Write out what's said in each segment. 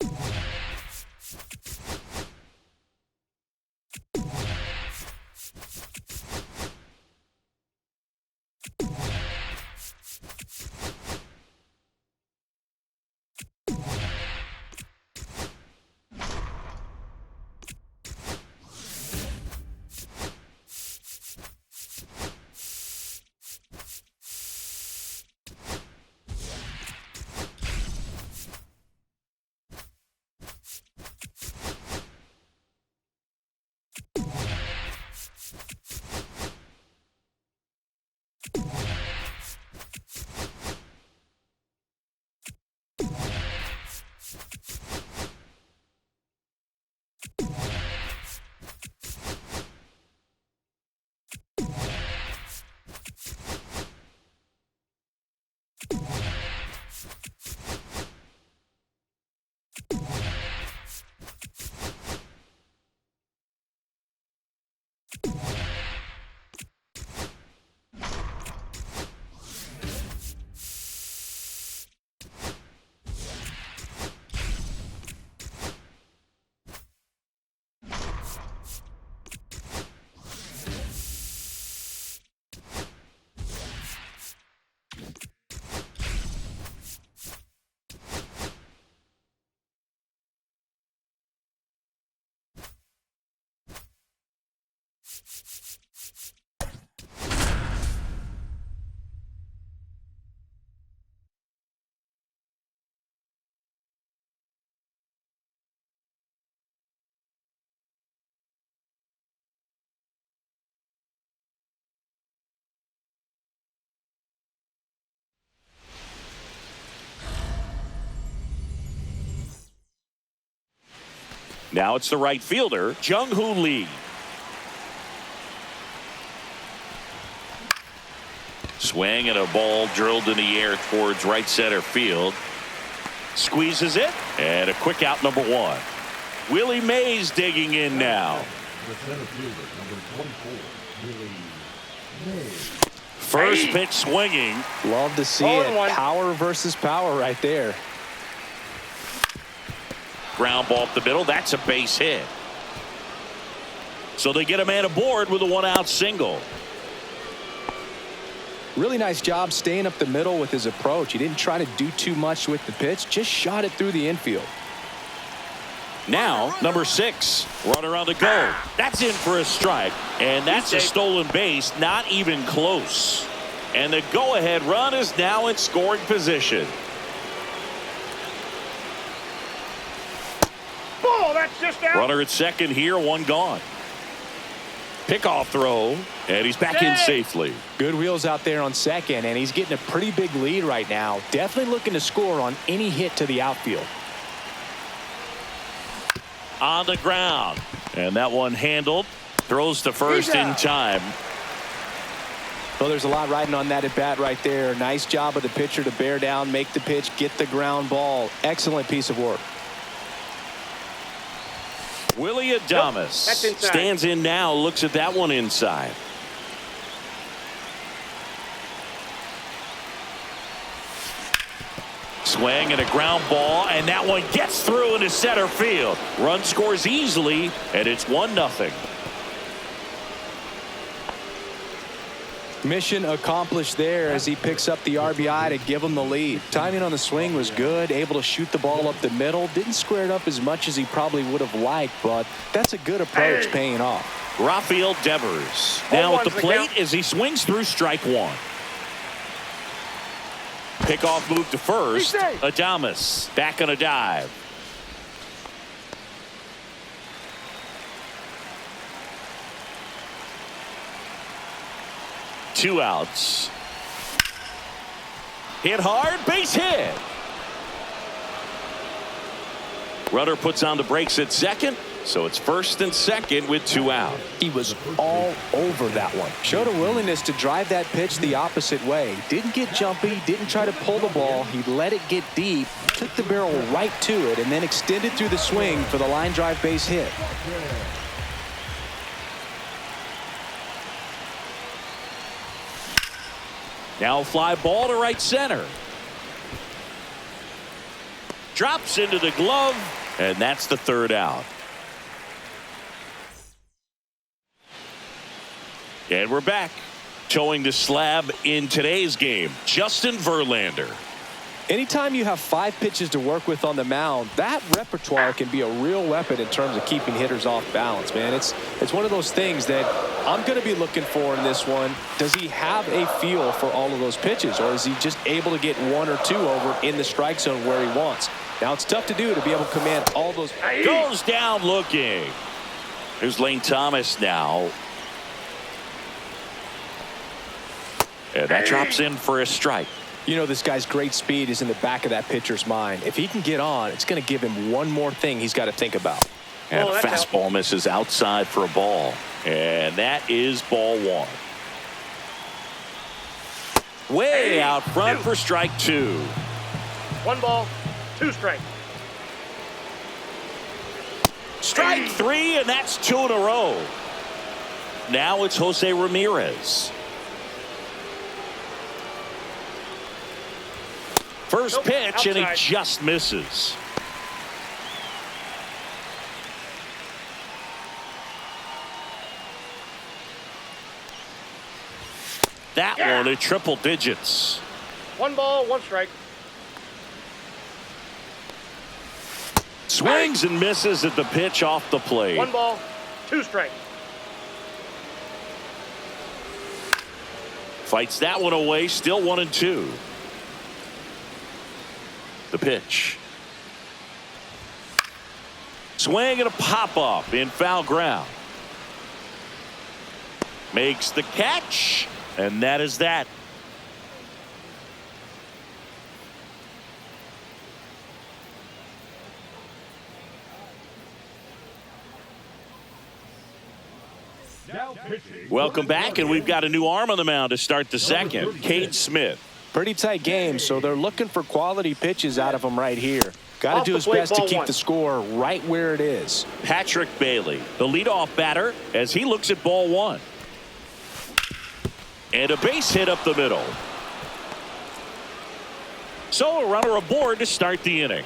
you Now it's the right fielder, Jung-Hoo Lee. Swing and a ball drilled in the air towards right center field. Squeezes it, and a quick out, number one. Willie Mays digging in now. The center fielder, number 24, Willie Mays. First pitch swinging. Love to see it. Power versus power right there. Ground ball up the middle. That's a base hit. So they get a man aboard with a one-out single. Really nice job staying up the middle with his approach. He didn't try to do too much with the pitch, just shot it through the infield. Now, number 6, runner on the go. That's in for a strike, and that's a stolen base, not even close. And the go-ahead run is now in scoring position. Ball, that's just out. Runner at second here, one gone. Pickoff throw, and he's back in safely. Good wheels out there on second, and he's getting a pretty big lead right now. Definitely looking to score on any hit to the outfield. On the ground, and that one handled. Throws to first in time. Well, there's a lot riding on that at bat right there. Nice job of the pitcher to bear down, make the pitch, get the ground ball. Excellent piece of work. Willie Adames stands in now, looks at that one inside. Swing and a ground ball, and that one gets through into center field. Run scores easily, and it's 1-0. Mission accomplished there as he picks up the RBI to give him the lead. Timing on the swing was good, able to shoot the ball up the middle. Didn't square it up as much as he probably would have liked, but that's a good approach paying off. Rafael Devers now at the plate as he swings through strike one. Pickoff move to first. Adames back on a dive. Two outs. Hit hard, base hit. Runner puts on the brakes at second, so it's first and second with 2 out. He was all over that one. Showed a willingness to drive that pitch the opposite way. Didn't get jumpy, didn't try to pull the ball. He let it get deep, took the barrel right to it, and then extended through the swing for the line drive base hit. Now fly ball to right center. Drops into the glove, and that's the 3rd out. And we're back. Towing the slab in today's game, Justin Verlander. Anytime you have 5 pitches to work with on the mound, that repertoire can be a real weapon in terms of keeping hitters off balance, man. It's one of those things that I'm going to be looking for in this one. Does he have a feel for all of those pitches, or is he just able to get 1 or 2 over in the strike zone where he wants? Now, it's tough to do to be able to command all those. Goes down looking. Here's Lane Thomas now. And that drops in for a strike. You know, this guy's great speed is in the back of that pitcher's mind. If he can get on, it's going to give him one more thing he's got to think about. And a fastball misses outside for a ball. And that is ball 1. Way out front for strike 2. 1 ball, 2 strikes. Strike 3, and that's 2 in a row. Now it's Jose Ramirez. First pitch, and he just misses. That one at triple digits. 1 ball, 1 strike. Swings and misses at the pitch off the plate. 1 ball, 2 strikes. Fights that one away, still 1-2. The pitch. Swing and a pop-up in foul ground. Makes the catch, and that is that. Now pitching. Welcome back, and we've got a new arm on the mound to start the second. Cade Smith. Pretty tight game, so they're looking for quality pitches out of him right here. Got to Off do the his plate, best to ball keep one. the score right where it is. Patrick Bailey, the leadoff batter, as he looks at ball one. And a base hit up the middle. So a runner aboard to start the inning.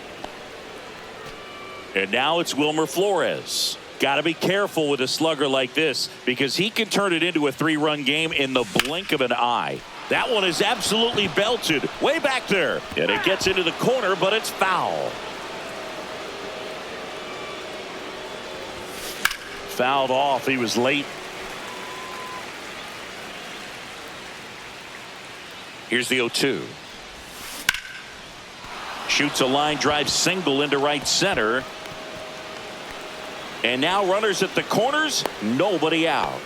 And now it's Wilmer Flores. Got to be careful with a slugger like this because he can turn it into a 3-run game in the blink of an eye. That one is absolutely belted way back there. And it gets into the corner, but it's foul. Fouled off. He was late. Here's the 0-2. Shoots a line drive single into right center. And now runners at the corners. Nobody out.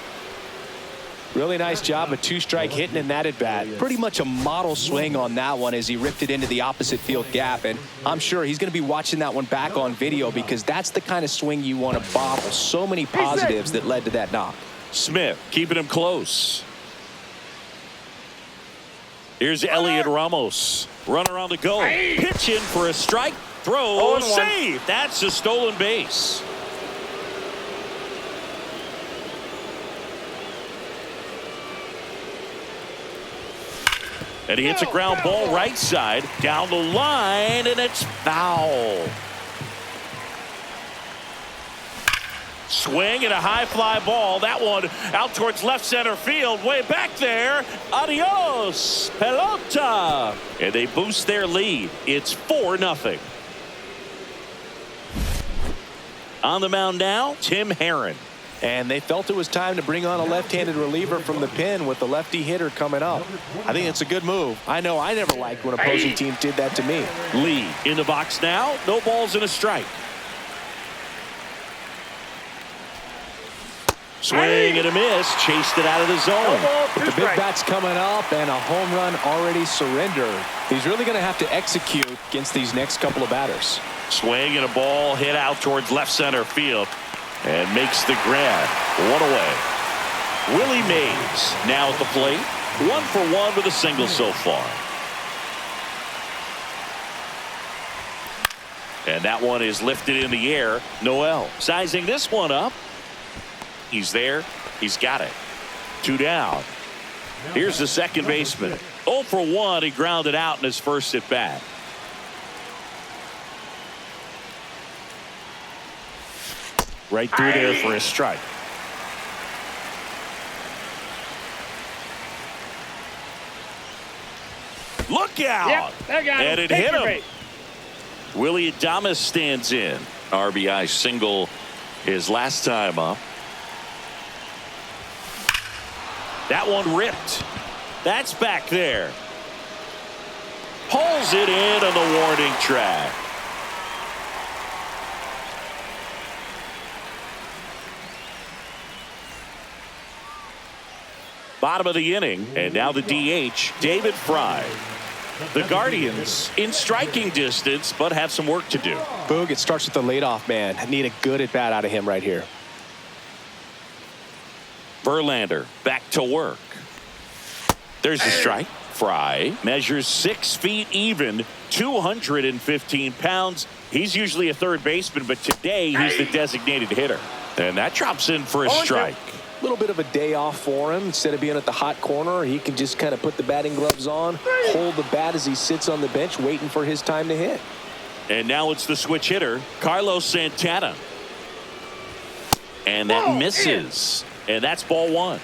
Really nice job, a 2-strike hitting in that at bat. Pretty much a model swing on that one as he ripped it into the opposite field gap. And I'm sure he's going to be watching that one back on video because that's the kind of swing you want to bottle. So many positives that led to that knock. Smith keeping him close. Here's Elliot Ramos. Runner on the go. Pitch in for a strike. Throw. Save. That's a stolen base. And he hits a ground ball right side down the line, and it's foul. Swing and a high fly ball. That one out towards left center field, way back there. Adios, pelota. And they boost their lead. It's 4-0. On the mound now, Tim Herron. And they felt it was time to bring on a left-handed reliever from the pen with the lefty hitter coming up. I think it's a good move. I know I never liked when opposing teams did that to me. Lee in the box now. No balls and a strike. Swing and a miss. Chased it out of the zone. The big bat's coming up and a home run already surrendered. He's really going to have to execute against these next couple of batters. Swing and a ball hit out towards left center field. And makes the grab. One away. Willie Mays now at the plate. 1 for 1 with a single so far. And that one is lifted in the air. Noel sizing this one up. He's there. He's got it. 2 down. Here's the second baseman. 0 for 1. He grounded out in his first at bat. Right through there for a strike. Look out! Yep, and it hit him. Willie Adames stands in. RBI single his last time up. That one ripped. That's back there. Pulls it in on the warning track. Bottom of the inning, and now the DH, David Fry. The Guardians in striking distance, but have some work to do. Boog, it starts with the leadoff man. I need a good at bat out of him right here. Verlander back to work. There's a strike. Fry measures 6 feet even, 215 pounds. He's usually a third baseman, but today he's the designated hitter. And that drops in for a strike. A little bit of a day off for him. Instead of being at the hot corner, he can just kind of put the batting gloves on, hold the bat as he sits on the bench waiting for his time to hit. And now it's the switch hitter, Carlos Santana. And that misses. And that's ball 1.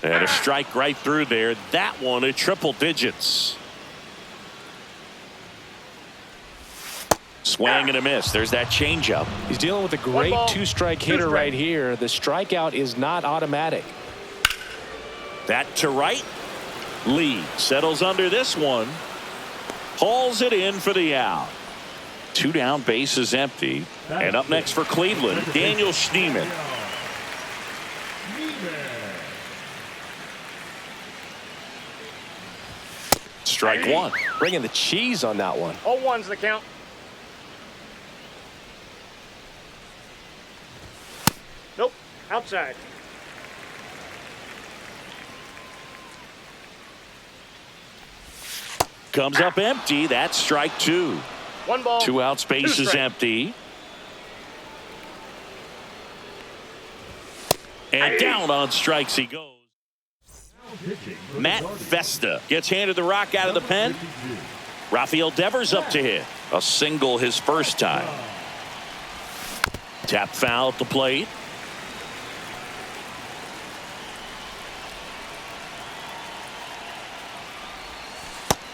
And a strike right through there. That one at triple digits. Swing and a miss. There's that changeup. He's dealing with a great 2-strike hitter right here. The strikeout is not automatic. That to right. Lee settles under this one. Hauls it in for the out. 2 down, base is empty. And up next for Cleveland, Daniel Schneemann. Strike 1. Bringing the cheese on that one. 0-1's the count. Nope. Outside. Comes up empty. That's strike two. One ball. Two outs, base is strikes. empty. And down on strikes he goes. Matt Vesta gets handed the rock out of the pen. Rafael Devers up to hit. A single his first time. Tap foul at the plate.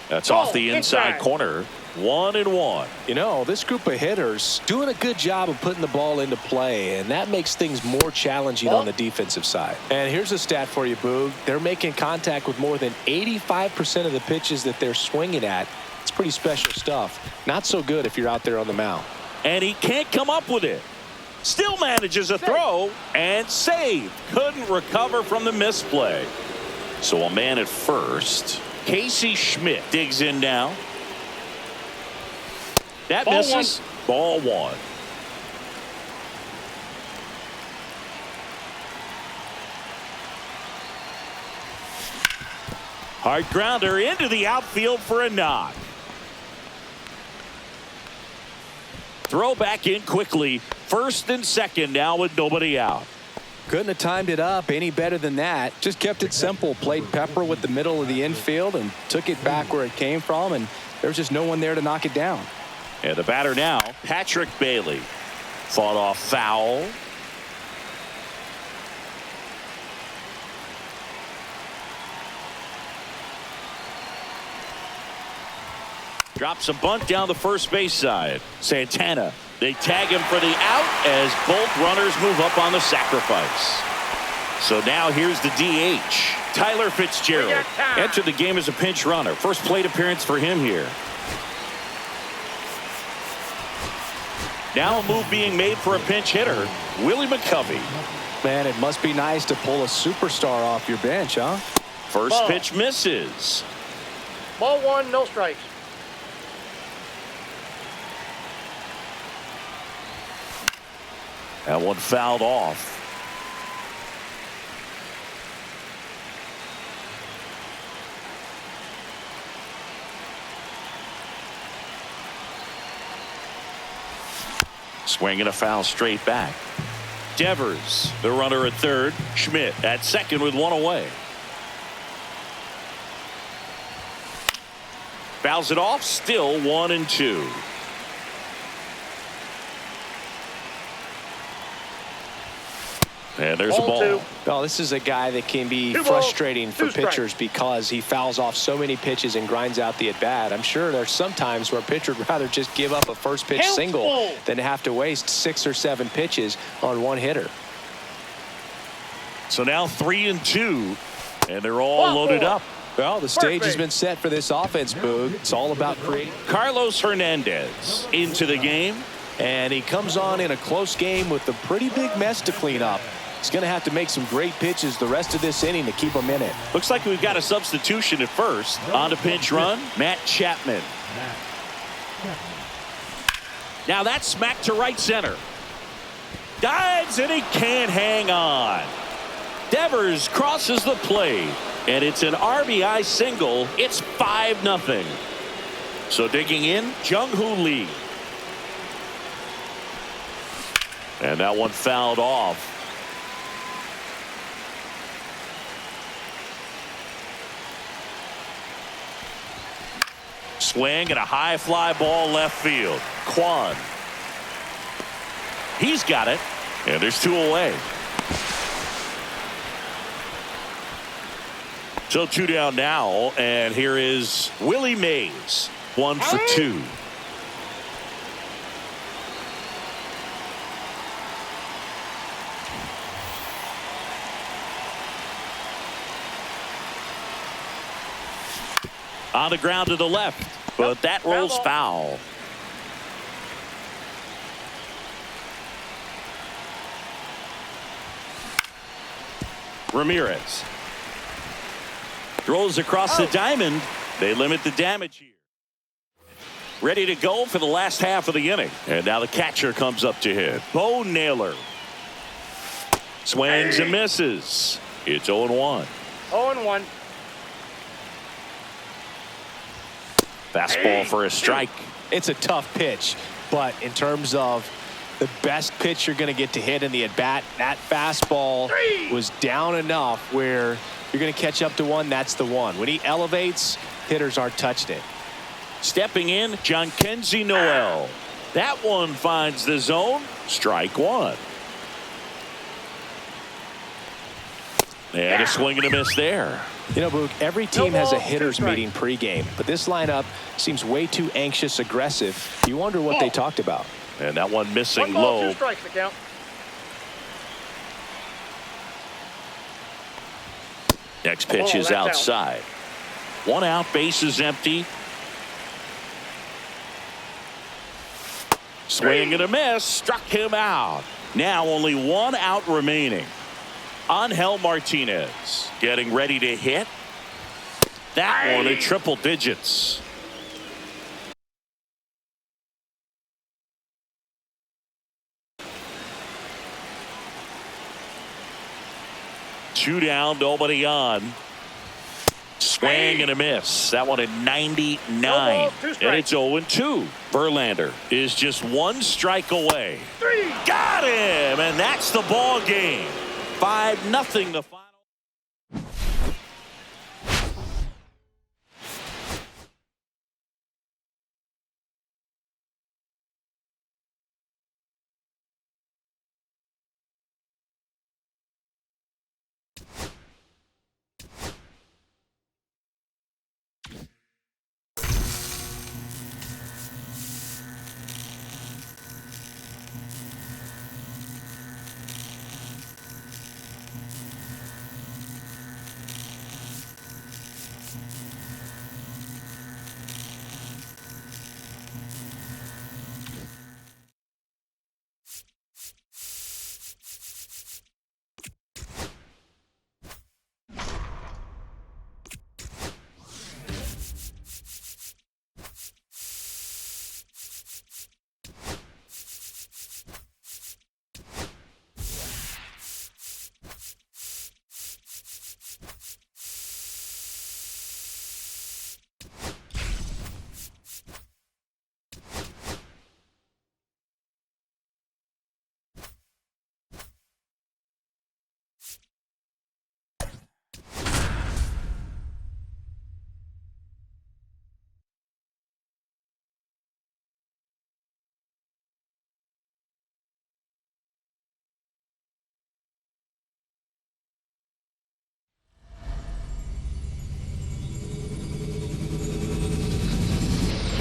That's off the inside corner. 1-1. You know, this group of hitters doing a good job of putting the ball into play, and that makes things more challenging on the defensive side. And here's a stat for you, Boog. They're making contact with more than 85% of the pitches that they're swinging at. It's pretty special stuff. Not so good if you're out there on the mound. And he can't come up with it. Still manages a throw and save. Couldn't recover from the misplay. So a man at first. Casey Schmidt digs in now. That Ball misses. Ball one. Hard grounder into the outfield for a knock. Throw back in quickly. First and second now with nobody out. Couldn't have timed it up any better than that. Just kept it simple. Played pepper with the middle of the infield and took it back where it came from, and there's just no one there to knock it down. And the batter now, Patrick Bailey. Fought off foul. Drops a bunt down the first base side. Santana. They tag him for the out as both runners move up on the sacrifice. So now here's the DH. Tyler Fitzgerald entered the game as a pinch runner. First plate appearance for him here. Now a move being made for a pinch hitter, Willie McCovey. Man, it must be nice to pull a superstar off your bench, huh? First pitch misses. Ball one, no strikes. That one fouled off. Swinging a foul straight back. Devers, the runner at third. Schmidt at second with one away. Fouls it off, still 1-2. And there's a ball. Well, this is a guy that can be Two frustrating balls, for two strikes. pitchers because he fouls off so many pitches and grinds out the at-bat. I'm sure there's some times where a pitcher would rather just give up a first pitch single than have to waste 6 or 7 pitches on one hitter. So now 3-2, and they're all loaded up. Well, the stage has been set for this offense, Boog. It's all about creating. Carlos Hernandez into the game. And he comes on in a close game with a pretty big mess to clean up. He's going to have to make some great pitches the rest of this inning to keep him in it. Looks like we've got a substitution at first. On to pinch run, Matt Chapman. Now that's smacked to right center. Dives and he can't hang on. Devers crosses the plate. And it's an RBI single. It's 5-0. So digging in, Jung-Hoo Lee. And that one fouled off. Swing and a high fly ball left field. Kwan. He's got it. And there's 2 away. So 2 down now. And here is Willie Mays. 1 for 2. On the ground to the left, but that rolls foul. Ramirez throws across the diamond. They limit the damage here. Ready to go for the last half of the inning. And now the catcher comes up to hit. Bo Naylor. Swings and misses. It's 0-1. 0-1. Fastball for a strike. It's a tough pitch, but in terms of the best pitch you're going to get to hit in the at-bat, that fastball was down enough where you're going to catch up to one. That's the one. When he elevates, hitters aren't touching it. Stepping in, Jhonkensy Noel. That one finds the zone. Strike one. And a swing and a miss there. You know, Boog, every team has a hitters meeting pregame, but this lineup seems way too anxious, aggressive. You wonder what they talked about. And that one missing 1 ball, low. 2 strikes to count. Next pitch is that's out. outside. 1 out, base is empty. Swing and a miss, struck him out. Now only 1 out remaining. Angel Martinez getting ready to hit. That one at triple digits. Two down, nobody on. Swing and a miss. That one at 99. And it's 0-2. Verlander is just 1 strike away. Got him, and that's the ball game. 5-0 the final.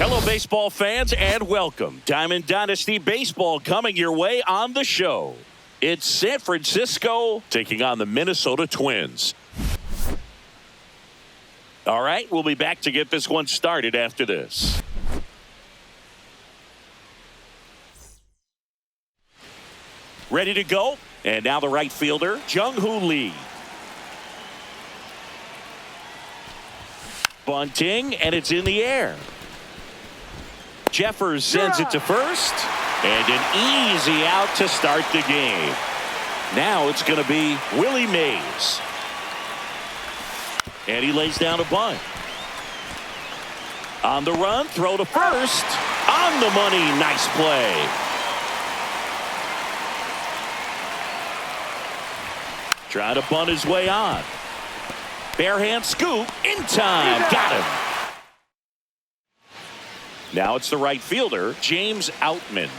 Hello, baseball fans, and welcome. Diamond Dynasty Baseball coming your way on the show. It's San Francisco taking on the Minnesota Twins. All right, we'll be back to get this one started after this. Ready to go? And now the right fielder, Jung-Hoo Lee. Bunting, and it's in the air. Jeffers sends it to first, and an easy out to start the game. Now it's going to be Willie Mays. And he lays down a bunt. On the run, throw to first. On the money, nice play. Trying to bunt his way on. Barehand scoop in time. Got him. Now it's the right fielder, James Outman.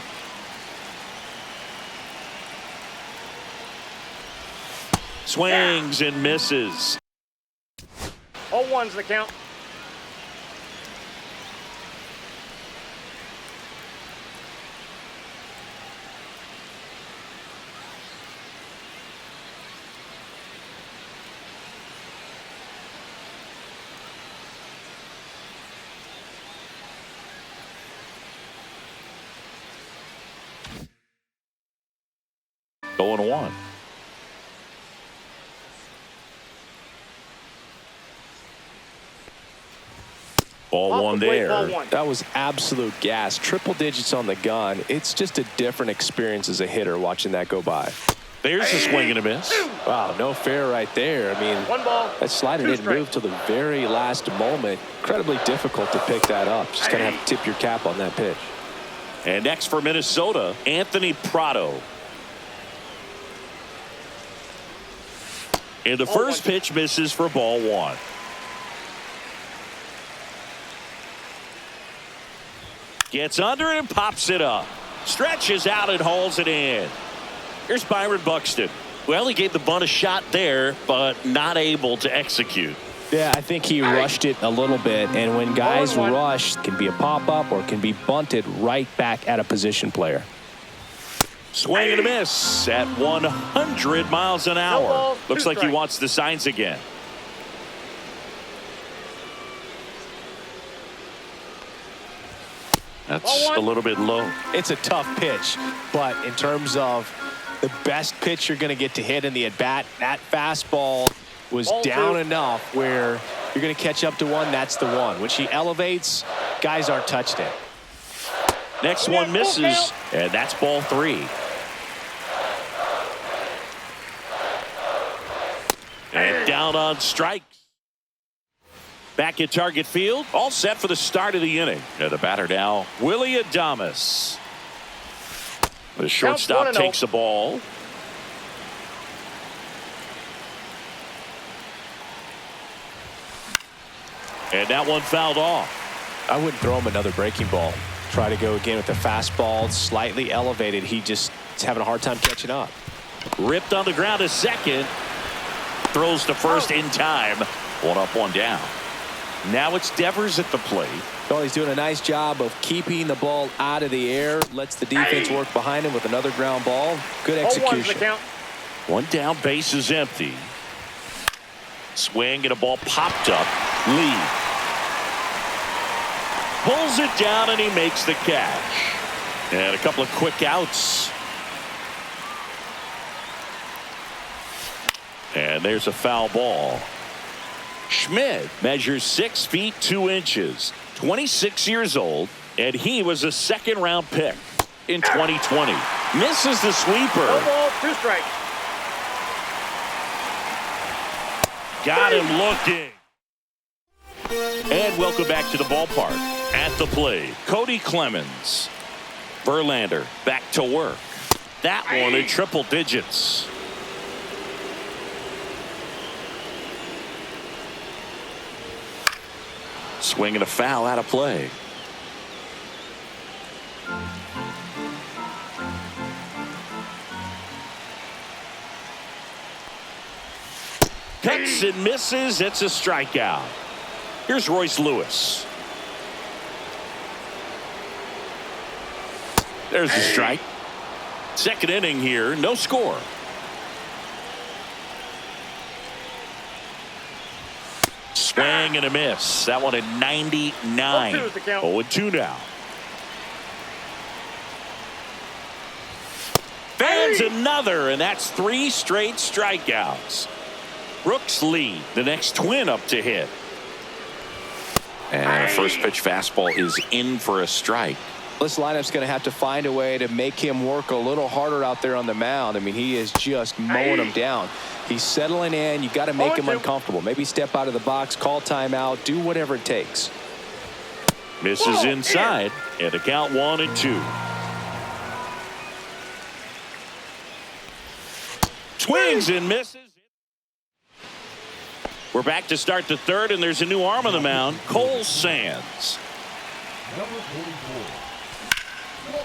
Swings and misses. 0-1's the count. Going 1. Ball one there. Ball one. That was absolute gas. Triple digits on the gun. It's just a different experience as a hitter watching that go by. There's a swing and a miss. Wow, no fair right there. I mean, One ball. that slider didn't move till the very last moment. Incredibly difficult to pick that up. Just going to have to tip your cap on that pitch. And next for Minnesota, Anthony Prado. And the first pitch misses for ball one. Gets under it and pops it up. Stretches out and hauls it in. Here's Byron Buxton. Well, he gave the bunt a shot there, but not able to execute. Yeah, I think he rushed it a little bit, and when guys rush, it can be a pop-up or it can be bunted right back at a position player. Swing and a miss at 100 miles an hour. Looks like he wants the signs again. That's a little bit low. It's a tough pitch, but in terms of the best pitch you're going to get to hit in the at-bat, that fastball was down enough where you're going to catch up to one. That's the one. When she elevates, guys aren't touched it. Next one misses, and that's ball three. And down on strikes. Back at target field, all set for the start of the inning. And the batter now, Willie Adames. The shortstop takes the ball. And that one fouled off. I wouldn't throw him another breaking ball. Try to go again with the fastball, slightly elevated. He just is having a hard time catching up. Ripped on the ground to second. Throws to first in time. One up, one down. Now it's Devers at the plate. Well, he's doing a nice job of keeping the ball out of the air. Lets the defense work behind him with another ground ball. Good execution. One down, base is empty. Swing and a ball popped up. Lee pulls it down and he makes the catch. And a couple of quick outs. And there's a foul ball. Schmidt measures 6 feet 2 inches, 26 years old, and he was a second-round pick in 2020. Misses the sweeper. No ball, 2 strikes. Got him looking. And welcome back to the ballpark. At the plate, Cody Clemens. Verlander back to work. That one in triple digits. Swing and a foul out of play. Picks and misses. It's a strikeout. Here's Royce Lewis. There's the strike. Second inning here. No score. Swing and a miss. That one at 99. 0-2 now. Fans another, and that's 3 straight strikeouts. Brooks Lee, the next twin up to hit. And a first pitch fastball is in for a strike. This lineup's going to have to find a way to make him work a little harder out there on the mound. I mean, he is just mowing him down. He's settling in. You got to make him uncomfortable. Maybe step out of the box, call timeout, do whatever it takes. Misses inside, and the count 1-2. Swings and misses. We're back to start the third, and there's a new arm on the mound, Cole Sands.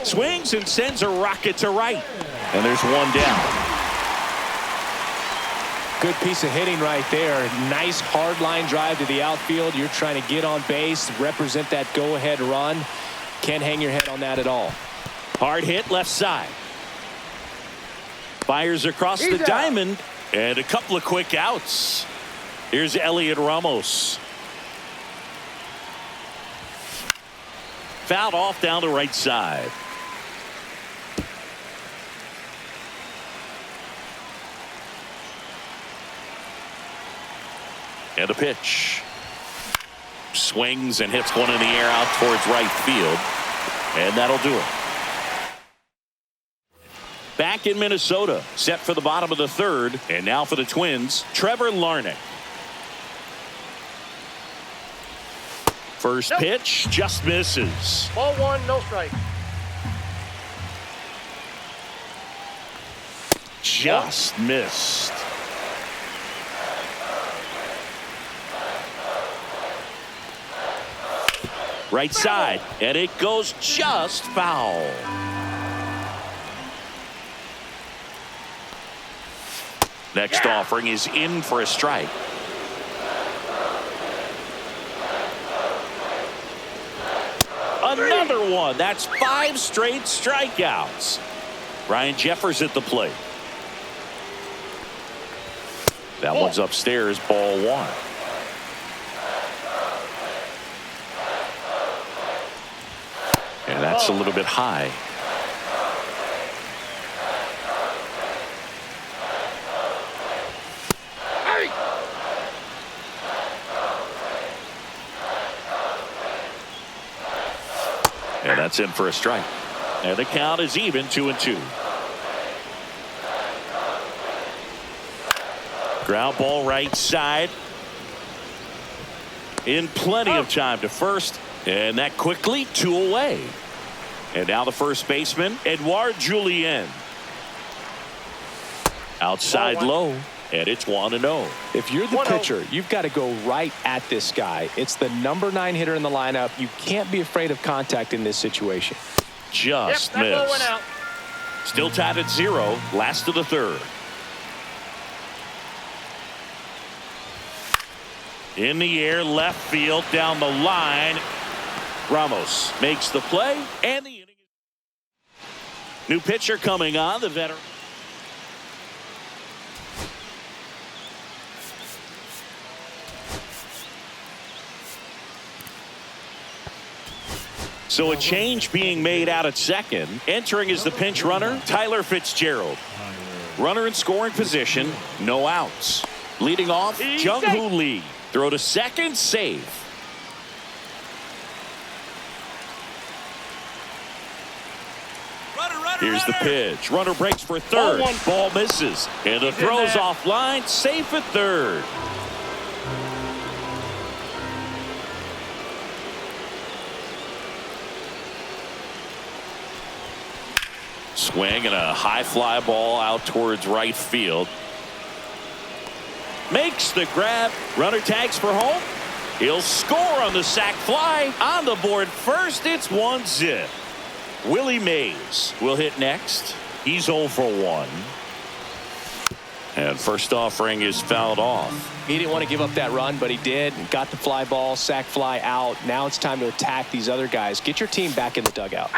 Swings and sends a rocket to right. And there's one down. Good piece of hitting right there. Nice hard line drive to the outfield. You're trying to get on base, represent that go-ahead run. Can't hang your head on that at all. Hard hit left side. Fires across the diamond. And a couple of quick outs. Here's Elliot Ramos. Fouled off down the right side. And a pitch. Swings and hits one in the air out towards right field. And that'll do it. back in Minnesota, set for the bottom of the third. And now for the Twins, Trevor Larnach. First pitch just misses. Ball one, no strike. Just missed. Right side, and it goes just foul. Next offering is in for a strike. Another one. That's 5 straight strikeouts. Ryan Jeffers at the plate. That one's upstairs, ball one. And that's a little bit high. And that's in for a strike. And the count is even, 2-2. Ground ball right side. In plenty of time to first. And that quickly 2 away. And now the first baseman, Edouard Julien. Outside low. And it's 1-0. If you're the pitcher, you've got to go right at this guy. It's the number 9 hitter in the lineup. You can't be afraid of contact in this situation. Just missed. Still tied at 0. Last of the third. In the air, left field, down the line. Ramos makes the play, and the inning. New pitcher coming on, the veteran. So a change being made out at second. Entering is the pinch runner, Tyler Fitzgerald. Runner in scoring position, no outs. Leading off, Jung-Hoo Lee. Throw to second, safe. Here's the pitch. Runner breaks for third. Ball misses. And the throw's offline. Safe at third. Swing and a high fly ball out towards right field. Makes the grab. Runner tags for home. He'll score on the sac fly. On the board first, it's 1-0. Willie Mays will hit next. He's 0 for 1. And first offering is fouled off. He didn't want to give up that run, but he did. Got the fly ball, sac fly out. Now it's time to attack these other guys. Get your team back in the dugout.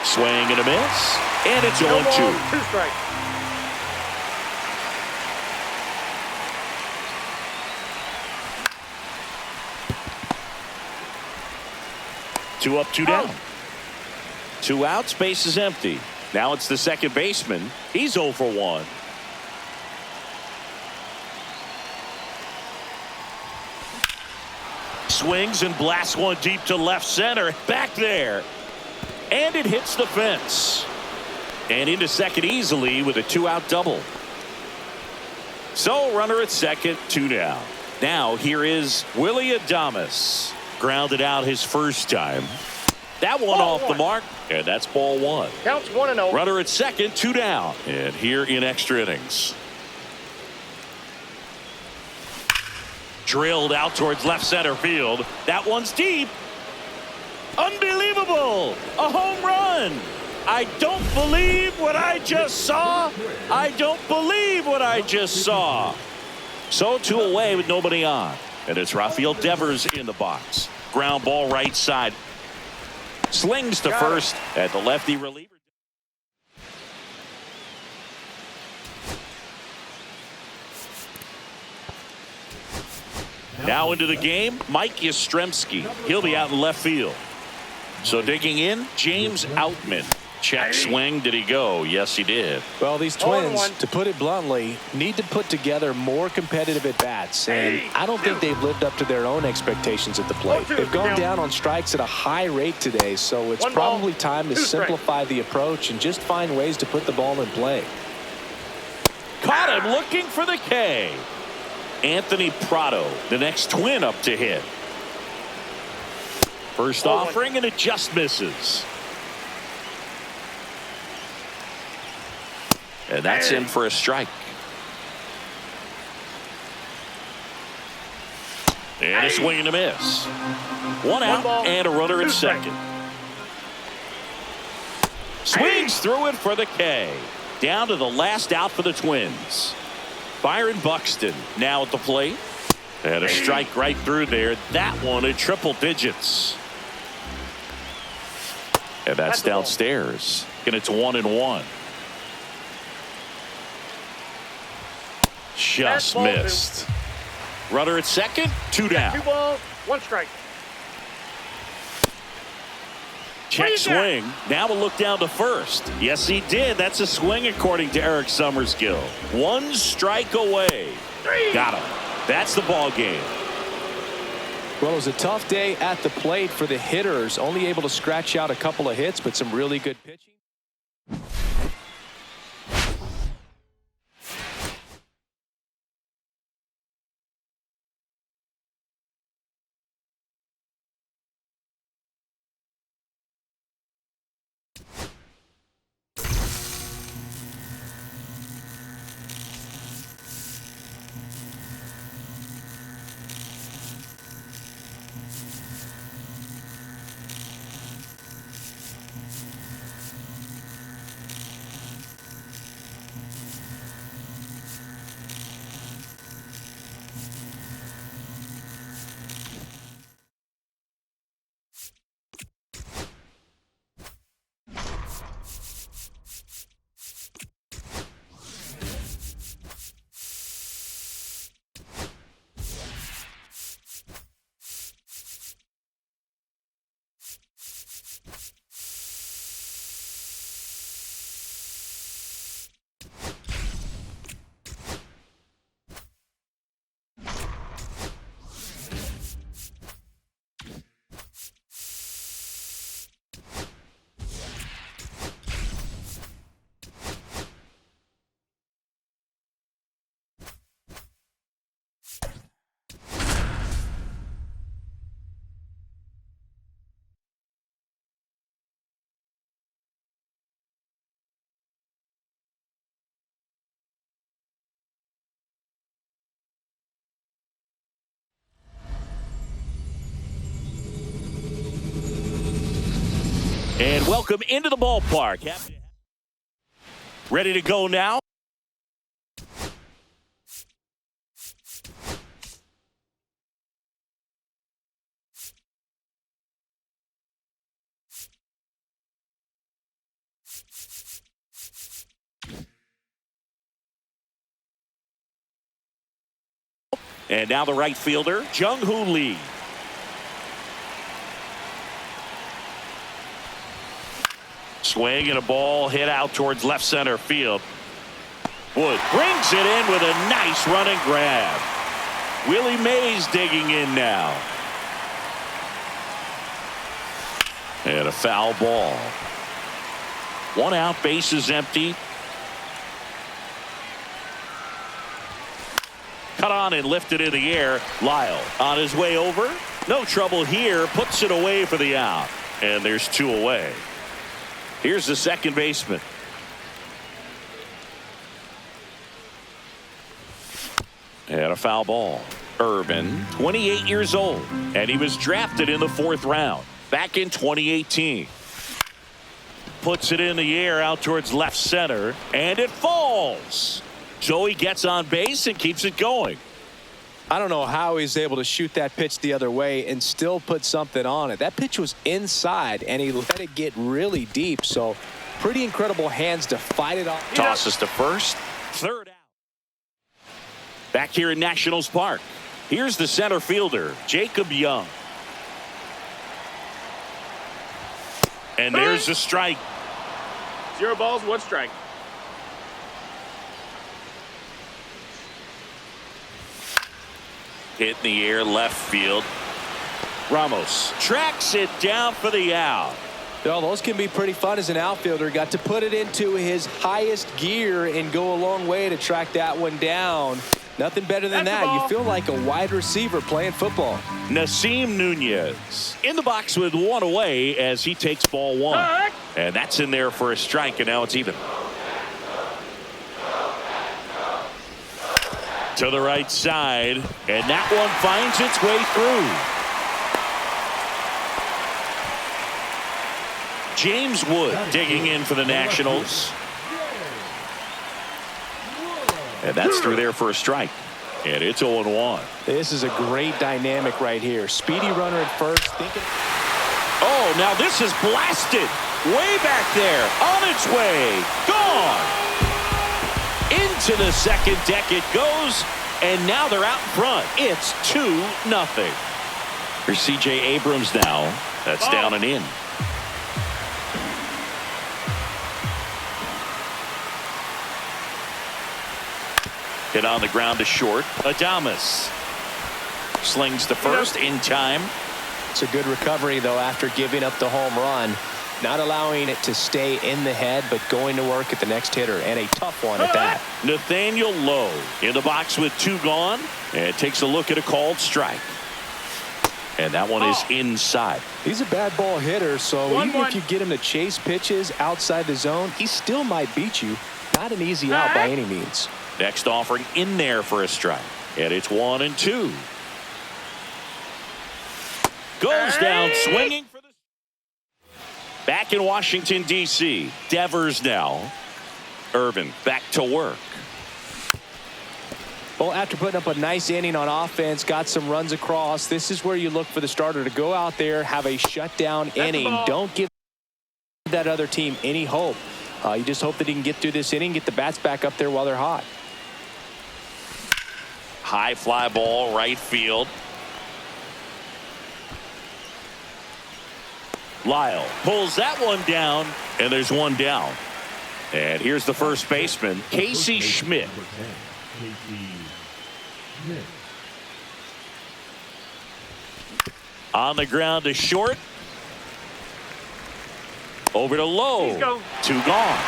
Swing and a miss. And it's 0-2. 2 strikes. Two up, 2 down. 2 outs, base is empty. Now it's the second baseman. He's 0 for 1. Swings and blasts one deep to left center. Back there. And it hits the fence. And into second easily with a 2-out double. So runner at second, 2 down. Now here is Willie Adames. Grounded out his first time. That one off the mark, and that's ball 1. Counts 1-0. Runner at second, 2 down. And here in extra innings. Drilled out towards left center field. That one's deep. Unbelievable. A home run. I don't believe what I just saw. I don't believe what I just saw. So 2 away with nobody on. And it's Rafael Devers in the box. Ground ball right side. Slings to first at the lefty reliever. Now into the game, Mike Yastrzemski. He'll be out in left field. So digging in, James Outman. Check swing. Did he go? Yes, he did. Well, these Twins, to put it bluntly, need to put together more competitive at-bats, and I don't think they've lived up to their own expectations at the plate. They've gone down on strikes at a high rate today, so it's probably time to simplify the approach and just find ways to put the ball in play. Caught him looking for the K. Anthony Prado, the next Twin up to hit. First offering, and it just misses. And that's in for a strike. And a swing and a miss. One out and a runner at second. Swings through it for the K. Down to the last out for the Twins. Byron Buxton now at the plate. And a strike right through there. That one in triple digits. And that's downstairs. And it's 1-1. Just missed. Runner at second, 2 down. 2 balls, 1 strike. Check swing. Now we'll look down to first. Yes, he did. That's a swing according to Eric Summerskill. 1 strike away. Got him. That's the ball game. Well, it was a tough day at the plate for the hitters. Only able to scratch out a couple of hits, but some really good pitching. And welcome into the ballpark. Ready to go now? And now the right fielder, Jung-Hoo Lee. Swing and a ball hit out towards left center field. Wood brings it in with a nice running grab. Willie Mays digging in now. And a foul ball. 1 out, bases empty. Cut on and lifted in the air. Lyle on his way over. No trouble here. Puts it away for the out. And there's 2 away. Here's the second baseman. And a foul ball. Urban, 28 years old, and he was drafted in the 4th round back in 2018. Puts it in the air out towards left center, and it falls. So he gets on base and keeps it going. I don't know how he's able to shoot that pitch the other way and still put something on it. That pitch was inside, and he let it get really deep. So pretty incredible hands to fight it off. Tosses to first. 3rd out. Back here in Nationals Park. Here's the center fielder, Jacob Young. And there's a strike. 0 balls, 1 strike. Hit in the air, left field. Ramos tracks it down for the out. Well, those can be pretty fun as an outfielder. Got to put it into his highest gear and go a long way to track that one down. Nothing better than that. You feel like a wide receiver playing football. Nasim Nunez in the box with 1 away as he takes ball 1. And that's in there for a strike, and now it's even. To the right side, and that one finds its way through. James Wood digging in for the Nationals. And that's through there for a strike. And it's 0-1. This is a great dynamic right here. Speedy runner at first. Oh, now this is blasted. Way back there. On its way. Gone. Into the second deck it goes. And now they're out in front. It's 2-0. Here's C.J. Abrams now. That's down and in. Hit on the ground to short. Adames slings to first in time. It's a good recovery, though, after giving up the home run. Not allowing it to stay in the head, but going to work at the next hitter, and a tough one at that. Nathaniel Lowe in the box with 2 gone, and takes a look at a called strike. And that one is inside. He's a bad ball hitter, so even if you get him to chase pitches outside the zone, he still might beat you. Not an easy out by any means. Next offering in there for a strike. And it's 1-2. Goes down swinging for the. Back in Washington, D.C. Devers now. Irvin back to work. Well, after putting up a nice inning on offense, got some runs across, this is where you look for the starter to go out there, have a shutdown inning. Don't give that other team any hope. You just hope that he can get through this inning, get the bats back up there while they're hot. High fly ball, right field. Lyle pulls that one down, and there's one down. And here's the first baseman, Casey Schmidt. On the ground to short. Over to Lowe. 2 gone.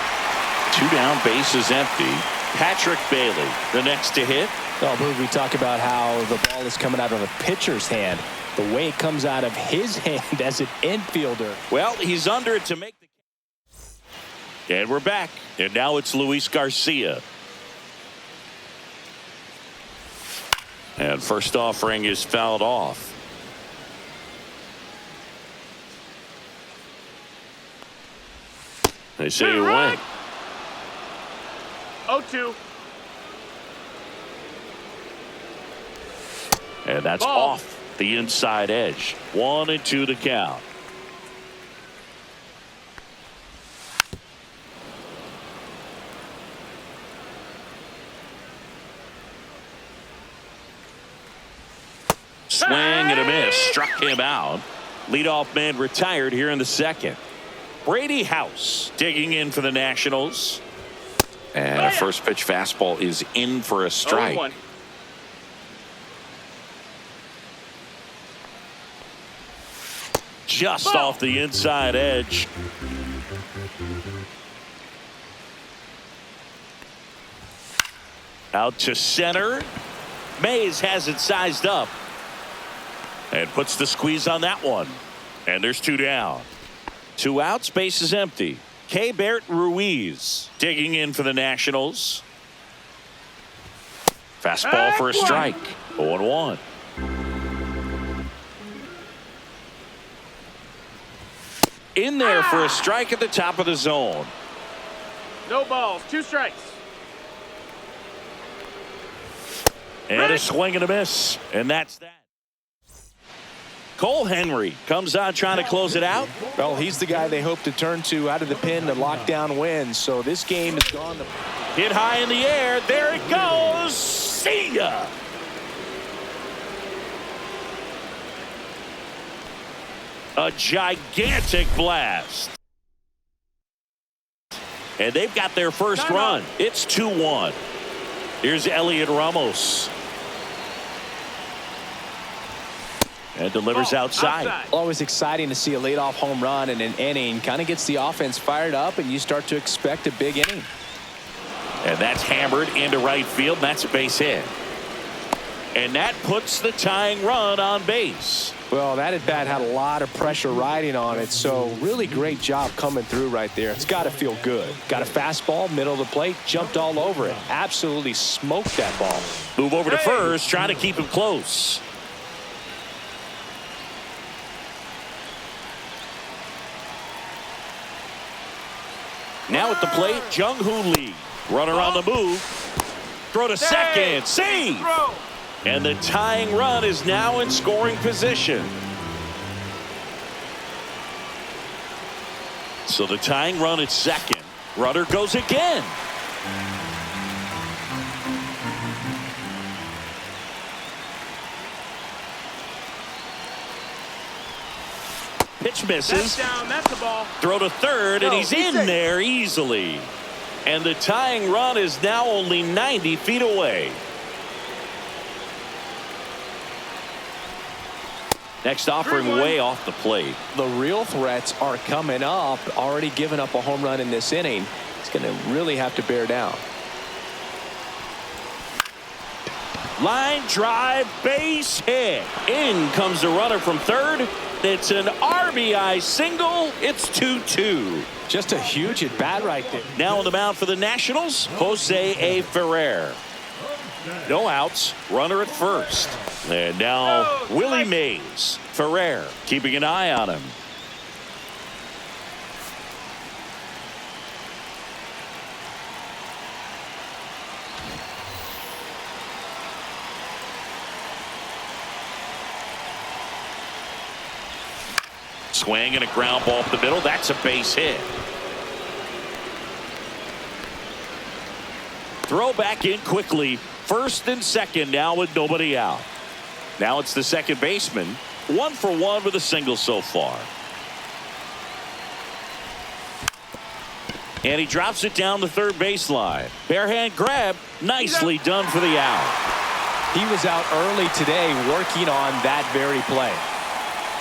2 down, bases empty. Patrick Bailey, the next to hit. Oh, Boog, we talk about how the ball is coming out of a pitcher's hand. The way it comes out of his hand as an infielder. Well, he's under it to make the. And we're back. And now it's Luis Garcia. And first offering is fouled off. They say he went. 0-2. And that's off the inside edge. 1-2 to count. Swing and a miss. Struck him out. Leadoff man retired here in the second. Brady House digging in for the Nationals. And a first pitch fastball is in for a strike. 0-1. Just off the inside edge. Out to center. Mays has it sized up. And puts the squeeze on that one. And there's 2 down. 2 outs, base is empty. Keibert Ruiz digging in for the Nationals. Fastball for a strike. 0-1. In there for a strike at the top of the zone. No balls, 2 strikes. And a swing and a miss. And that's that. Cole Henry comes out trying to close it out. Well, he's the guy they hope to turn to out of the pen to lock down wins. So this game is gone. Hit high in the air. There it goes. See ya. A gigantic blast. And they've got their first run. It's 2-1. Here's Elliot Ramos. And delivers outside. Always exciting to see a leadoff home run in an inning. Kind of gets the offense fired up, and you start to expect a big inning. And that's hammered into right field. That's a base hit. And that puts the tying run on base. Well, that at bat had a lot of pressure riding on it, so really great job coming through right there. It's got to feel good. Got a fastball, middle of the plate, jumped all over it. Absolutely smoked that ball. Move over to first, trying to keep him close. Now at the plate, Jung-Hoo Lee. Runner on the move. Throw to second. Save! And the tying run is now in scoring position. So the tying run at second. Runner goes again. Pitch misses. That's down. That's the ball. Throw to third, and he's in there easily. And the tying run is now only 90 feet away. Next offering way off the plate. The real threats are coming up. Already given up a home run in this inning. He's going to really have to bear down. Line drive, base hit. In comes the runner from third. It's an RBI single. It's 2-2. Just a huge at bat right there. Now on the mound for the Nationals, Jose A. Ferrer. No outs, runner at first. And now Willie Mays. Ferrer keeping an eye on him. Swing and a ground ball up the middle. That's a base hit. Throw back in quickly. First and second now with nobody out. Now it's the second baseman. 1 for 1 with a single so far. And he drops it down the third baseline. Barehand grab. Nicely done for the out. He was out early today working on that very play.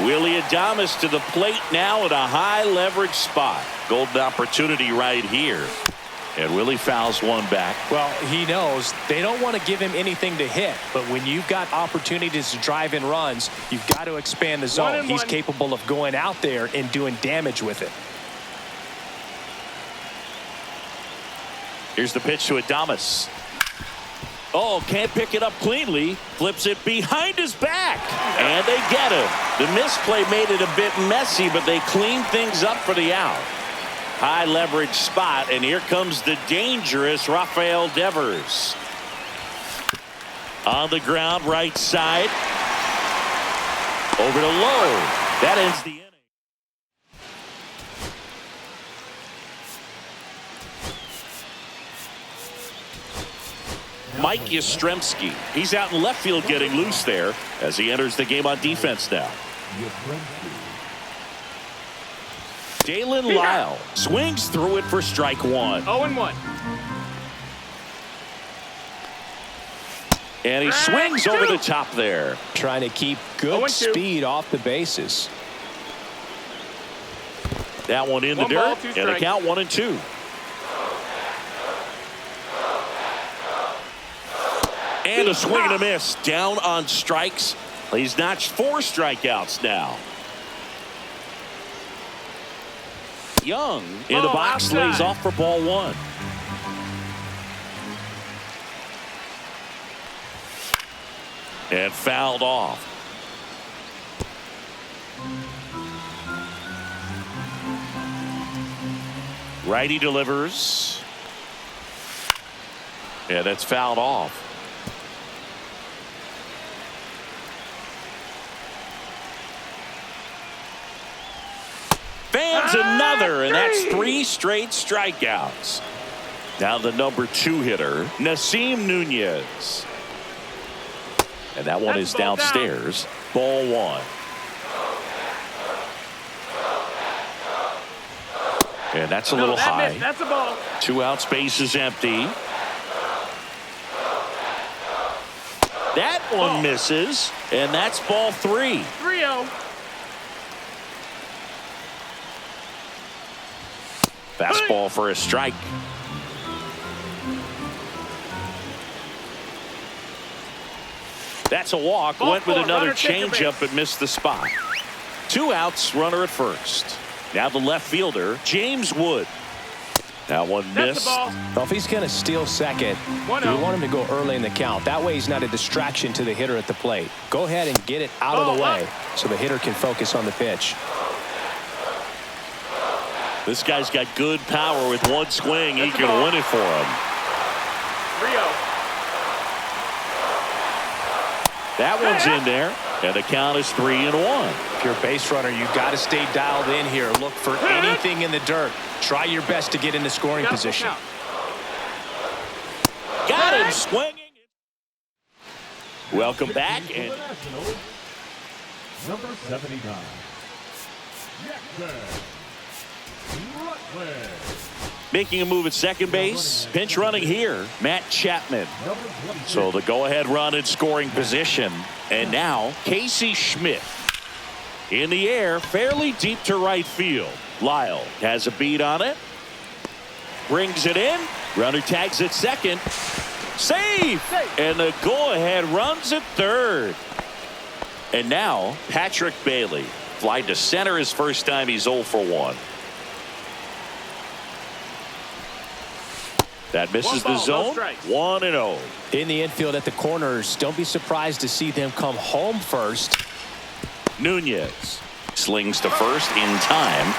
Willie Adames to the plate now at a high leverage spot. Golden opportunity right here. And Willie fouls one back. Well, he knows they don't want to give him anything to hit. But when you've got opportunities to drive in runs, you've got to expand the zone. He's capable of going out there and doing damage with it. Here's the pitch to Adames. Oh, can't pick it up cleanly. Flips it behind his back. And they get him. The misplay made it a bit messy, but they cleaned things up for the out. High leverage spot, and here comes the dangerous Rafael Devers. On the ground, right side. Over to low. That ends the inning. Mike Yastrzemski. He's out in left field getting loose there as he enters the game on defense now. Dalen Lyle swings through it for strike one. 0-1. And he swings over the top there. Trying to keep good speed off the bases. That one in the dirt, and a count 1-2. And a swing and a miss. Down on strikes. He's notched 4 strikeouts now. Young in the box lays off for ball 1. And fouled off. Righty delivers. And that's fouled off. Fans another, and that's 3 straight strikeouts. Now the number 2 hitter, Nasim Nunez. And that one is downstairs. Ball 1. And that's a No, little that high. missed. That's a ball. 2 out, space is empty. That one Ball. misses, and that's ball 3. 3-0. Fastball for a strike. That's a walk. Ball Went with 4, another runner, take a changeup base. but missed the spot. 2 outs, runner at first. Now the left fielder, James Wood. That one That's the missed. ball. Well, if he's going to steal second, you 1-0. want him to go early in the count. That way he's not a distraction to the hitter at the plate. Go ahead and get it out of the Ball way so the hitter can focus on the pitch. This guy's got good power. With one swing, he That's the can ball. win it for him. 3-0. That one's in there, and the count is 3-1. If you're a base runner, you got to stay dialed in here. Look for anything in the dirt. Try your best to get into scoring Got position. full count. Got him swinging. Welcome back, For and the Nationals, number 79. Jackson Rutledge. making a move at second base. Pinch running here, Matt Chapman. Number 26. So the go-ahead run in scoring position. And now Casey Schmidt in the air, fairly deep to right field. Lyle has a beat on it. Brings it in. Runner tags at second. Safe! And the go-ahead runs at third. And now Patrick Bailey. Fly to center his first time. He's 0 for 1. That misses One the ball, no zone. strikes. 1-0. In the infield at the corners, don't be surprised to see them come home first. Nunez slings to first in time.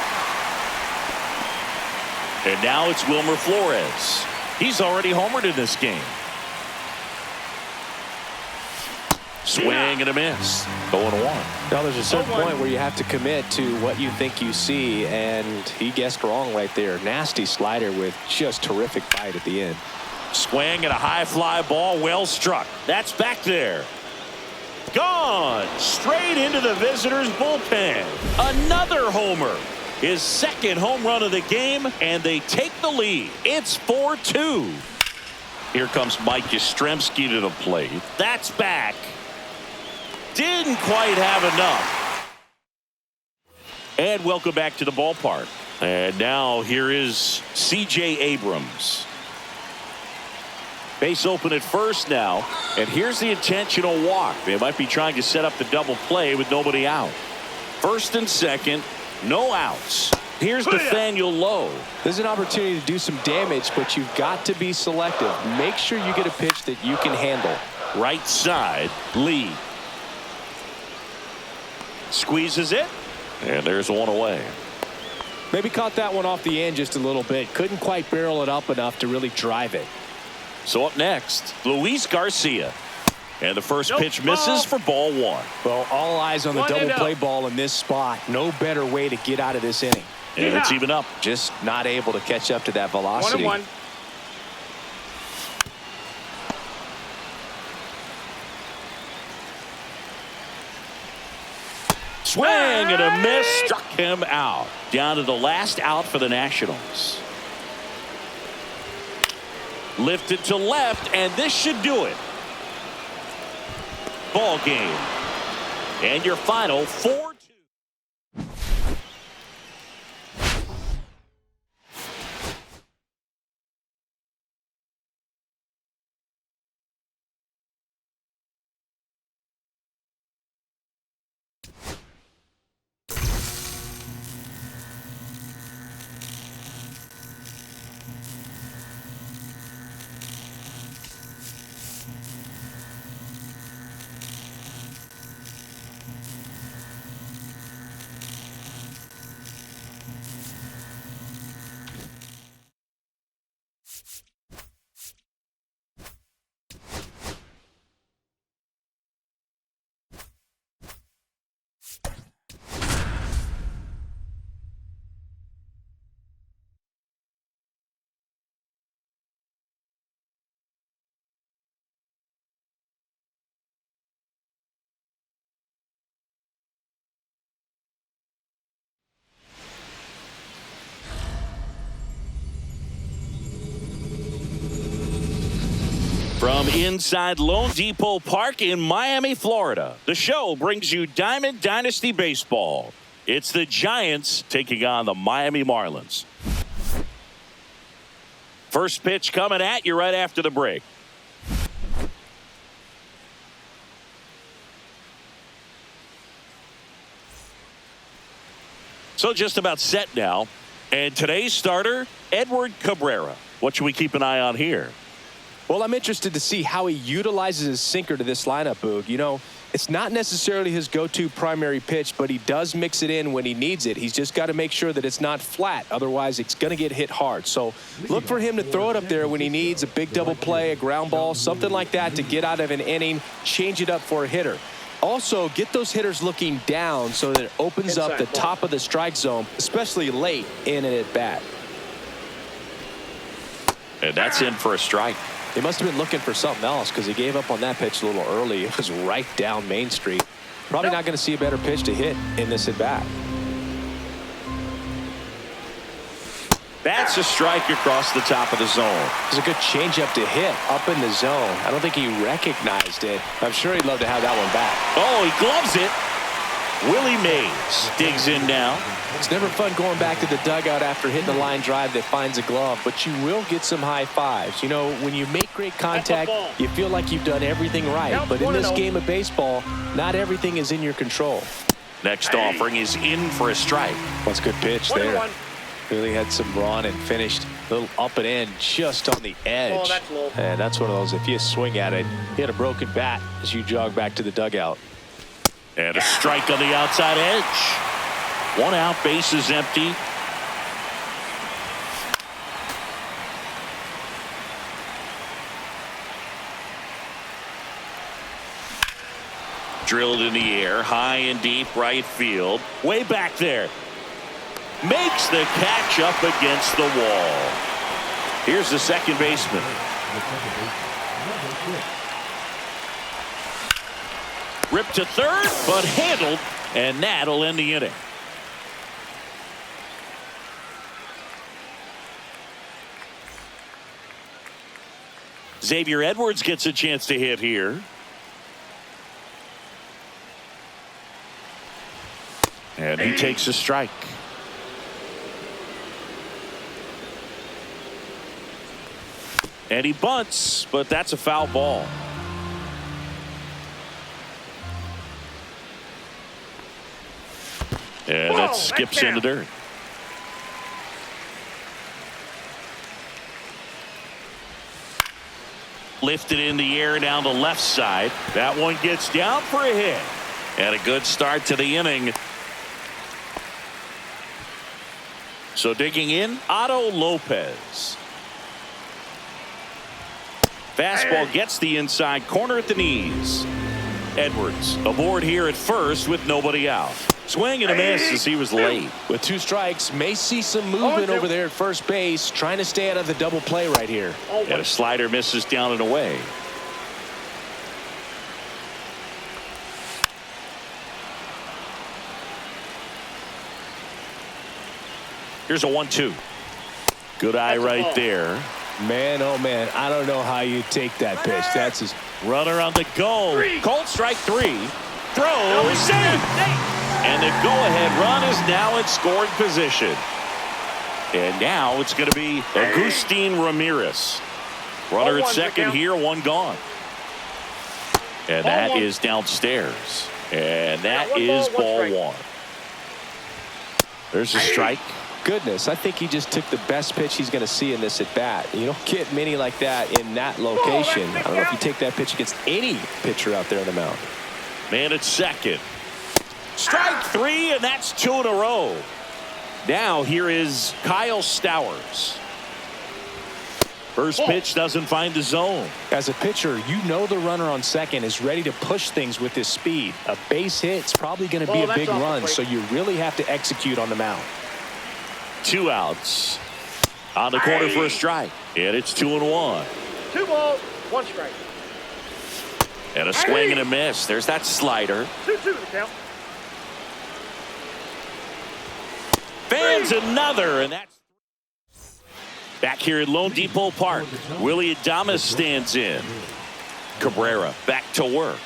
And now it's Wilmer Flores. He's already homered in this game. Swing and a miss. 0-1. Now there's a certain 0-1. point where you have to commit to what you think you see, and he guessed wrong right there. Nasty slider with just terrific bite at the end. Swing and a high fly ball, well struck. That's back there. Gone straight into the visitors' bullpen. Another homer. His second home run of the game, and they take the lead. It's 4-2. Here comes Mike Yastrzemski to the plate. That's back. Didn't quite have enough. And welcome back to the ballpark. And now here is C.J. Abrams. Base open at first now. And here's the intentional walk. They might be trying to set up the double play with nobody out. First and second, no outs. Here's Nathaniel Lowe. There's an opportunity to do some damage, but you've got to be selective. Make sure you get a pitch that you can handle. Right side, Lee. Squeezes it. And there's one away. Maybe caught that one off the end just a little bit. Couldn't quite barrel it up enough to really drive it. So up next, Luis Garcia. And the first Nope, pitch misses for ball 1. Well, all eyes on the 1-0. double play ball in this spot. No better way to get out of this inning. And it's even up. Just not able to catch up to that velocity. 1-1. Swing and a miss. Struck him out. Down to the last out for the Nationals. Lifted to left, and this should do it. Ball game. And your final 4-2. From inside Lone Depot Park in Miami, Florida, the show brings you Diamond Dynasty Baseball. It's the Giants taking on the Miami Marlins. First pitch coming at you right after the break. So just about set now. And today's starter, Edward Cabrera. What should we keep an eye on here? Well, I'm interested to see how he utilizes his sinker to this lineup, Boog. You know, it's not necessarily his go-to primary pitch, but he does mix it in when he needs it. He's just got to make sure that it's not flat. Otherwise, it's going to get hit hard. So look for him to throw it up there when he needs a big double play, a ground ball, something like that to get out of an inning, change it up for a hitter. Also, get those hitters looking down so that it opens up the top of the strike zone, especially late in an at-bat. And that's in for a strike. He must have been looking for something else because he gave up on that pitch a little early. It was right down Main Street. Probably not going to see a better pitch to hit in this at-bat. That's a strike across the top of the zone. It's a good changeup to hit up in the zone. I don't think he recognized it. I'm sure he'd love to have that one back. Oh, he gloves it. Willie Mays digs in now. It's never fun going back to the dugout after hitting a line drive that finds a glove, but you will get some high fives. You know, when you make great contact, you feel like you've done everything right. But in this game of baseball, not everything is in your control. Next offering is in for a strike. That's a good pitch there. Really had some run and finished a little up and in just on the edge. Oh, that's low. And that's one of those, if you swing at it, you hit a broken bat as you jog back to the dugout. And a strike on the outside edge. One out, bases empty. Drilled in the air, high and deep right field. Way back there. Makes the catch up against the wall. Here's the second baseman. Ripped to third, but handled, and that'll end the inning. Xavier Edwards gets a chance to hit here. And he takes a strike. And he bunts, but that's a foul ball. And that skips into dirt. Lifted in the air down the left side. That one gets down for a hit. And a good start to the inning. So digging in, Otto Lopez. Fastball gets the inside corner at the knees. Edwards aboard here at first with nobody out. Swing and a miss as he was late. With two strikes, may see some movement over there at first base, trying to stay out of the double play right here. And a slider misses down and away. Here's a 1-2. Good eye right there. Man, oh man, I don't know how you take that pitch. That's his runner on the go. Cold strike 3. Throw, save. And the go-ahead run is now in scoring position. And now it's going to be Agustin Ramirez. Runner at second here, one gone. And that is downstairs. And that is ball one. There's a strike. Goodness, I think he just took the best pitch he's going to see in this at bat. You don't get many like that in that location. I don't know if you take that pitch against any pitcher out there on the mound. Man at second. Strike 3, and that's 2 in a row. Now here is Kyle Stowers. First pitch doesn't find the zone. As a pitcher, you know the runner on second is ready to push things with his speed. A base hit's probably going to be a big run, so you really have to execute on the mound. 2 outs. On the corner for a strike. And it's 2-1. 2 balls, 1 strike. And a swing and a miss. There's that slider. 2-2 the count. Fans another, and that's. Back here at Lone Depot Park, Willie Adames stands in. Cabrera back to work.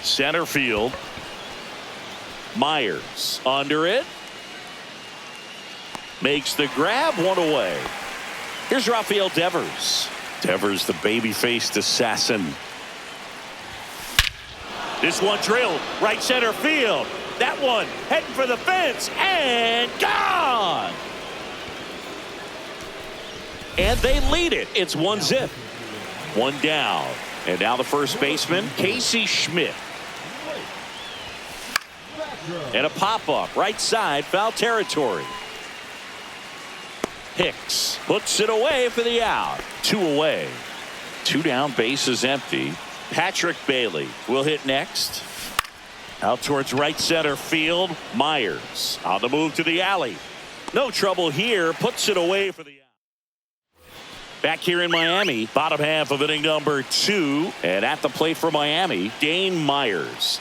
Center field. Myers under it. Makes the grab, one away. Here's Rafael Devers. Devers, the baby-faced assassin. This one drilled right center field. That one heading for the fence and gone. And they lead it. It's 1-0. One down. And now the first baseman, Casey Schmidt. And a pop-up right side, foul territory. Hicks puts it away for the out. 2 away. 2 down, bases empty. Patrick Bailey will hit next. Out towards right center field. Myers on the move to the alley. No trouble here. Puts it away for the out. Back here in Miami, bottom half of inning number 2. And at the plate for Miami, Dane Myers.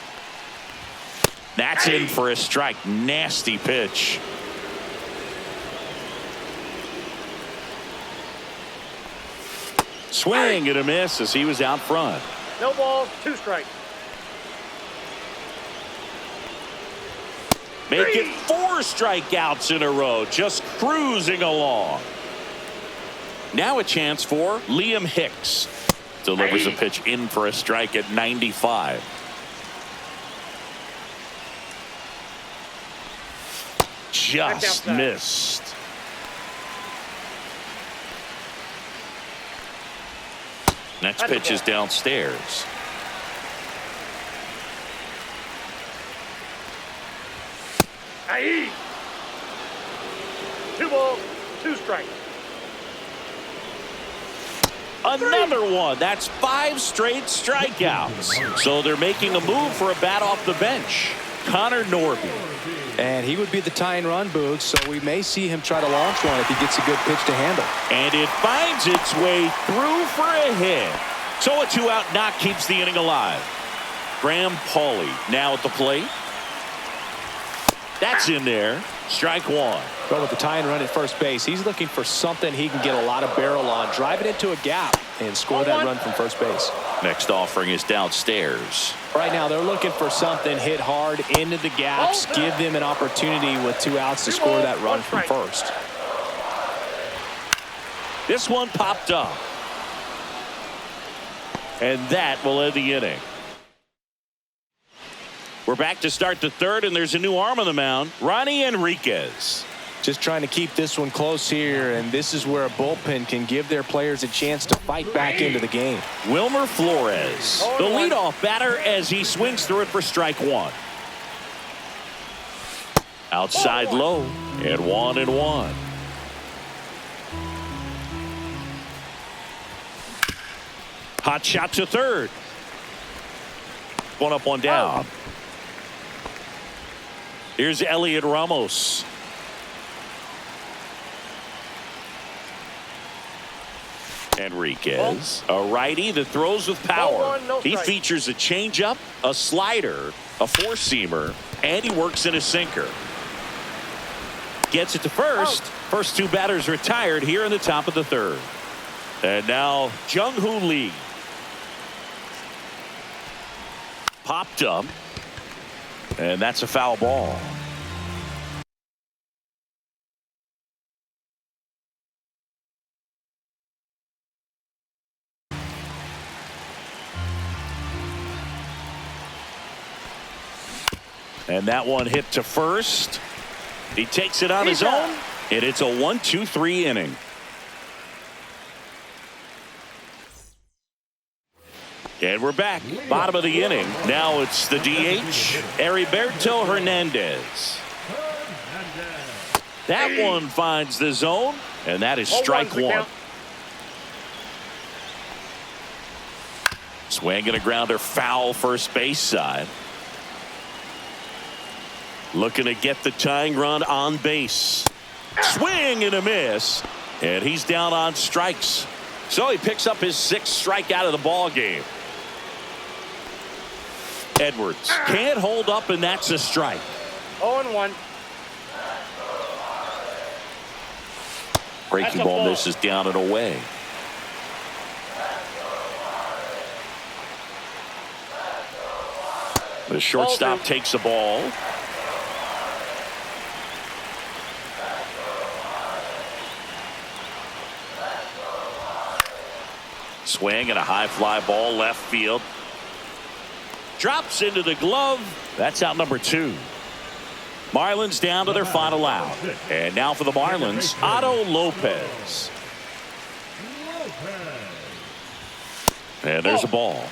That's in for a strike. Nasty pitch. Swing and a miss as he was out front. No balls, 2 strikes. Make it 4 strikeouts in a row. Just cruising along. Now a chance for Liam Hicks. Delivers a pitch in for a strike at 95. Just missed. Next pitch is downstairs. Aye. 2 balls, 2 strikes. Another one. That's 5 straight strikeouts. So they're making a move for a bat off the bench. Connor Norby. And he would be the tying run, Boog, so we may see him try to launch one if he gets a good pitch to handle. And it finds its way through for a hit. So a 2-out knock keeps the inning alive. Graham Pauley now at the plate. That's in there. Strike 1. But with the tying run at first base, he's looking for something he can get a lot of barrel on. Drive it into a gap and score that run from first base. Next offering is downstairs. Right now they're looking for something hit hard into the gaps. Give them an opportunity with 2 outs to score that run from first. This one popped up. And that will end the inning. We're back to start the 3rd, and there's a new arm on the mound, Ronnie Enriquez. Just trying to keep this one close here, and this is where a bullpen can give their players a chance to fight back into the game. Wilmer Flores, the leadoff batter, as he swings through it for strike 1. Outside low, and 1-1. Hot shot to third. 1 up, 1 down. Here's Elliot Ramos. Enriquez, a righty that throws with power. He features a changeup, a slider, a 4-seamer, and he works in a sinker. Gets it to first. First 2 batters retired here in the top of the 3rd. And now Jung-Hoo Lee. Popped up. And that's a foul ball. And that one hit to first. He takes it on his own. And it's a 1-2-3 inning. And we're back. Bottom of the inning. Now it's the DH, Heriberto Hernandez. That one finds the zone, and that is strike 1. Swing and a grounder foul first base side. Looking to get the tying run on base. Swing and a miss, and he's down on strikes. So he picks up his 6th strikeout of the ball game. Edwards can't hold up, and that's a strike. 0-1. Breaking ball misses down and away. The shortstop takes the ball. Swing and a high fly ball left field. Drops into the glove. That's out number 2. Marlins down to their final out. And now for the Marlins, Otto Lopez. And there's a ball.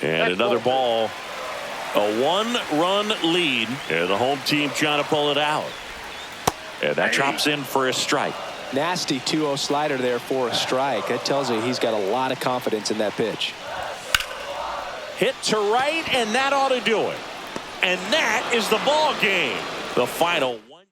And another ball. A 1-run lead. And the home team trying to pull it out. And that drops in for a strike. Nasty 2-0 slider there for a strike. That tells you he's got a lot of confidence in that pitch. Hit to right, and that ought to do it. And that is the ball game. The final one.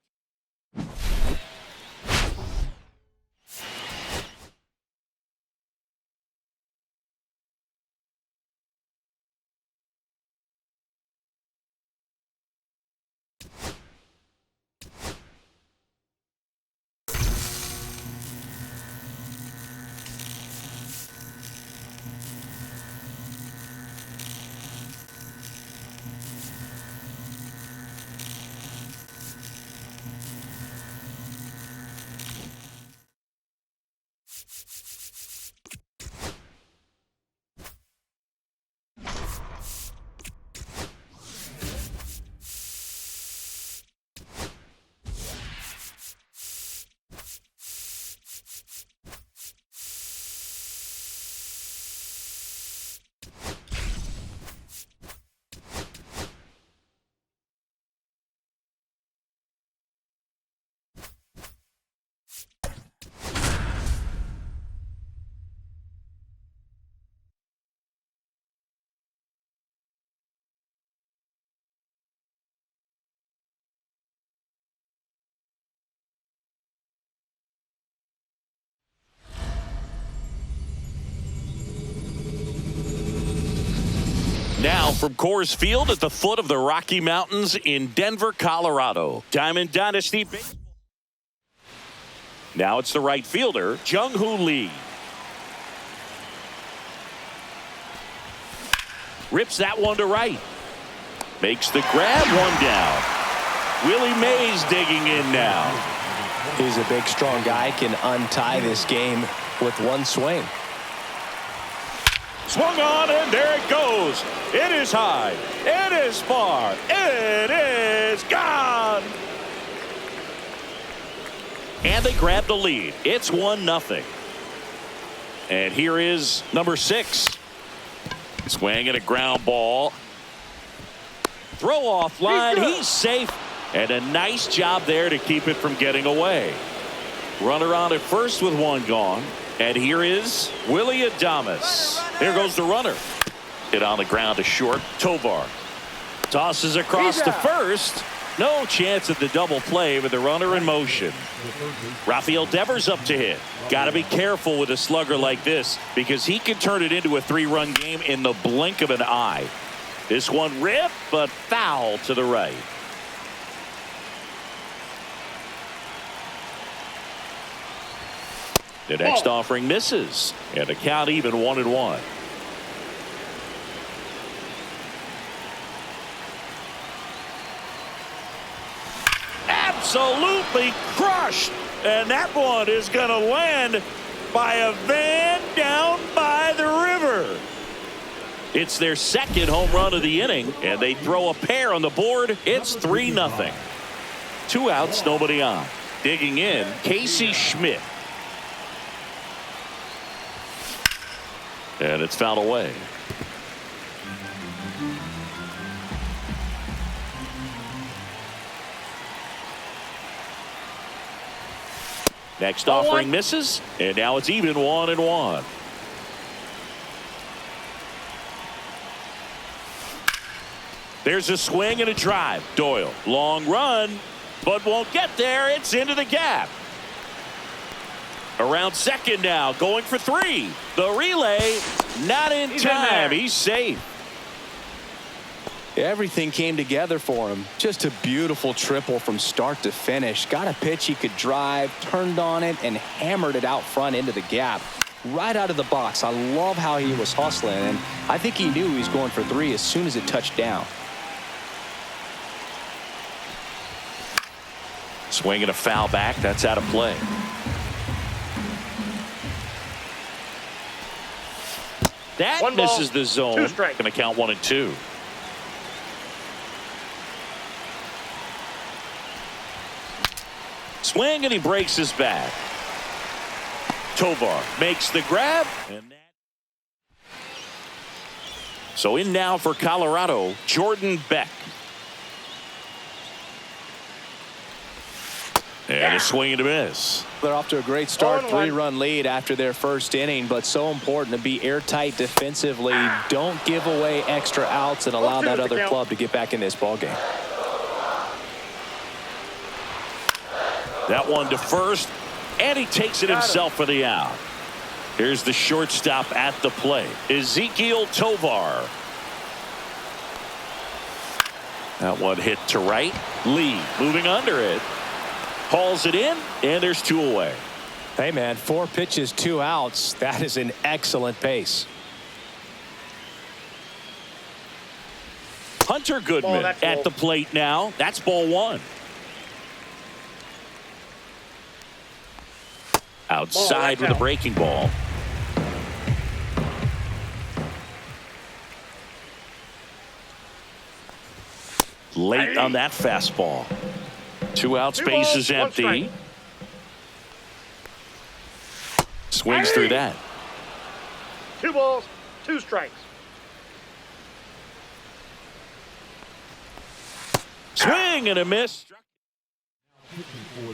Now from Coors Field at the foot of the Rocky Mountains in Denver, Colorado. Diamond Dynasty. Now it's the right fielder, Jung-Hoo Lee. Rips that one to right. Makes the grab, one down. Willie Mays digging in now. He's a big, strong guy. Can untie this game with one swing. Swung on, and there it goes. It is high. It is far. It is gone. And they grab the lead. It's 1-0. And here is number 6. Swing at a ground ball. Throw off line. He's safe. And a nice job there to keep it from getting away. Runner on at first with one gone. And here is Willie Adames. There goes the runner. Hit on the ground to short. Tovar tosses across to first. No chance at the double play with the runner in motion. Rafael Devers up to hit. Got to be careful with a slugger like this because he can turn it into a 3-run game in the blink of an eye. This one ripped, but foul to the right. The next offering misses, and the count even 1-1. Absolutely crushed, and that one is going to land by a van down by the river. It's their second home run of the inning, and they throw a pair on the board. It's 3-0. 2 outs, nobody on. Digging in, Casey Schmidt. And it's fouled away. Next offering misses, and now it's even 1-1. There's a swing and a drive. Doyle, long run, but won't get there. It's into the gap. Around second now, going for 3. The relay, not in time. He's safe. Everything came together for him. Just a beautiful triple from start to finish. Got a pitch he could drive, turned on it, and hammered it out front into the gap. Right out of the box. I love how he was hustling, and I think he knew he was going for 3 as soon as it touched down. Swinging a foul back. That's out of play. That One ball, misses the zone. 2 strikes. Going to count 1 and 2. Swing, and he breaks his bat. Tovar makes the grab. So in now for Colorado, Jordan Beck. And a swing and a miss. They're off to a great start. 0-1. 3-run lead after their first inning, but so important to be airtight defensively. Don't give away extra outs and allow that other club to get back in this ballgame. That one to first, and he takes it himself for the out. Here's the shortstop at the plate, Ezequiel Tovar. That one hit to right. Lee moving under it. Hauls it in, and there's 2 away. Hey, man, 4 pitches, 2 outs. That is an excellent pace. Hunter Goodman at the plate now. That's ball 1. Outside with a breaking ball. Late on that fastball. 2 outs, base is empty. Swings through that. 2 balls, 2 strikes. Swing and a miss.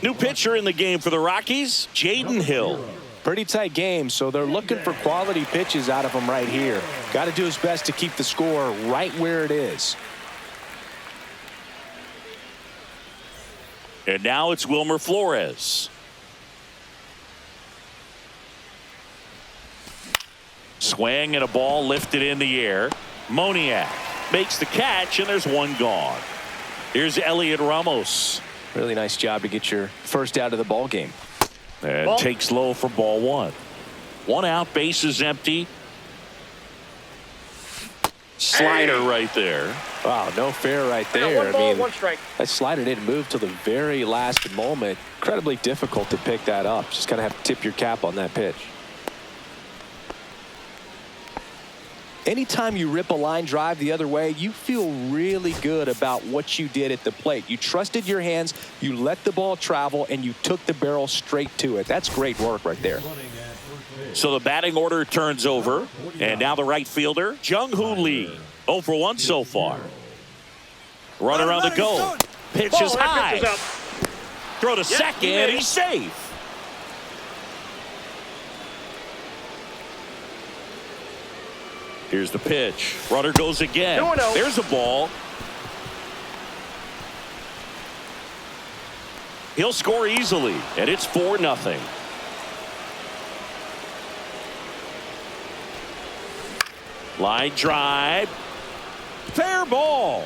New pitcher in the game for the Rockies, Jaden Hill. Pretty tight game, so they're looking for quality pitches out of him right here. Got to do his best to keep the score right where it is. And now it's Wilmer Flores. Swing and a ball lifted in the air. Moniak makes the catch, and there's 1 gone. Here's Elliot Ramos. Really nice job to get your first out of the ball game. And takes low for ball 1. 1 out, base is empty. Slider right there. Wow, no fair right there. 1 ball, 1 strike. That slider didn't move till the very last moment. Incredibly difficult to pick that up. Just kind of have to tip your cap on that pitch. Anytime you rip a line drive the other way, you feel really good about what you did at the plate. You trusted your hands, you let the ball travel, and you took the barrel straight to it. That's great work right there. So the batting order turns over, and now the right fielder, Jung-Hoo Lee. 0 for 1 so far. Runner on the go. Pitch is high. Throw to second. He's safe. Here's the pitch. Runner goes again. 2-0. There's a ball. He'll score easily, and it's 4-0. Line drive. Fair ball.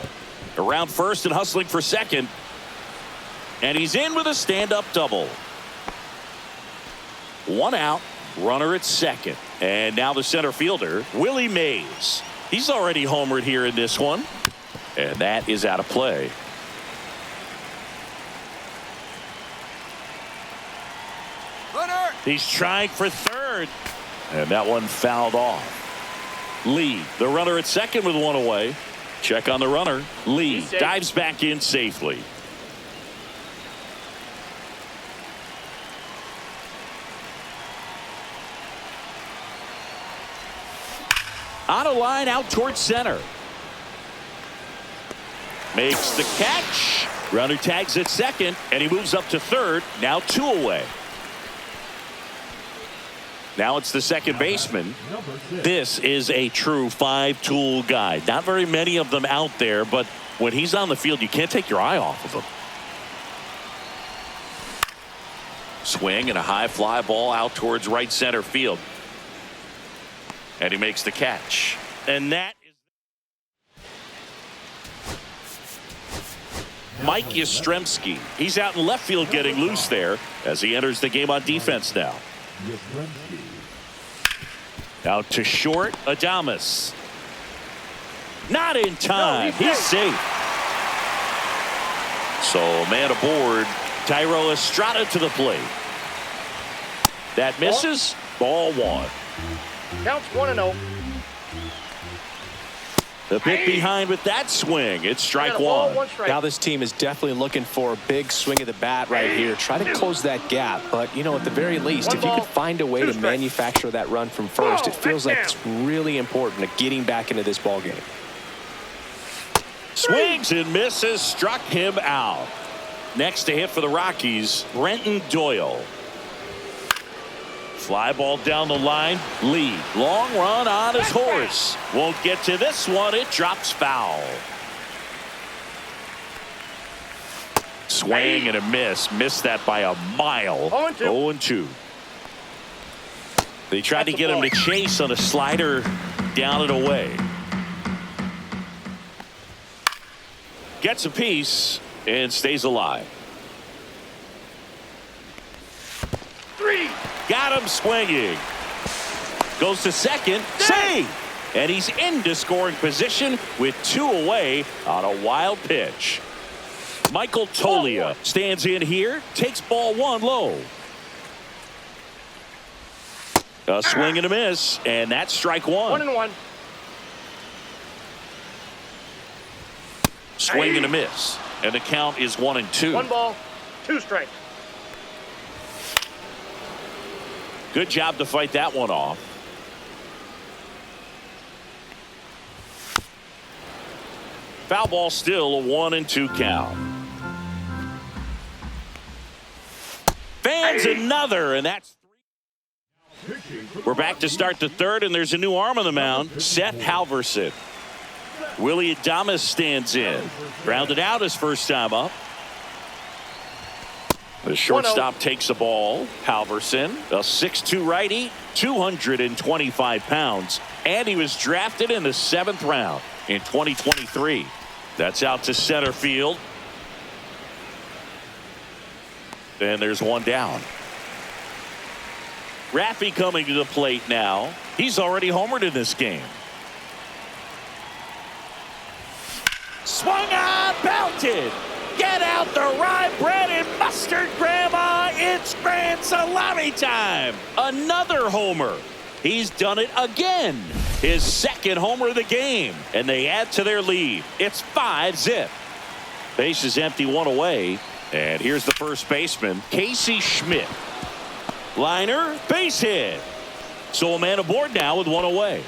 Around first and hustling for second. And he's in with a stand-up double. 1 out. Runner at second. And now the center fielder, Willie Mays. He's already homered here in this one. And that is out of play. Runner. He's trying for third. And that one fouled off. Lee, the runner at second with 1 away. Check on the runner. Lee dives back in safely. On a line out towards center. Makes the catch. Runner tags at second, and he moves up to third. Now 2 away. Now it's the second baseman. This is a true 5-tool guy. Not very many of them out there, but when he's on the field, you can't take your eye off of him. Swing and a high fly ball out towards right center field. And he makes the catch. And that is Mike Yastrzemski. He's out in left field getting loose there as he enters the game on defense now. Out to short, Adames. Not in time. He's safe. So man aboard, Tyro Estrada to the plate. That misses. Ball one. Counts 1-0. The bit behind with that swing. It's strike one. Now this team is definitely looking for a big swing of the bat right here. Try to close that gap. But, you know, at the very least, if you could find a way to manufacture that run from first, it feels like it's really important to getting back into this ball game. Swings and misses. Struck him out. Next to hit for the Rockies, Brenton Doyle. Fly ball down the line. Lee, long run on his horse. Won't get to this one. It drops foul. Swing and a miss. Missed that by a mile. 0-2. They tried to get him to chase on a slider down and away. Gets a piece and stays alive. 3. Got him swinging. Goes to second. Save. And he's into scoring position with 2 away on a wild pitch. Michael Tolia stands in here. Takes ball 1 low. A swing and a miss. And that's strike 1. 1-1. Swing and a miss. And the count is 1-2. 1 ball, 2 strikes. Good job to fight that one off. Foul ball still a 1-2 count. Fans another, and that's 3. We're back to start the third, and there's a new arm on the mound, Seth Halverson. Willie Adames stands in. Grounded out his first time up. The shortstop takes the ball. Halverson, a 6'2" righty, 225 pounds, and he was drafted in the 7th round in 2023. That's out to center field. And there's one down. Raffy coming to the plate now. He's already homered in this game. Swung on, belted. Get out the rye bread and mustard, Grandma. It's grand salami time. Another homer. He's done it again. His 2nd homer of the game. And they add to their lead. It's 5-zip. Base is empty, 1 away. And here's the first baseman, Casey Schmidt. Liner, base hit. So a man aboard now with 1 away.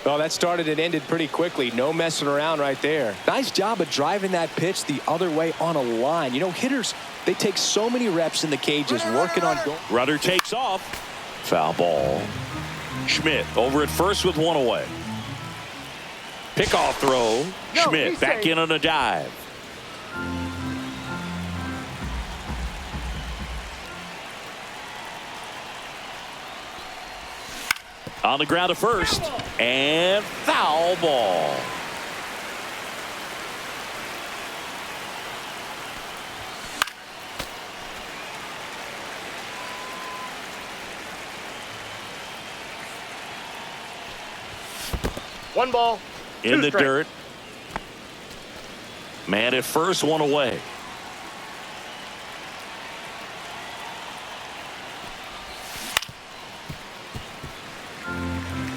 Well, that started and ended pretty quickly. No messing around right there. Nice job of driving that pitch the other way on a line. You know, hitters, they take so many reps in the cages working on goal. Runner takes off. Foul ball. Schmidt over at first with 1 away. Pickoff throw. Schmidt back in on a dive. On the ground to first, and foul ball. One ball, in the strikes. dirt. Man at first, 1 away.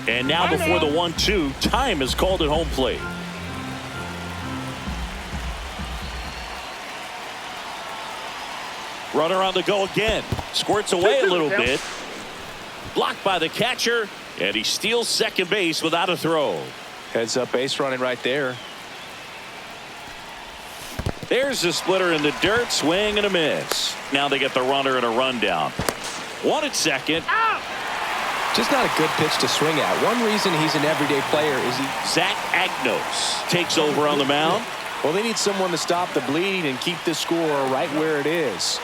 And now before the 1-2, time is called at home plate. Runner on the go again. Squirts away a little bit. Blocked by the catcher. And he steals second base without a throw. Heads up base running right there. There's the splitter in the dirt. Swing and a miss. Now they get the runner and a rundown. 1 at second. Just not a good pitch to swing at. One reason he's an everyday player is Zach Agnos takes over on the mound. Well, they need someone to stop the bleed and keep the score right where it is.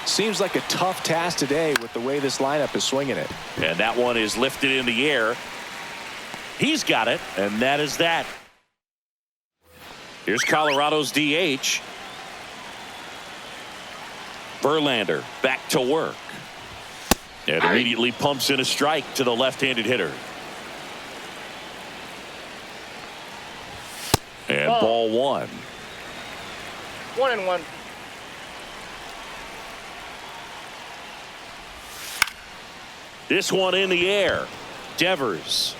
Seems like a tough task today with the way this lineup is swinging it. And that one is lifted in the air. He's got it, and that is that. Here's Colorado's DH. Verlander back to work. And immediately pumps in a strike to the left-handed hitter. And ball one. 1-1. This one in the air. Devers.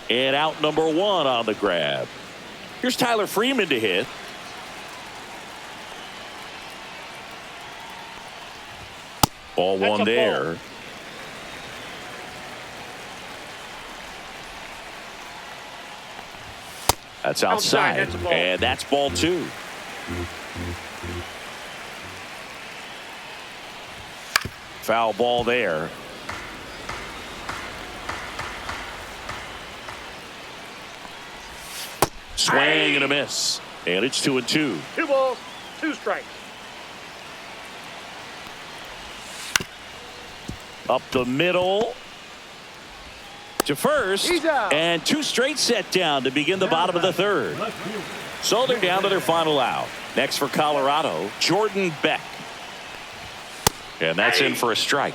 And out number one on the grab. Here's Tyler Freeman to hit. Ball one there. That's outside. And that's ball two. Foul ball there. Swing and a miss. And it's 2-2. 2 balls, 2 strikes. Up the middle to first, and 2 straight set down to begin the bottom of the third. So they're down to their final out. Next for Colorado, Jordan Beck. And that's in for a strike.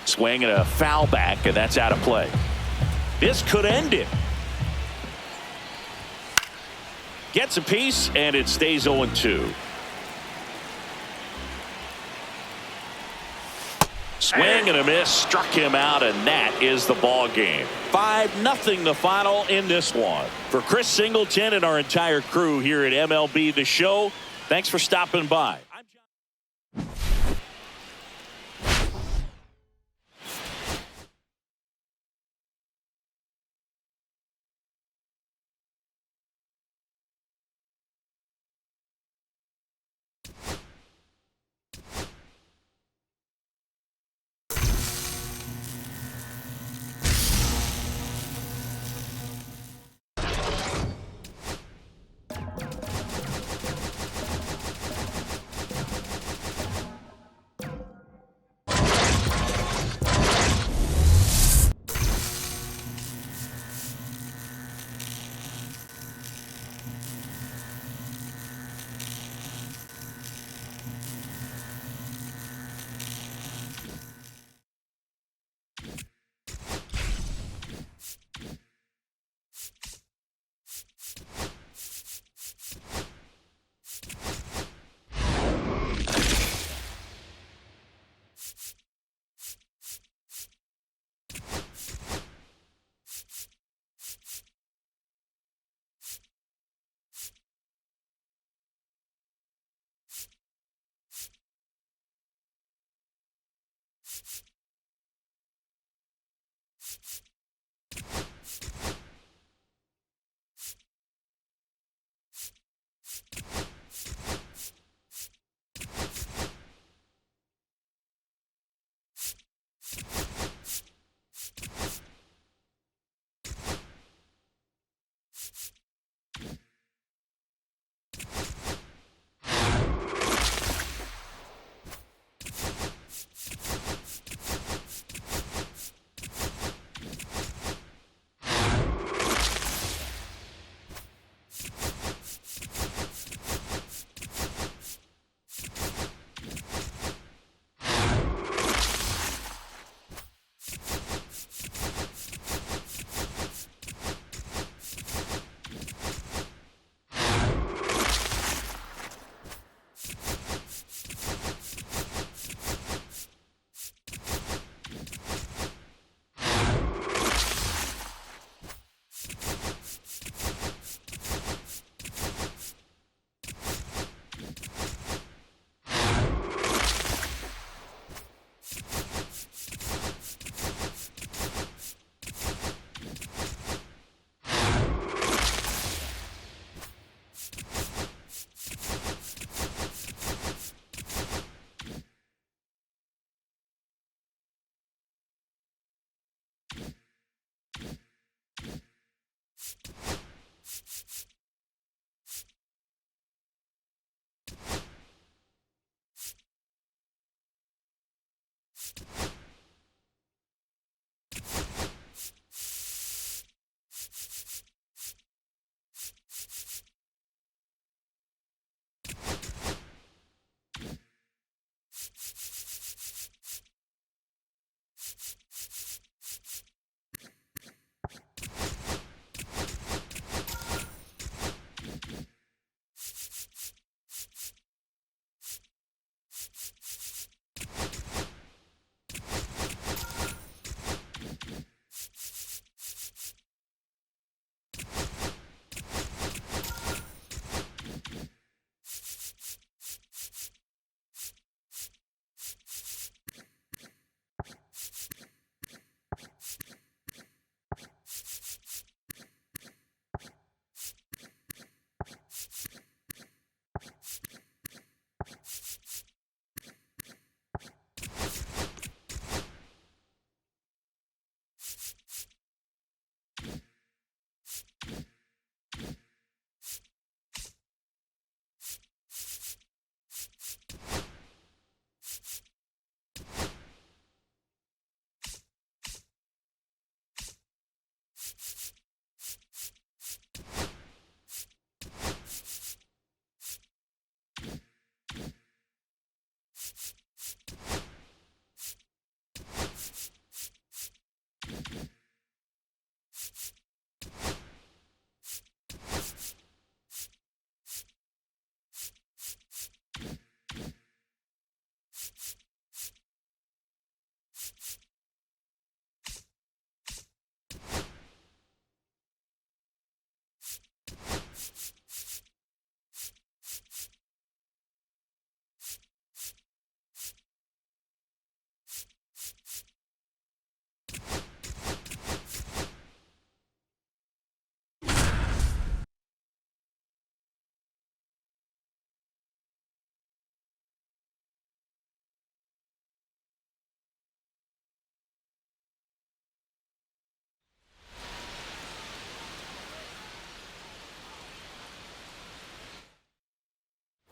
Swing and a foul back, and that's out of play. This could end it. Gets a piece, and it stays 0-2. Swing and a miss, struck him out, and that is the ball game. 5-0 the final in this one. For Chris Singleton and our entire crew here at MLB The Show, thanks for stopping by.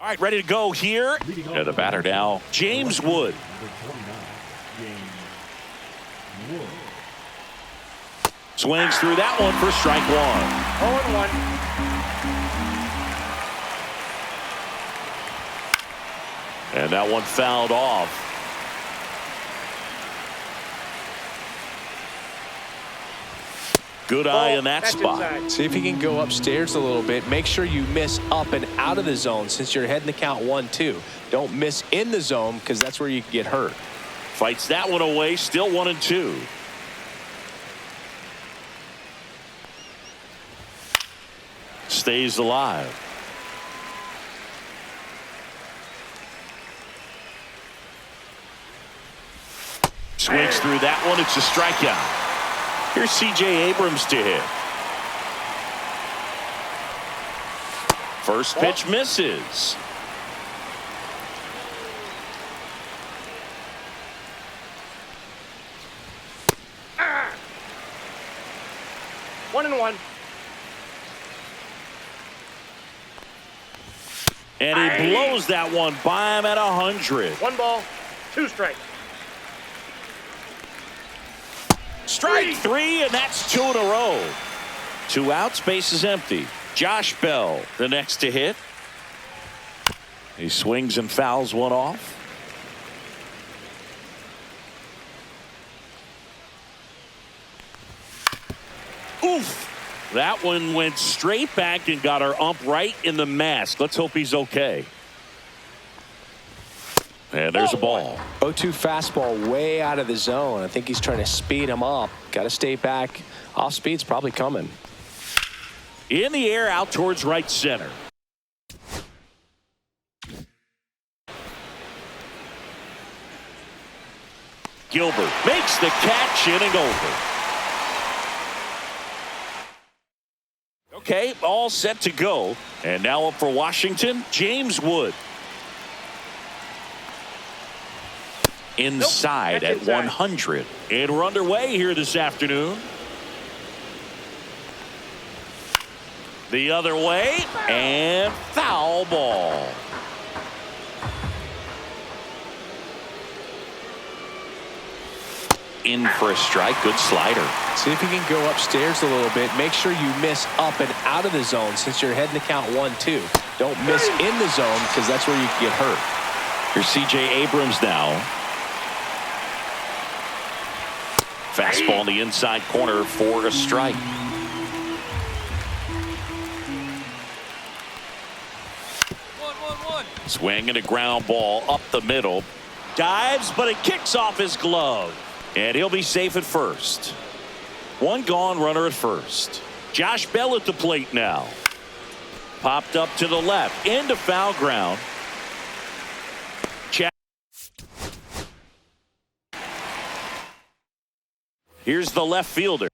All right, ready to go here. And the batter now, James Wood. Number 29, James Wood. Swings through that one for strike one. 0-1. And that one fouled off. Good eye in that That's spot. inside. See if he can go upstairs a little bit. Make sure you miss up and out of the zone since you're heading the count 1-2. Don't miss in the zone because that's where you can get hurt. Fights that one away, still 1-2. Stays alive. Swings through that one. It's a strikeout. Here's C.J. Abrams to hit. First pitch misses. Ah! 1-1. And he blows that one by him at 100. 1 ball, 2 strikes. Strike three, and that's 2 in a row. 2 outs, base is empty. Josh Bell, the next to hit. He swings and fouls one off. Oof. That one went straight back and got our ump right in the mask. Let's hope he's okay. And there's a ball. 0-2 fastball way out of the zone. I think he's trying to speed him up. Got to stay back. Off speed's probably coming. In the air, out towards right center. Gilbert makes the catch, inning over. Okay, all set to go. And now up for Washington, James Wood. Inside Nope, at that's inside. 100. And we're underway here this afternoon. The other way, and foul ball. In for a strike, good slider. See if he can go upstairs a little bit. Make sure you miss up and out of the zone since you're heading to count 1-2. Don't miss in the zone because that's where you can get hurt. Here's C.J. Abrams now. Fastball in the inside corner for a strike. Swing and a ground ball up the middle. Dives, but it kicks off his glove. And he'll be safe at first. One gone, runner at first. Josh Bell at the plate now. Popped up to the left, into foul ground. Here's the left fielder.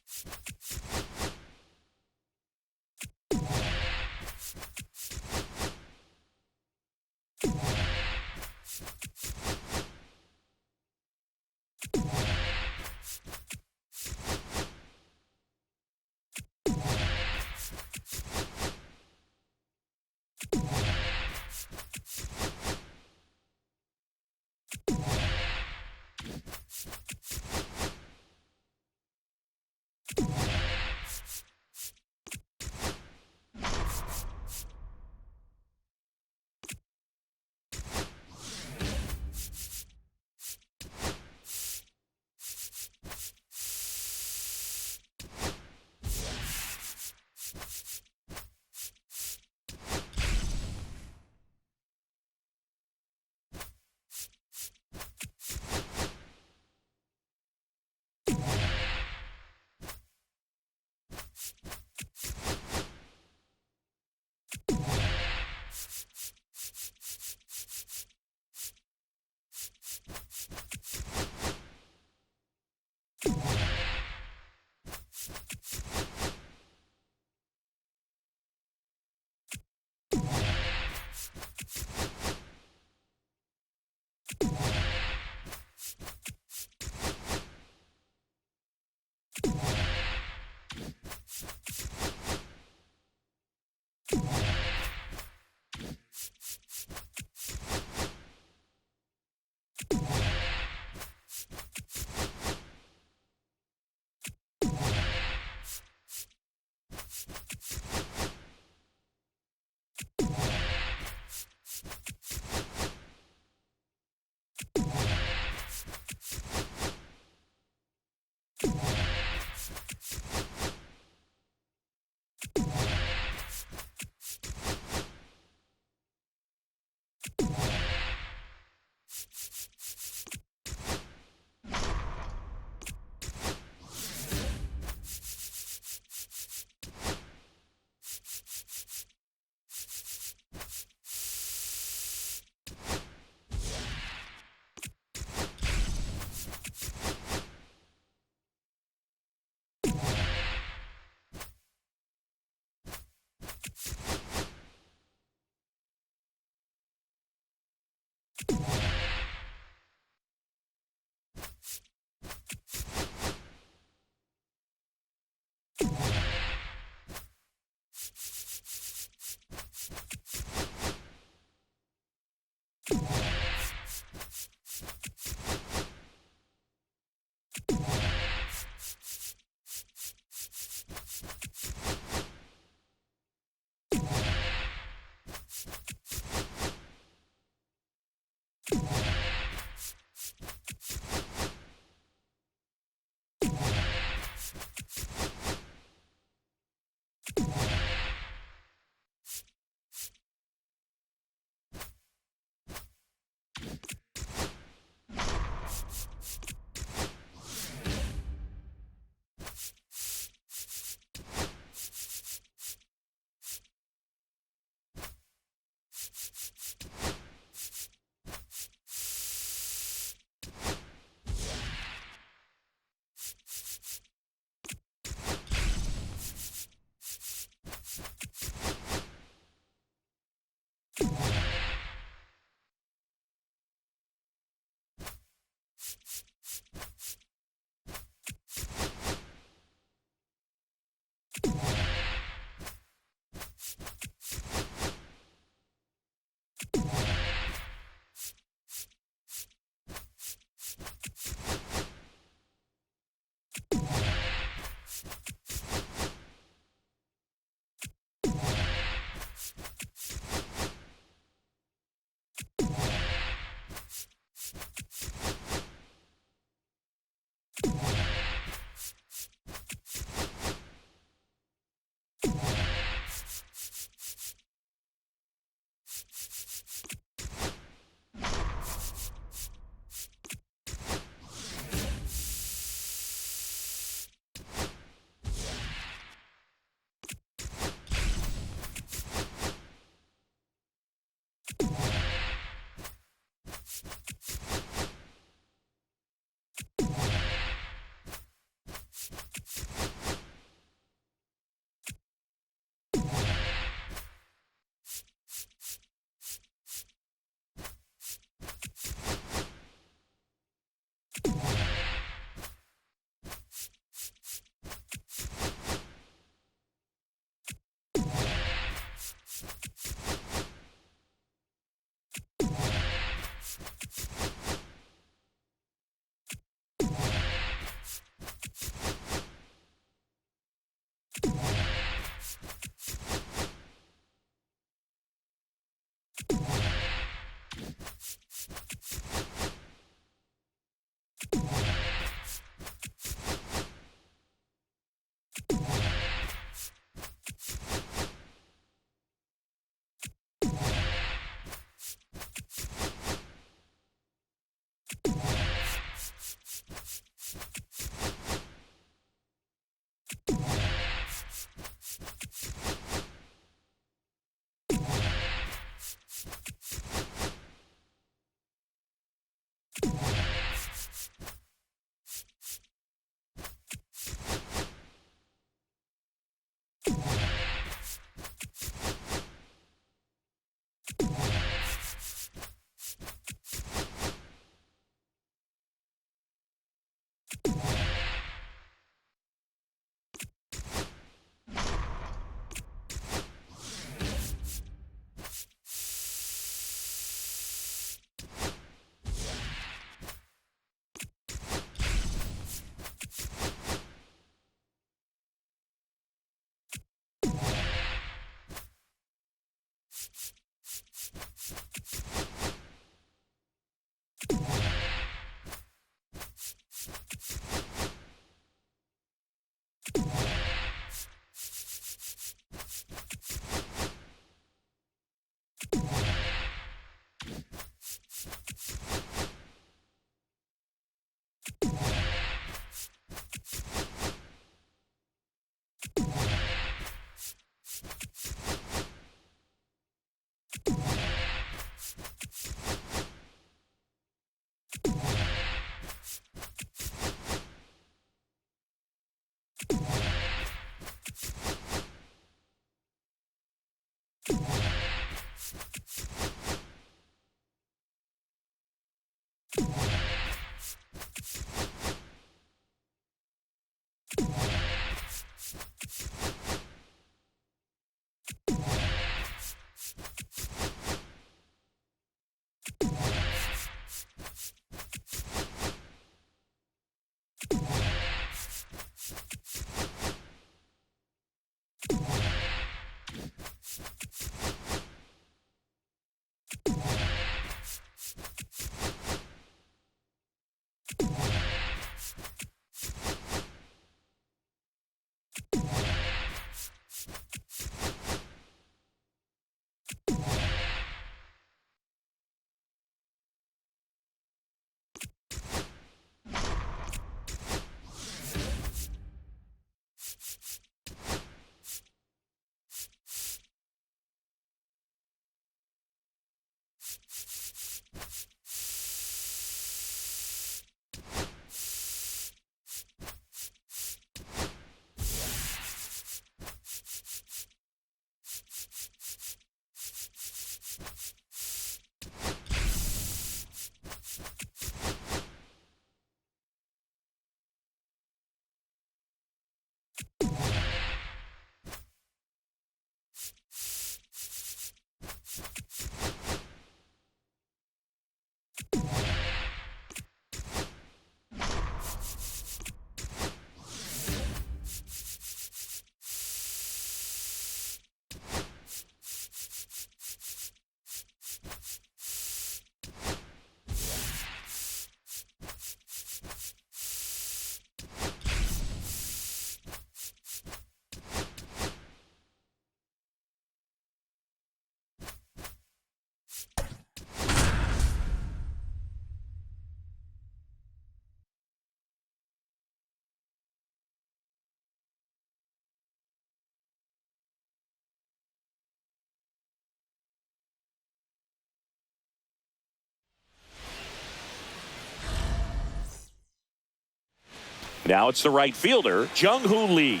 Now it's the right fielder, Jung-Hoo Lee.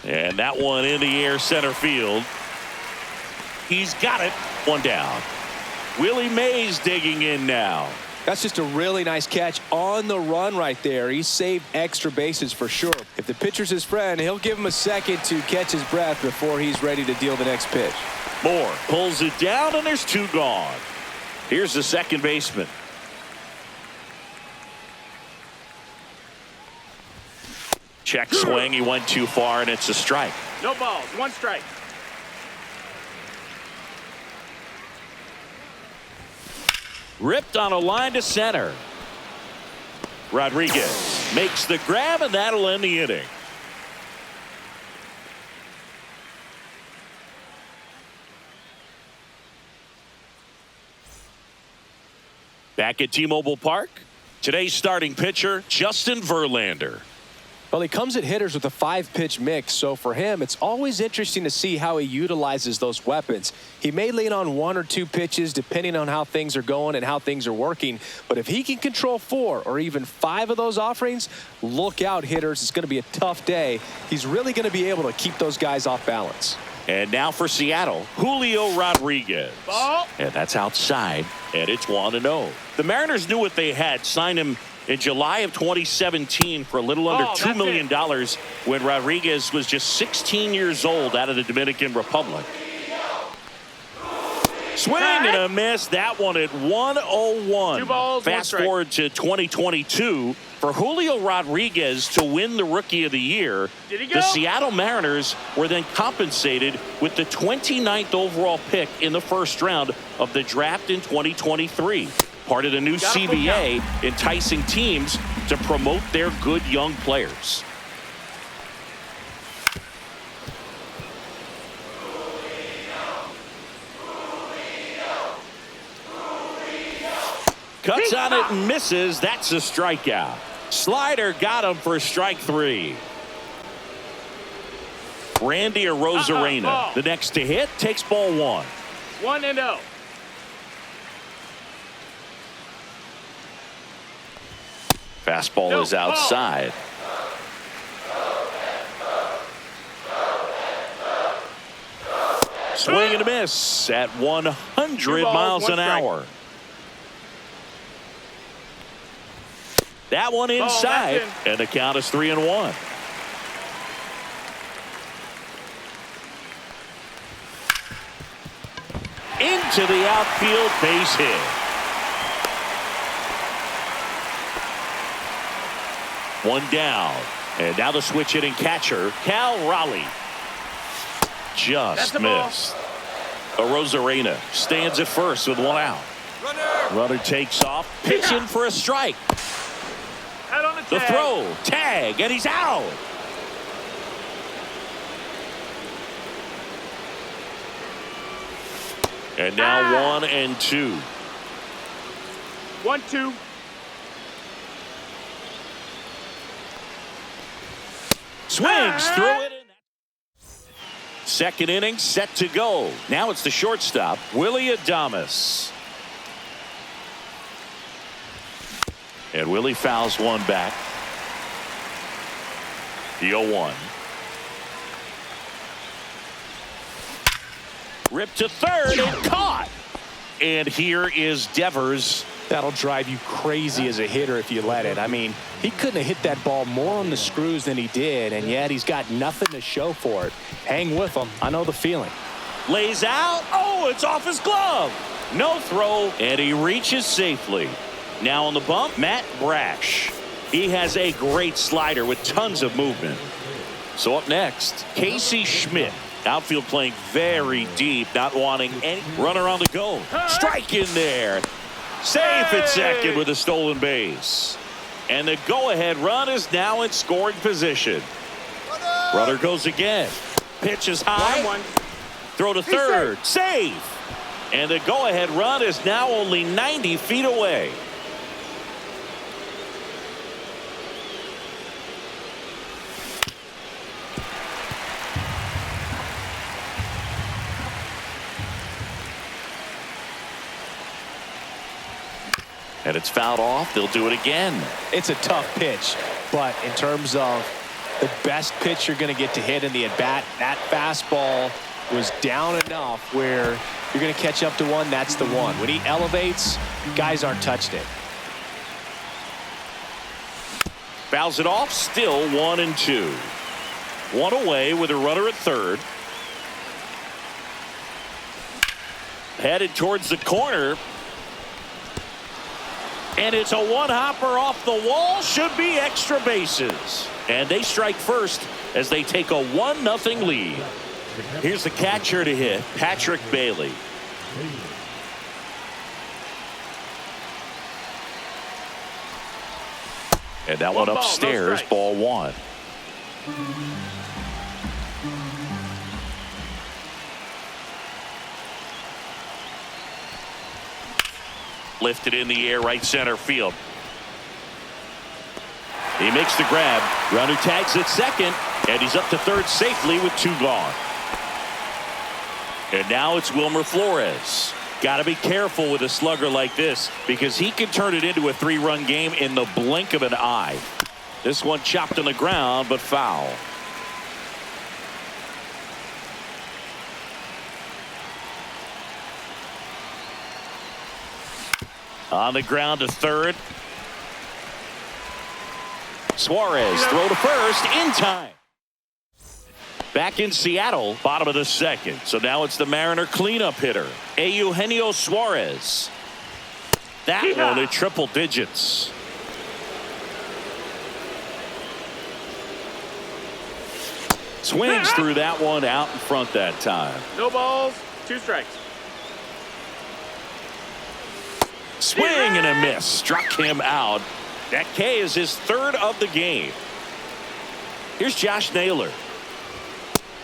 And that one in the air center field. He's got it. One down. Willie Mays digging in now. That's just a really nice catch on the run right there. He saved extra bases for sure. If the pitcher's his friend, he'll give him a second to catch his breath before he's ready to deal the next pitch. Moore pulls it down, and there's two gone. Here's the second baseman. Check swing. He went too far, and it's a strike. No balls. One strike. Ripped on a line to center. Rodriguez makes the grab, and that'll end the inning. Back at T-Mobile Park, today's starting pitcher, Justin Verlander. Well, he comes at hitters with a 5-pitch mix, so for him, it's always interesting to see how he utilizes those weapons. He may lean on 1 or 2 pitches depending on how things are going and how things are working, but if he can control 4 or even 5 of those offerings, look out, hitters. It's going to be a tough day. He's really going to be able to keep those guys off balance. And now for Seattle, Julio Rodriguez. Ball. And that's outside, and it's 1-0. The Mariners knew what they had. Signed him in July of 2017 for a little under $2 million when Rodriguez was just 16 years old out of the Dominican Republic. Swing and a miss. That one at 101. 2 balls, 1 Fast strike. forward to 2022 for Julio Rodriguez to win the Rookie of the Year. Did he go? The Seattle Mariners were then compensated with the 29th overall pick in the first round of the draft in 2023. Part of the new CBA, enticing teams to promote their good young players. Cuts on it and misses. That's a strikeout. Slider got him for strike 3. Randy Arozarena, the next to hit, takes ball 1. 1-0. Fastball is outside. Swing and a miss at 100 balls, miles one an strike. hour. That one Ball, inside, that's in. and the count is 3-1. Into the outfield, base hit. One down, and now the switch hitting catcher, Cal Raleigh. Just That's a ball. missed. Arozarena stands at first with one out. Runner takes off, pitching for a strike. Out on the The tag. throw, tag, and he's out. And now 1-2. 1-2. Swings through it. Second inning set to go. Now it's the shortstop, Willie Adames. And Willie fouls one back. The 0-1. Ripped to third and caught. And here is Devers. That'll drive you crazy as a hitter if you let it. I mean, he couldn't have hit that ball more on the screws than he did, and yet he's got nothing to show for it. Hang with him. I know the feeling. Lays out. Oh, it's off his glove. No throw, and he reaches safely. Now on the bump, Matt Brash. He has a great slider with tons of movement. So up next, Casey Schmidt. Outfield playing very deep, not wanting any runner on the go. Strike in there. Safe at second with a stolen base. And the go-ahead run is now in scoring position. Runner goes again. Pitch is high. 1-1. Throw to third. Safe. And the go-ahead run is now only 90 feet away. And it's fouled off. They'll do it again. It's a tough pitch, but in terms of the best pitch you're going to get to hit in the at-bat, that fastball was down enough where you're going to catch up to one. That's the one. When he elevates, guys aren't touched it. Fouls it off. Still 1-2. One away with a runner at third. Headed towards the corner. And it's a one-hopper off the wall. Should be extra bases. And they strike first as they take a 1-0 lead. Here's the catcher to hit, Patrick Bailey. And that one One ball, no upstairs, strikes. ball one. Lifted in the air, right center field. He makes the grab. Runner tags at second, and he's up to third safely with two gone. And now it's Wilmer Flores. Got to be careful with a slugger like this because he can turn it into a 3-run game in the blink of an eye. This one chopped on the ground, but foul. On the ground to third. Suarez throw to first in time. Back in Seattle, bottom of the second. So now it's the Mariner cleanup hitter, Eugenio Suarez. That one at triple digits. Swings through that one out in front that time. No balls, 2 strikes. Swing and a miss. Struck him out. That K is his third of the game. Here's Josh Naylor.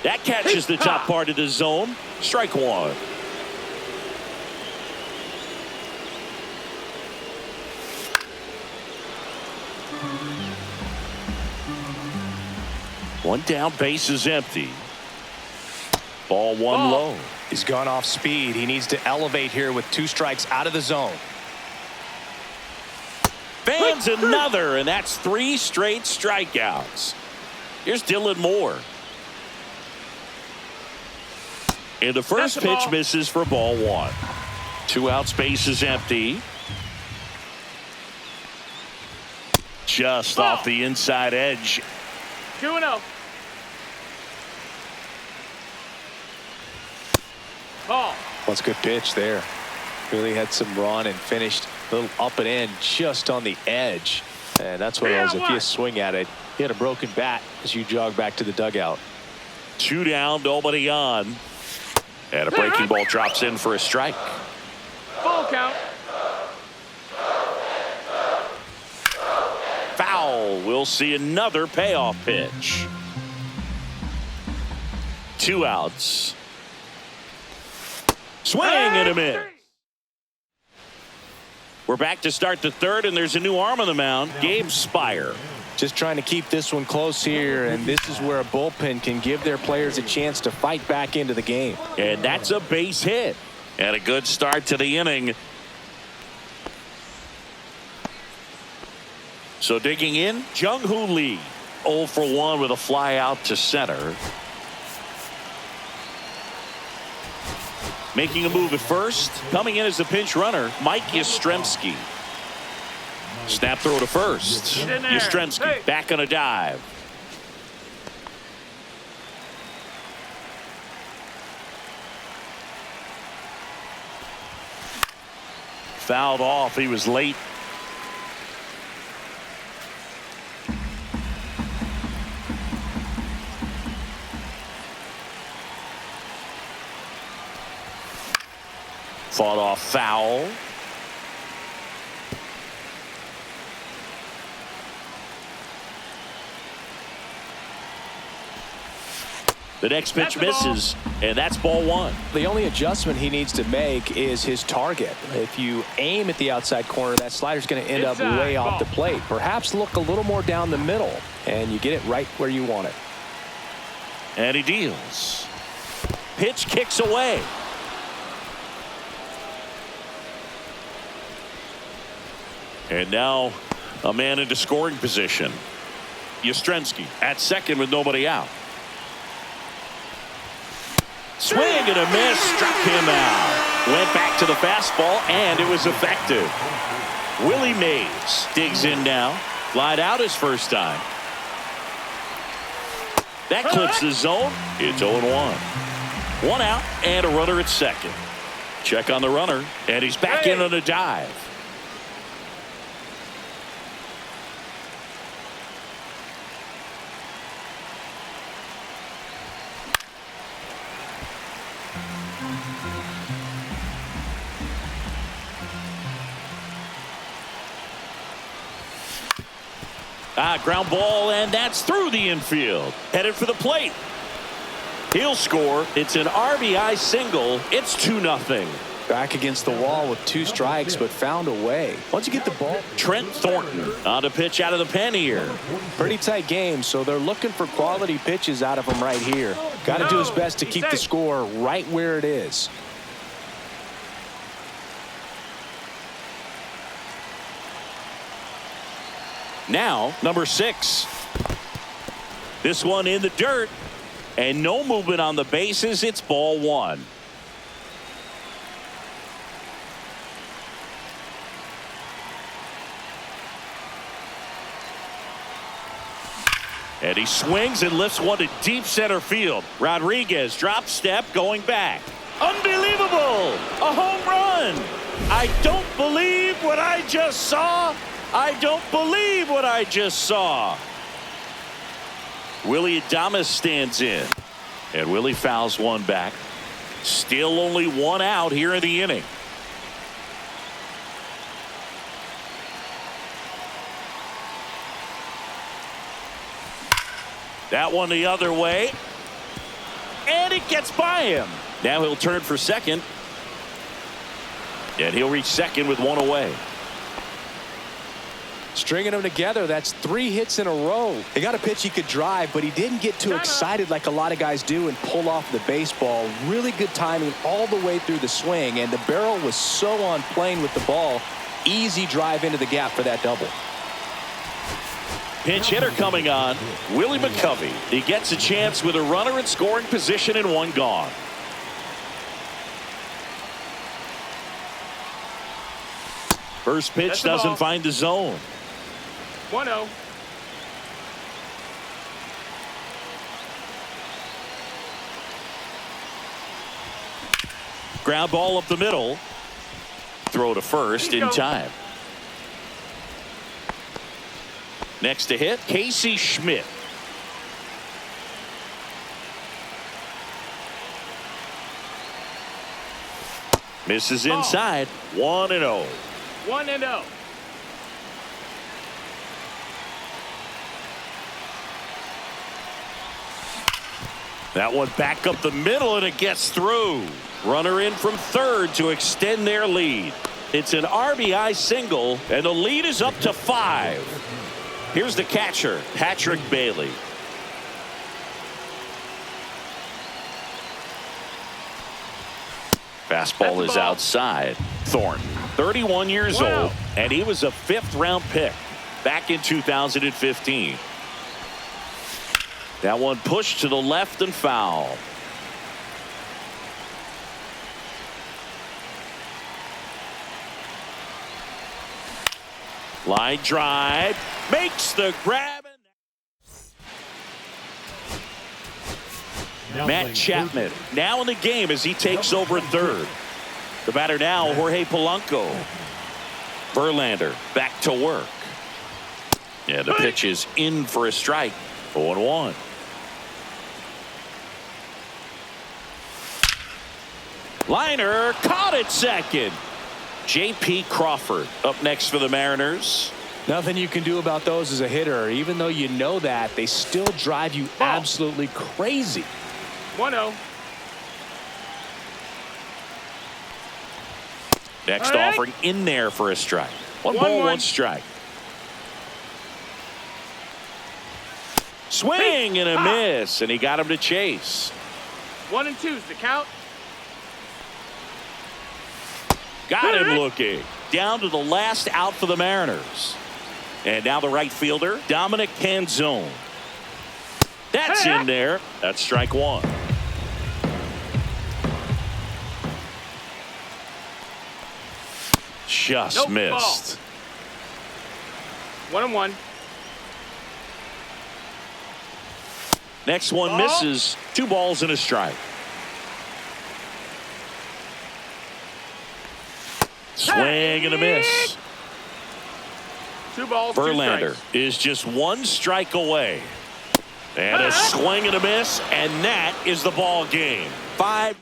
That catches the top part of the zone. Strike one. One down, base is empty. Ball one low. He's gone off speed. He needs to elevate here with 2 strikes out of the zone. Fans another, and that's 3 straight strikeouts. Here's Dylan Moore. And the first That's the pitch ball. misses for ball one. 2 out, space is empty. Just Ball. off the inside edge. 2-0. Ball. That's a good pitch there. Really had some run and finished a little up and in just on the edge. And that's what it was. If you swing at it, you had a broken bat as you jog back to the dugout. 2 down, nobody on. And a breaking ball drops in for a strike. Full count. Foul. We'll see another payoff pitch. 2 outs. Swing and a miss. We're back to start the third, and there's a new arm on the mound, Gabe Spire. Just trying to keep this one close here, and this is where a bullpen can give their players a chance to fight back into the game. And that's a base hit. And a good start to the inning. So digging in, Jung-Hoo Lee. 0 for 1 with a fly out to center. Making a move at first. Coming in as a pinch runner, Mike Yastrzemski. Snap throw to first. Get in there. Yastrzemski Hey. back on a dive. Fouled off. He was late. Fought off foul. The next pitch misses, and that's ball one. The only adjustment he needs to make is his target. If you aim at the outside corner, that slider's going to end up Inside, way off ball. the plate. Perhaps look a little more down the middle, and you get it right where you want it. And he deals. Pitch kicks away. And now a man into scoring position. Yastrzemski at second with nobody out. Swing and a miss, struck him out. Went back to the fastball, and it was effective. Willie Mays digs in now. Flied out his first time. That clips the zone. It's 0-1. 1 out and a runner at second. Check on the runner, and he's back in on a dive. Ground ball, and that's through the infield. Headed for the plate. He'll score. It's an RBI single. It's 2-0. Back against the wall with 2 strikes, but found a way. Once you get the ball, Trent Thornton on to pitch out of the pen here. pretty tight game, so they're looking for quality pitches out of him right here. Got to do his best to keep the score right where it is. Now, number 6. This one in the dirt, and no movement on the bases. It's ball one. And he swings and lifts one to deep center field. Rodriguez drop step going back. Unbelievable! A home run! I don't believe what I just saw. I don't believe what I just saw. Willie Adames stands in. And Willie fouls one back. Still only 1 out here in the inning. That one the other way. And it gets by him. Now he'll turn for second. And he'll reach second with 1 away. Stringing them together, that's 3 hits in a row. He got a pitch he could drive, but he didn't get too excited like a lot of guys do and pull off the baseball. Really good timing all the way through the swing, and the barrel was so on plane with the ball. Easy drive into the gap for that double. Pinch hitter coming on, Willie McCovey. He gets a chance with a runner in scoring position and 1 gone. First pitch That's the doesn't ball. find the zone. 1-0. Ground ball up the middle. Throw to first in time. Next to hit, Casey Schmidt. Misses inside. 1-0. 1-0. That one back up the middle, and it gets through. Runner in from third to extend their lead. It's an RBI single, and the lead is up to 5. Here's the catcher, Patrick Bailey. Fastball is outside. Thornton, 31 years old, and he was a 5th-round pick back in 2015. That one pushed to the left and foul. Line drive, makes the grab. Matt Chapman now in the game as he takes over third. The batter now, Jorge Polanco. Verlander back to work. Yeah, the pitch is in for a strike. 0-1. Liner caught at second. J.P. Crawford up next for the Mariners. Nothing you can do about those as a hitter. Even though you know that, they still drive you absolutely crazy. 1-0. Next offering in there for a strike. 1 ball, 1 strike. Swing and a miss, and he got him to chase. 1-2's the count. Got him looking. Down to the last out for the Mariners. And now the right fielder, Dominic Canzone. That's in there. That's strike 1. Just missed. 1-1. Next one misses. 2 balls and a strike. Swing and a miss. 2 balls, 2 Verlander strikes. is just 1 strike away. And a swing and a miss, and that is the ball game. 5-0.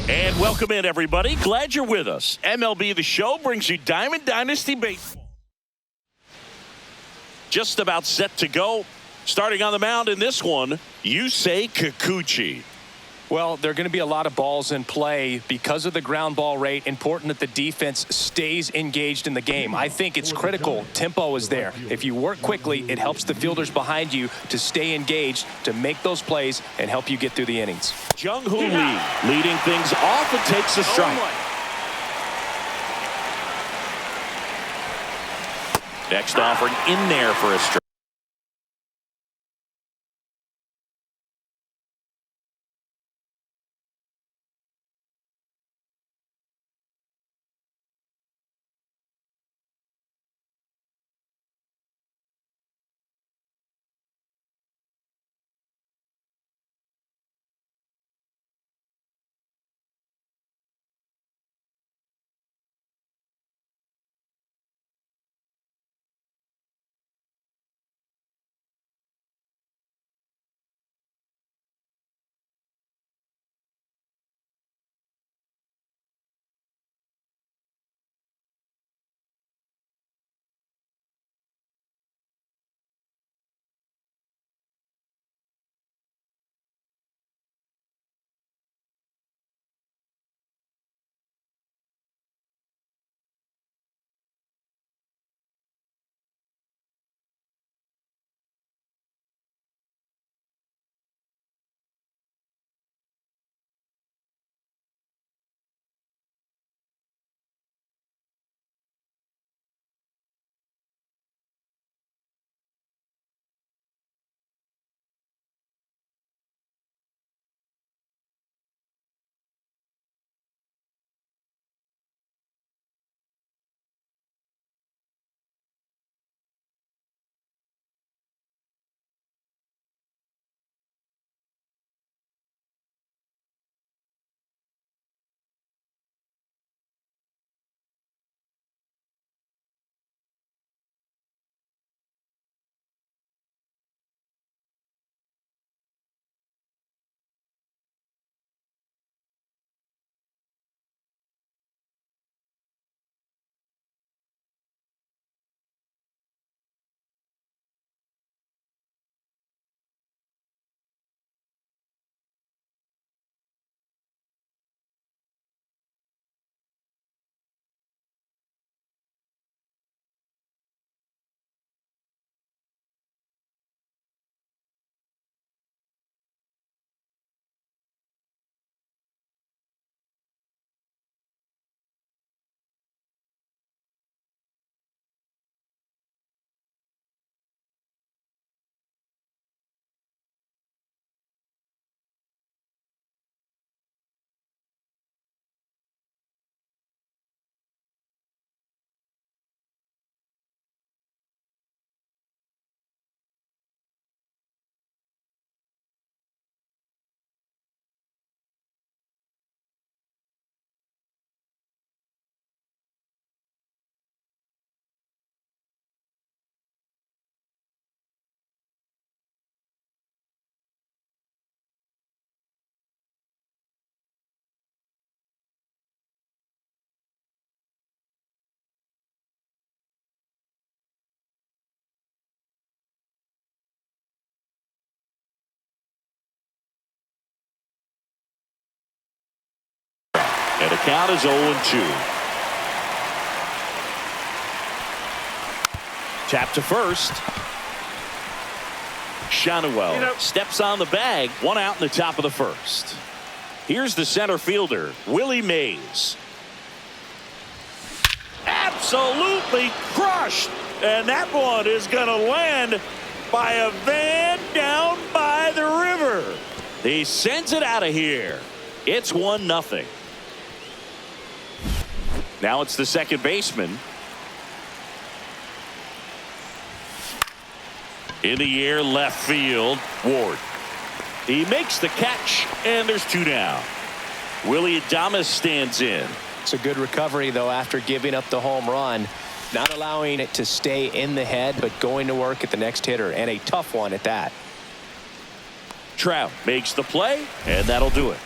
And welcome in, everybody. Glad you're with us. MLB The Show brings you Diamond Dynasty Baseball. Just about set to go. Starting on the mound in this one, Yusei Kikuchi. Well, there are going to be a lot of balls in play because of the ground ball rate. Important that the defense stays engaged in the game. I think it's critical. Tempo is there. If you work quickly, it helps the fielders behind you to stay engaged, to make those plays, and help you get through the innings. Jung-Hoo Lee leading things off and takes a strike. Next offering in there for a strike. And the count is 0-2. Tap to first. Shanuel steps on the bag. One out in the top of the first. Here's the center fielder, Willie Mays. Absolutely crushed. And that one is going to land by a van down by the river. He sends it out of here. It's 1-0. Now it's the second baseman. In the air, left field, Ward. He makes the catch, and there's 2 down. Willie Adames stands in. It's a good recovery, though, after giving up the home run. Not allowing it to stay in the head, but going to work at the next hitter, and a tough one at that. Trout makes the play, and that'll do it.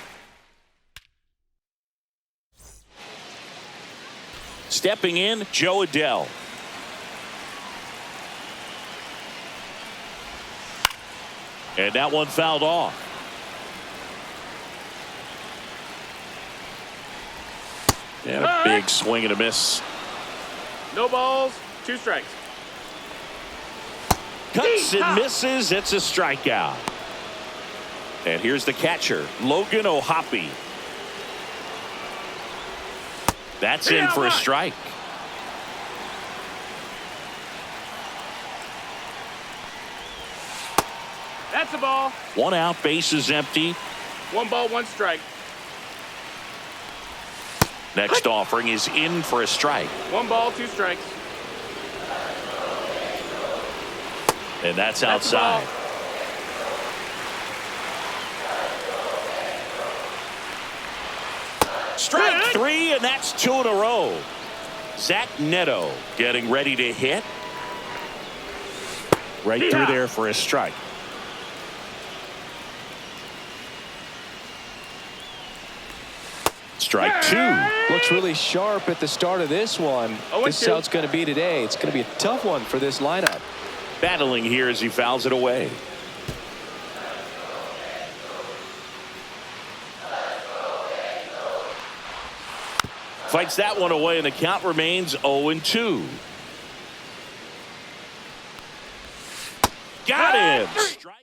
Stepping in, Joe Adell. And that one fouled off. And a big swing and a miss. No balls, 2 strikes. Cuts and misses. It's a strikeout. And here's the catcher, Logan O'Hoppe. That's in for a strike. That's a ball. 1 out, bases empty. 1 ball, 1 strike. Next offering is in for a strike. 1 ball, 2 strikes. And that's a outside. ball. Strike 3, and that's 2 in a row. Zach Neto getting ready to hit. Right through there for a strike. Strike 2. Looks really sharp at the start of this one. This is how it's going to be today. It's going to be a tough one for this lineup. Battling here as he fouls it away. Fights that one away, and the count remains 0-2. Got him. Strike.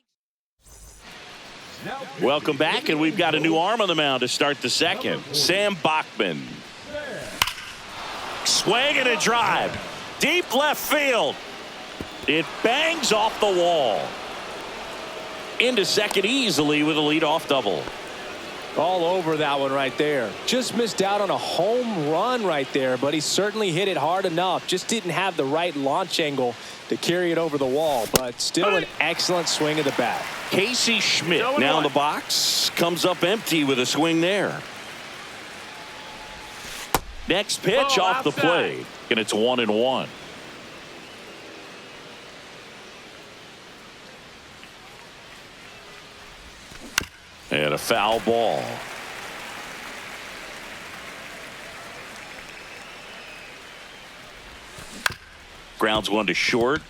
Welcome back, and we've got a new arm on the mound to start the second. Sam Bachman. Swing and a drive. Deep left field. It bangs off the wall. Into second easily with a leadoff double. All over that one right there. Just missed out on a home run right there, but he certainly hit it hard enough. Just didn't have the right launch angle to carry it over the wall, but still an excellent swing of the bat. Casey Schmidt now in the box. Comes up empty with a swing there. Next pitch off the plate, and it's 1-1. And a foul ball. Grounds one to short.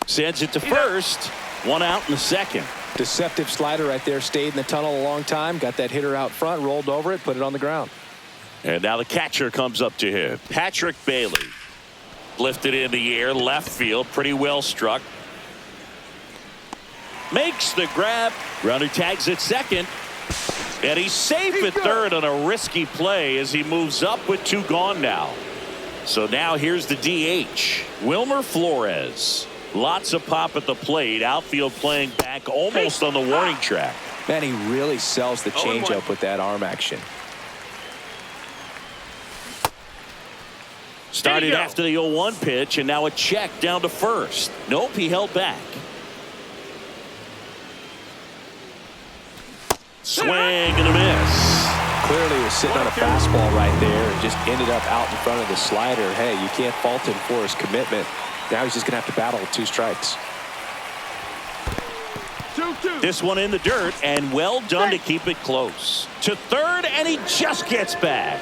Sends it to first. 1 out in the second. Deceptive slider right there. Stayed in the tunnel a long time. Got that hitter out front. Rolled over it. Put it on the ground. And now the catcher comes up to him. Patrick Bailey. Lifted in the air. Left field. Pretty well struck. Makes the grab. Runner tags at second. And he's safe at third on a risky play as he moves up with 2 gone now. So now here's the DH. Wilmer Flores. Lots of pop at the plate. Outfield playing back almost on the warning track. Man, he really sells the changeup with that arm action. Started after the 0-1 pitch, and now a check down to first. Nope, he held back. Swing and a miss. Clearly was sitting on a fastball right there and just ended up out in front of the slider. Hey, you can't fault him for his commitment. Now he's just going to have to battle with 2 strikes. 2-2. This one in the dirt, and well done to keep it close. To third, and he just gets back.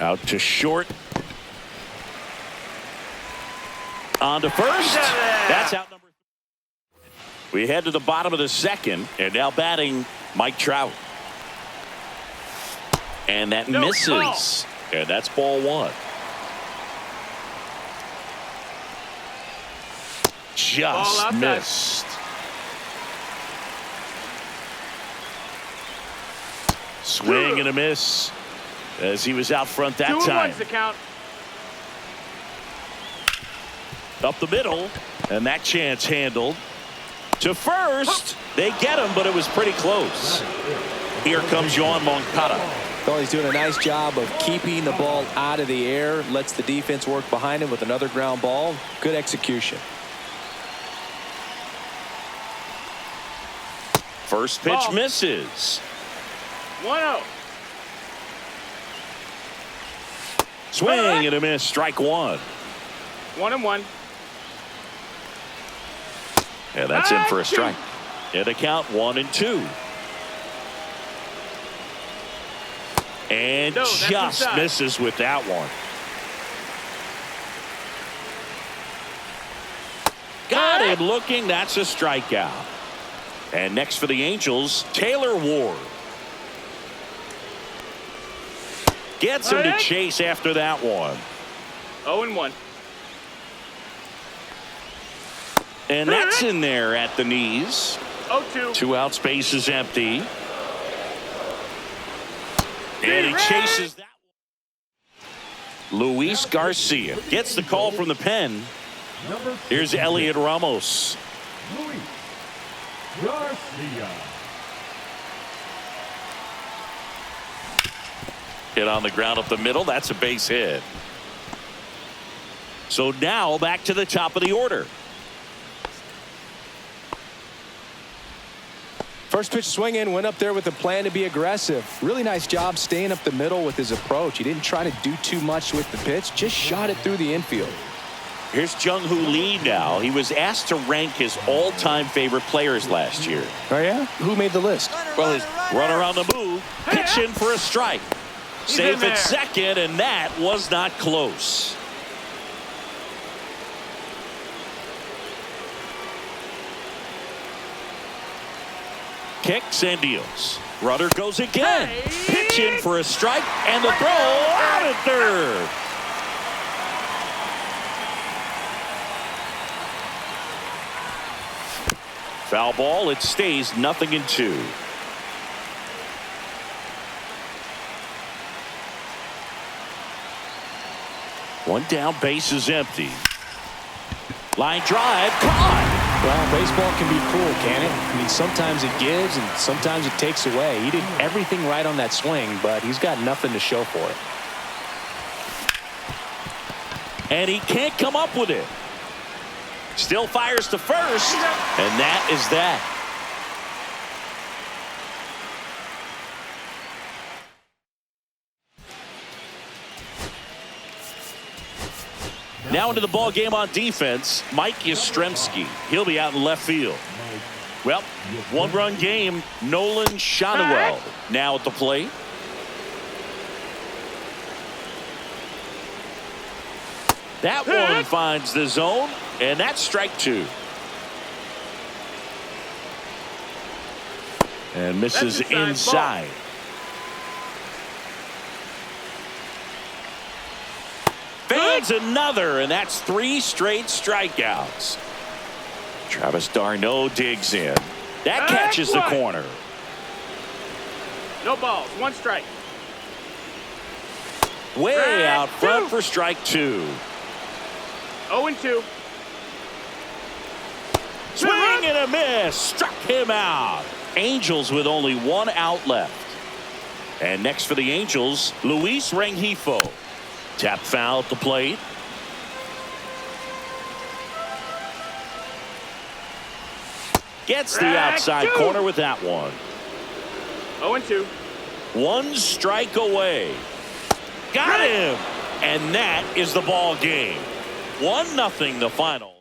Out to short. On to first. That's out number 3. We head to the bottom of the second, and now batting Mike Trout. And that misses. And that's ball 1. Just missed. Swing and a miss as he was out front that time. 2-1's the count. Up the middle, and that chance handled. To first, they get him, but it was pretty close. Here comes Yohan Moncada. Well, he's doing a nice job of keeping the ball out of the air. Lets the defense work behind him with another ground ball. Good execution. First pitch misses. 1-0. Swing and a miss. Strike 1. 1-1. And that's in for a strike. And the count 1-2. And just misses with that one. Got Got him looking. That's a strikeout. And next for the Angels, Taylor Ward. Gets him to chase after that one. 0-1. And that's in there at the knees. 0-2. 2 outs, base is empty. And he chases that one. Luis Garcia gets the call from the pen. Here's Elliot Ramos. Luis Garcia. Hit on the ground up the middle. That's a base hit. So now back to the top of the order. First pitch swinging, went up there with a plan to be aggressive. Really nice job staying up the middle with his approach. He didn't try to do too much with the pitch, just shot it through the infield. Here's Jung-Hoo Lee now. He was asked to rank his all-time favorite players last year. Oh, yeah? Who made the list? Well, his runner on the move, pitch in for a strike. Safe at second, and that was not close. Kicks and deals. Runner goes again. Pitch in for a strike, and the throw out at third. Foul ball. It stays 0-2. One down, base is empty. Line drive, caught. Well, baseball can be cruel, can it? I mean, sometimes it gives and sometimes it takes away. He did everything right on that swing, but he's got nothing to show for it. And he can't come up with it. Still fires to first, and that is that. Now into the ball game on defense, Mike Yastrzemski. He'll be out in left field. Well, one-run game, Nolan Shotwell now at the plate. That one finds the zone, and that's strike 2. And misses inside. Fans another, and that's 3 straight strikeouts. Travis d'Arnaud digs in. That catches the corner. No balls. 1 strike. Way out front for strike 2. 0-2. Swing and a miss. Struck him out. Angels with only 1 out left. And next for the Angels, Luis Rengifo. Tap foul at the plate. Gets the outside corner with that one. 0-2. 1 strike away. Got him. And that is the ball game. 1-0 the final.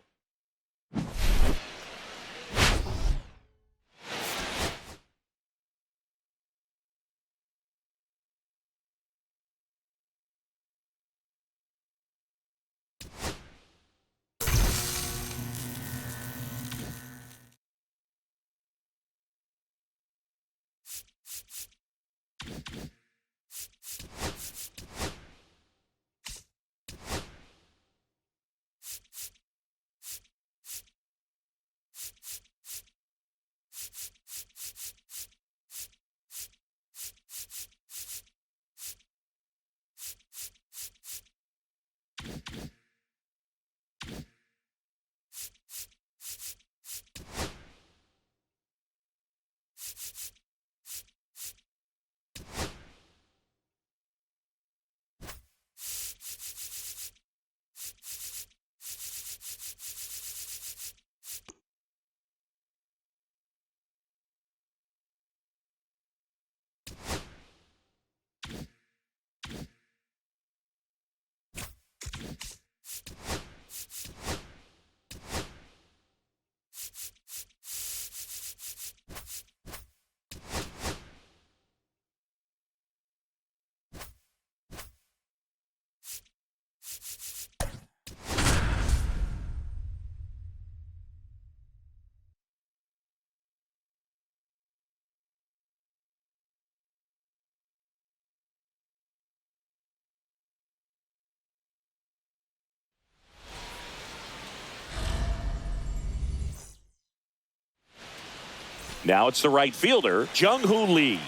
Now it's the right fielder, Jung-Hoo Lee.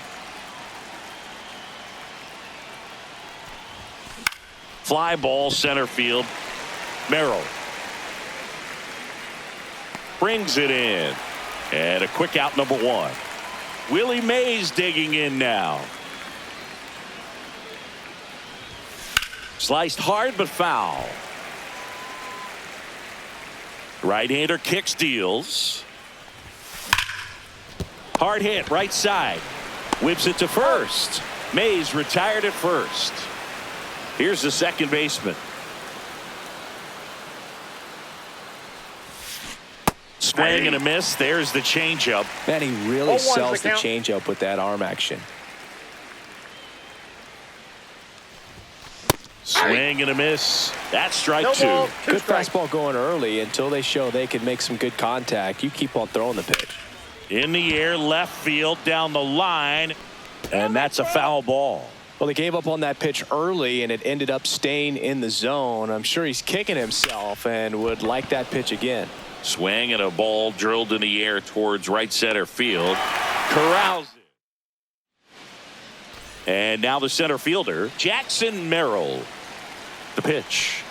Fly ball center field. Merrill brings it in. And a quick out, number one. Willie Mays digging in now. Sliced hard but foul. Right-hander kicks, deals. Hard hit, right side. Whips it to first. Mays retired at first. Here's the second baseman. Swing and a miss. There's the changeup. Man, he really sells the changeup with that arm action. Swing and a miss. That's strike two. Good fastball going early until they show they can make some good contact. You keep on throwing the pitch. In the air, left field, down the line, and that's a foul ball. Well, he gave up on that pitch early, and it ended up staying in the zone. I'm sure he's kicking himself and would like that pitch again. Swing and a ball drilled in the air towards right center field. Corrals it. And now the center fielder, Jackson Merrill. The pitch.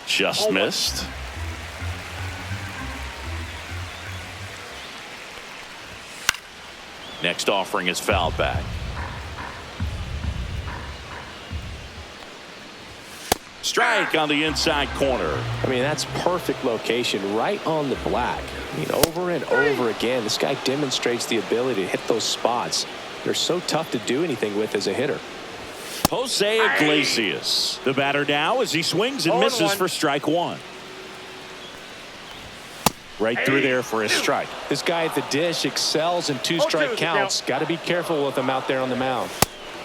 Just missed. Next offering is fouled back. Strike on the inside corner. I mean, that's perfect location right on the black. I mean, over and over again, this guy demonstrates the ability to hit those spots. They're so tough to do anything with as a hitter. Jose Iglesias, the batter now as he swings and misses for strike one. Right through there for a strike. This guy at the dish excels in two-strike counts. Got to be careful with him out there on the mound.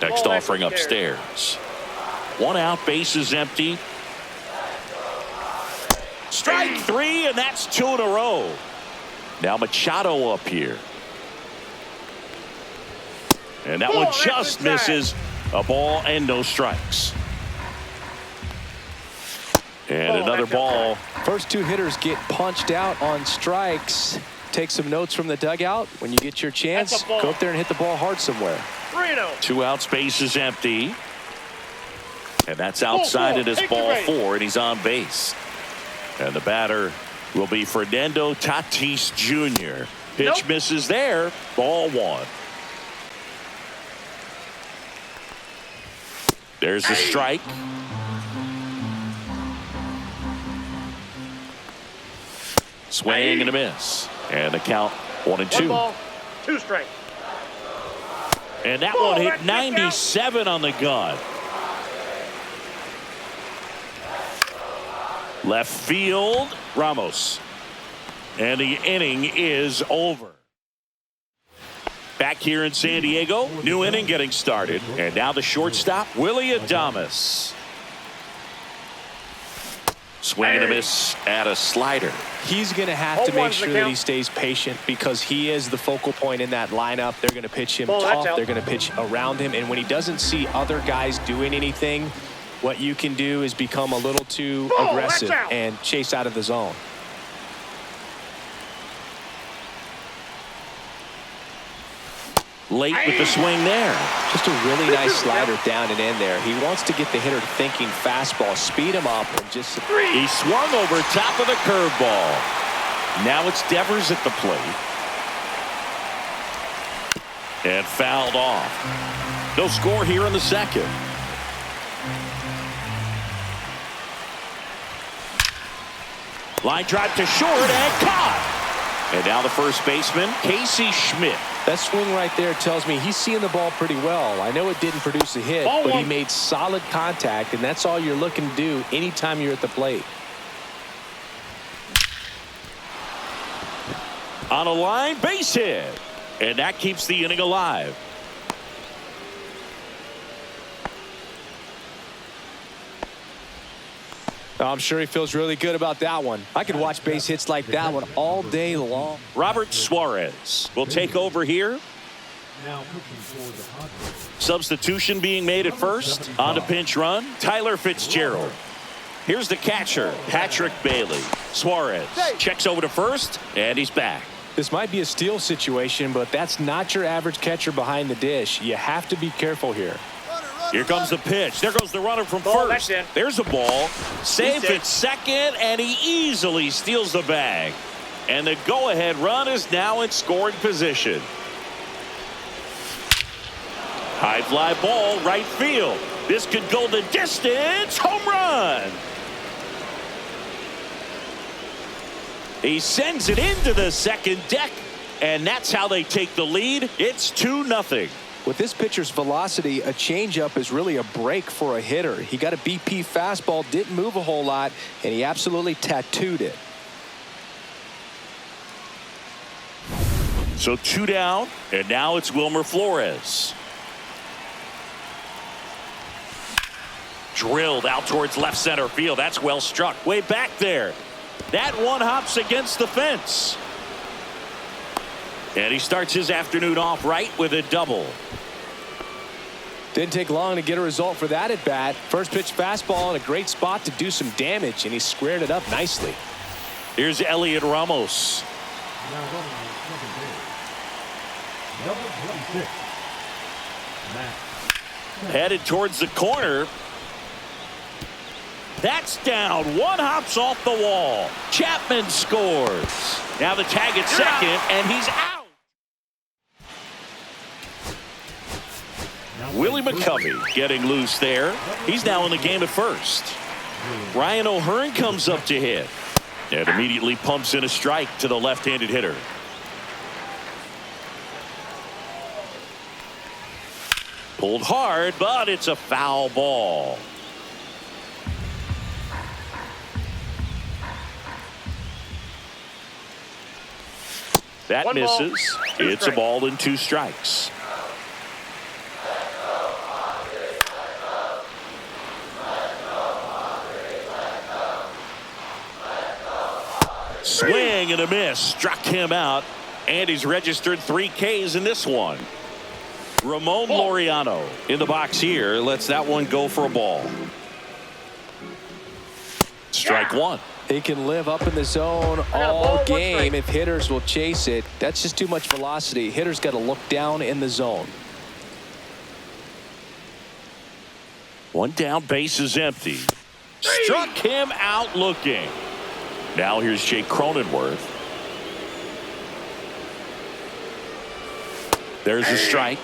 Next offering upstairs. One out, bases empty. Strike three, and that's two in a row. Now Machado up here. And that one just misses. A ball and no strikes. And another ball. First two hitters get punched out on strikes. Take some notes from the dugout. When you get your chance, go up there and hit the ball hard somewhere. 3-0. Two outs, base is empty. And that's outside it is ball four, and he's on base. And the batter will be Fernando Tatis Jr. Pitch misses there. Ball one. There's the strike. Swing and a miss. And the count 1-2. 1 ball, 2 strike. And that one hit 97 on the gun. Left field, Ramos. And the inning is over. Back here in San Diego, new inning getting started. And now the shortstop, Willie Adames. Swing and a miss at a slider. He's going to have to make sure that he stays patient because he is the focal point in that lineup. They're going to pitch him tough. They're going to pitch around him. And when he doesn't see other guys doing anything, what you can do is become a little too aggressive and chase out of the zone. Late with the swing there. Just a really nice slider down and in there. He wants to get the hitter thinking fastball, speed him up, and just... He swung over top of the curveball. Now it's Devers at the plate. And fouled off. No score here in the second. Line drive to short and caught. And now the first baseman, Casey Schmidt. That swing right there tells me he's seeing the ball pretty well. I know it didn't produce a hit, but he made solid contact, and that's all you're looking to do anytime you're at the plate. On a line, base hit. And that keeps the inning alive. I'm sure he feels really good about that one. I could watch base hits like that one all day long. Robert Suarez will take over here. Substitution being made at first. On to pinch run, Tyler Fitzgerald. Here's the catcher, Patrick Bailey. Suarez checks over to first, and he's back. This might be a steal situation, but that's not your average catcher behind the dish. You have to be careful here. Here comes the pitch. There goes the runner from Ball, first. that's in. There's a ball. Safe He's in. at second, and he easily steals the bag. And the go-ahead run is now in scoring position. High fly ball, right field. This could go the distance. Home run. He sends it into the second deck, and that's how they take the lead. It's 2-0. With this pitcher's velocity, a changeup is really a break for a hitter. He got a BP fastball, didn't move a whole lot, and he absolutely tattooed it. So 2 down, and now it's Wilmer Flores. Drilled out towards left center field. That's well struck. Way back there. That one hops against the fence. And he starts his afternoon off right with a double. Didn't take long to get a result for that at bat. First pitch fastball in a great spot to do some damage, and he squared it up nicely. Here's Elliot Ramos. Now running on second base. Number 26. Matt. Headed towards the corner. That's down. One hops off the wall. Chapman scores. Now the tag at second, and he's out. Willie McCovey getting loose there. He's now in the game at first. Ryan O'Hearn comes up to hit. And immediately pumps in a strike to the left-handed hitter. Pulled hard, but it's a foul ball. That One ball, misses. two It's a strikes. ball and 2 strikes. Swing and a miss. Struck him out. And he's registered 3 Ks in this one. Ramon Laureano in the box here. Lets that one go for a ball. Strike 1. He can live up in the zone all game if hitters will chase it. That's just too much velocity. Hitters got to look down in the zone. 1 down, base is empty. Struck him out looking. Now here's Jake Cronenworth. There's a strike.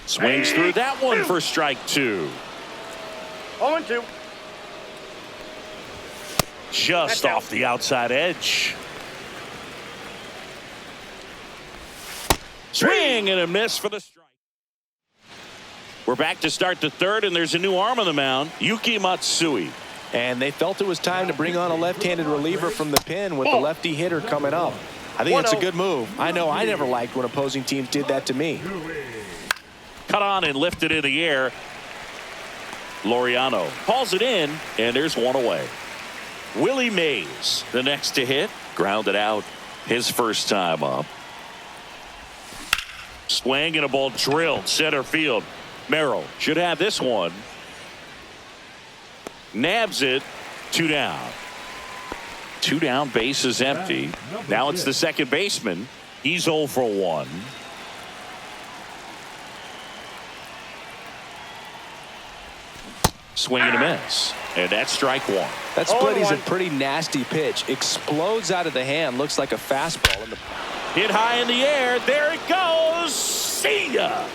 Swings through that one for strike 2. 0-2. Just off the outside edge. Swing and a miss for the strike. We're back to start the third, and there's a new arm on the mound, Yuki Matsui. And they felt it was time to bring on a left-handed reliever from the pen with the lefty hitter coming up. I think it's a good move. I know I never liked when opposing teams did that to me. Cut on and lifted in the air. Laureano hauls it in, and there's one away. Willie Mays, the next to hit, grounded out his first time up. Swing and a ball drilled center field. Merrill should have this one. Nabs it. 2 down. 2 down, base is empty. Now it's the second baseman. He's 0 for 1. Swing and a miss. And that's strike 1. That split is a pretty nasty pitch. Explodes out of the hand. Looks like a fastball. Hit high in the air. There it goes. See ya.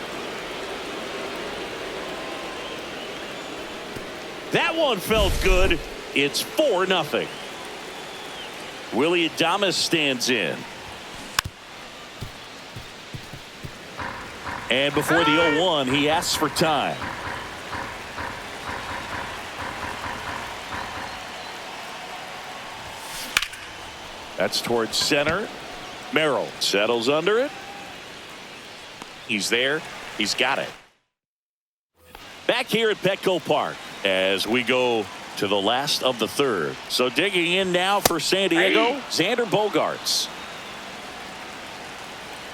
That one felt good. It's 4-0. Willie Adames stands in. And before the 0-1, he asks for time. That's towards center. Merrill settles under it. He's there. He's got it. Back here at Petco Park as we go to the last of the third. So digging in now for San Diego, Xander Bogaerts.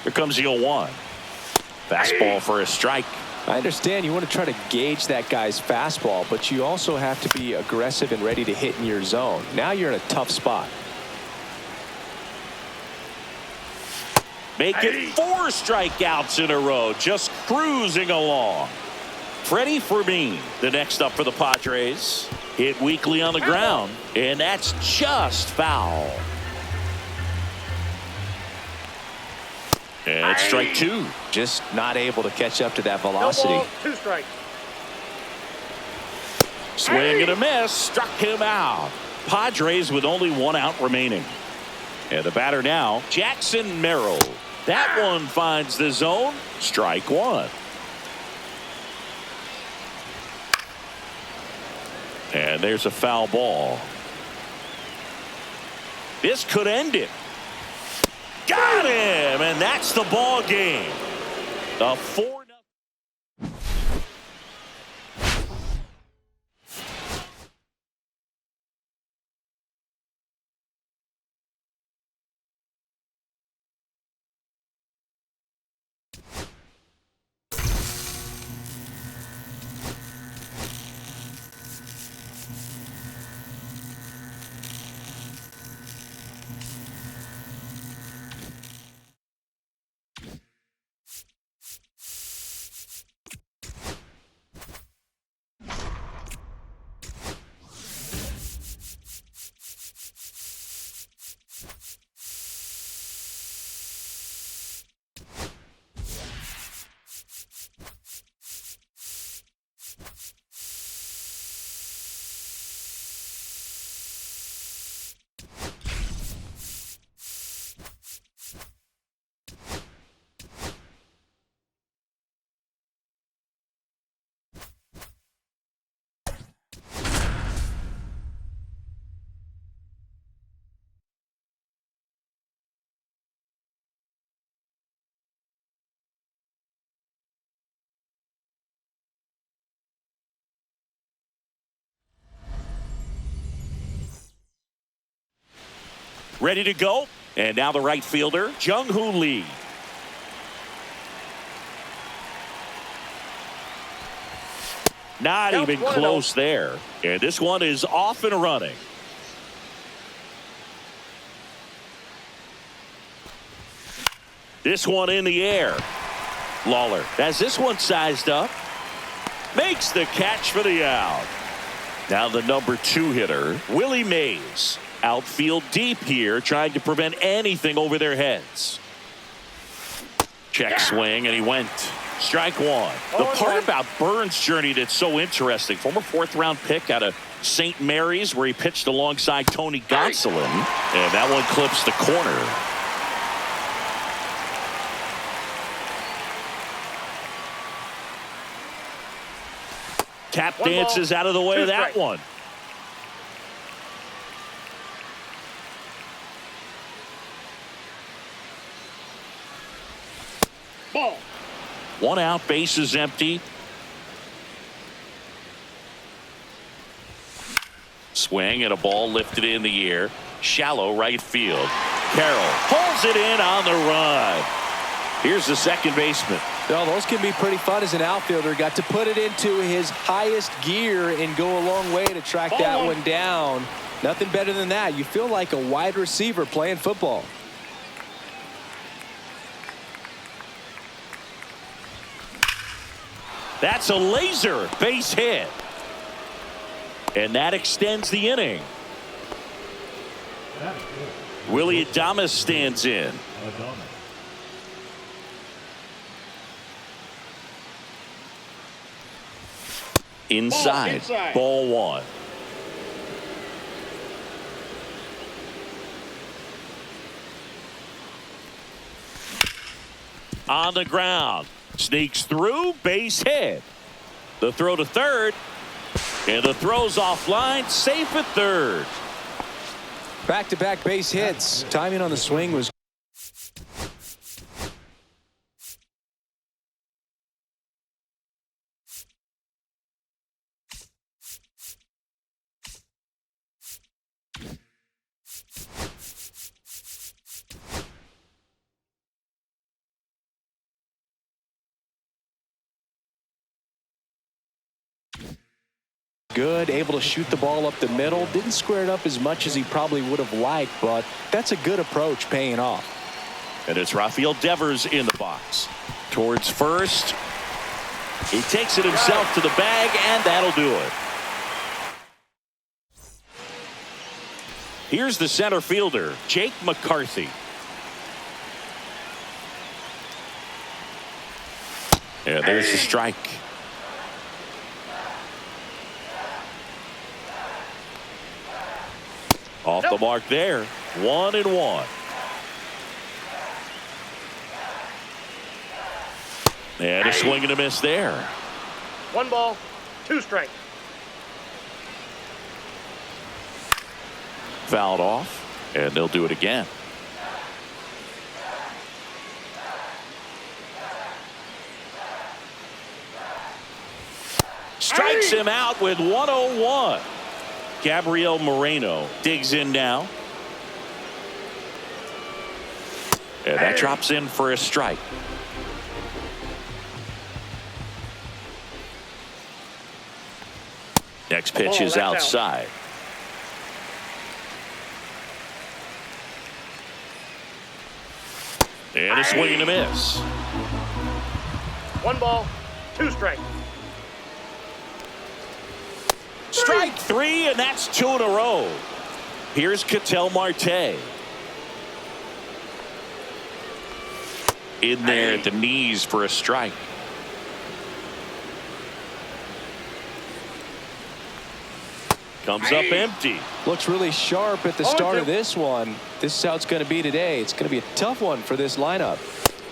Here comes the 0-1. Fastball for a strike. I understand you want to try to gauge that guy's fastball, but you also have to be aggressive and ready to hit in your zone. Now you're in a tough spot. Make it 4 strikeouts in a row, just cruising along. Freddie Fermin, the next up for the Padres. Hit weakly on the ground, and that's just foul. And it's strike 2. Just not able to catch up to that No velocity. ball, 2 strikes. Swing and a miss, struck him out. Padres with only 1 out remaining. And the batter now, Jackson Merrill. That one finds the zone. Strike 1. And there's a foul ball. This could end it. Got him, and that's the ball game. A 4-0. Ready to go. And now the right fielder, Jung-Hoo Lee. Not even close there. And this one is off and running. This one in the air. Lawler has this one sized up. Makes the catch for the out. Now the number 2 hitter, Willie Mays. Outfield deep here, trying to prevent anything over their heads. Check swing, and he went. Strike 1. The part about Burns' journey that's so interesting, former 4th-round pick out of St. Mary's, where he pitched alongside Tony Gonsolin, and that one clips the corner. Tap dances out of the way of that one. Ball. 1 out, bases empty. Swing and a ball lifted in the air. Shallow right field. Carroll pulls it in on the run. Here's the second baseman. Well, those can be pretty fun as an outfielder. Got to put it into his highest gear and go a long way to track that one down. Nothing better than that. You feel like a wide receiver playing football. That's a laser base hit. And that extends the inning. Willie Adames stands in. Inside. Ball 1. On the ground. Sneaks through, base hit. The throw to third. And the throw's offline, safe at third. Back-to-back base hits. Timing on the swing was good, able to shoot the ball up the middle. Didn't square it up as much as he probably would have liked, but that's a good approach paying off. And it's Rafael Devers in the box. Towards first. He takes it himself to the bag, and that'll do it. Here's the center fielder, Jake McCarthy. And there's the strike. Off the mark there. 1-1. And a swing and a miss there. 1 ball, 2 strikes. Fouled off, and they'll do it again. Strikes him out with 101. Gabriel Moreno digs in now. And that drops in for a strike. Next pitch is outside. And a swing and a miss. 1 ball, 2 strikes. Strike 3, and that's 2 in a row. Here's Ketel Marte. In there at the knees for a strike. Comes up empty. Looks really sharp at the start of this one. This is how it's going to be today. It's going to be a tough one for this lineup.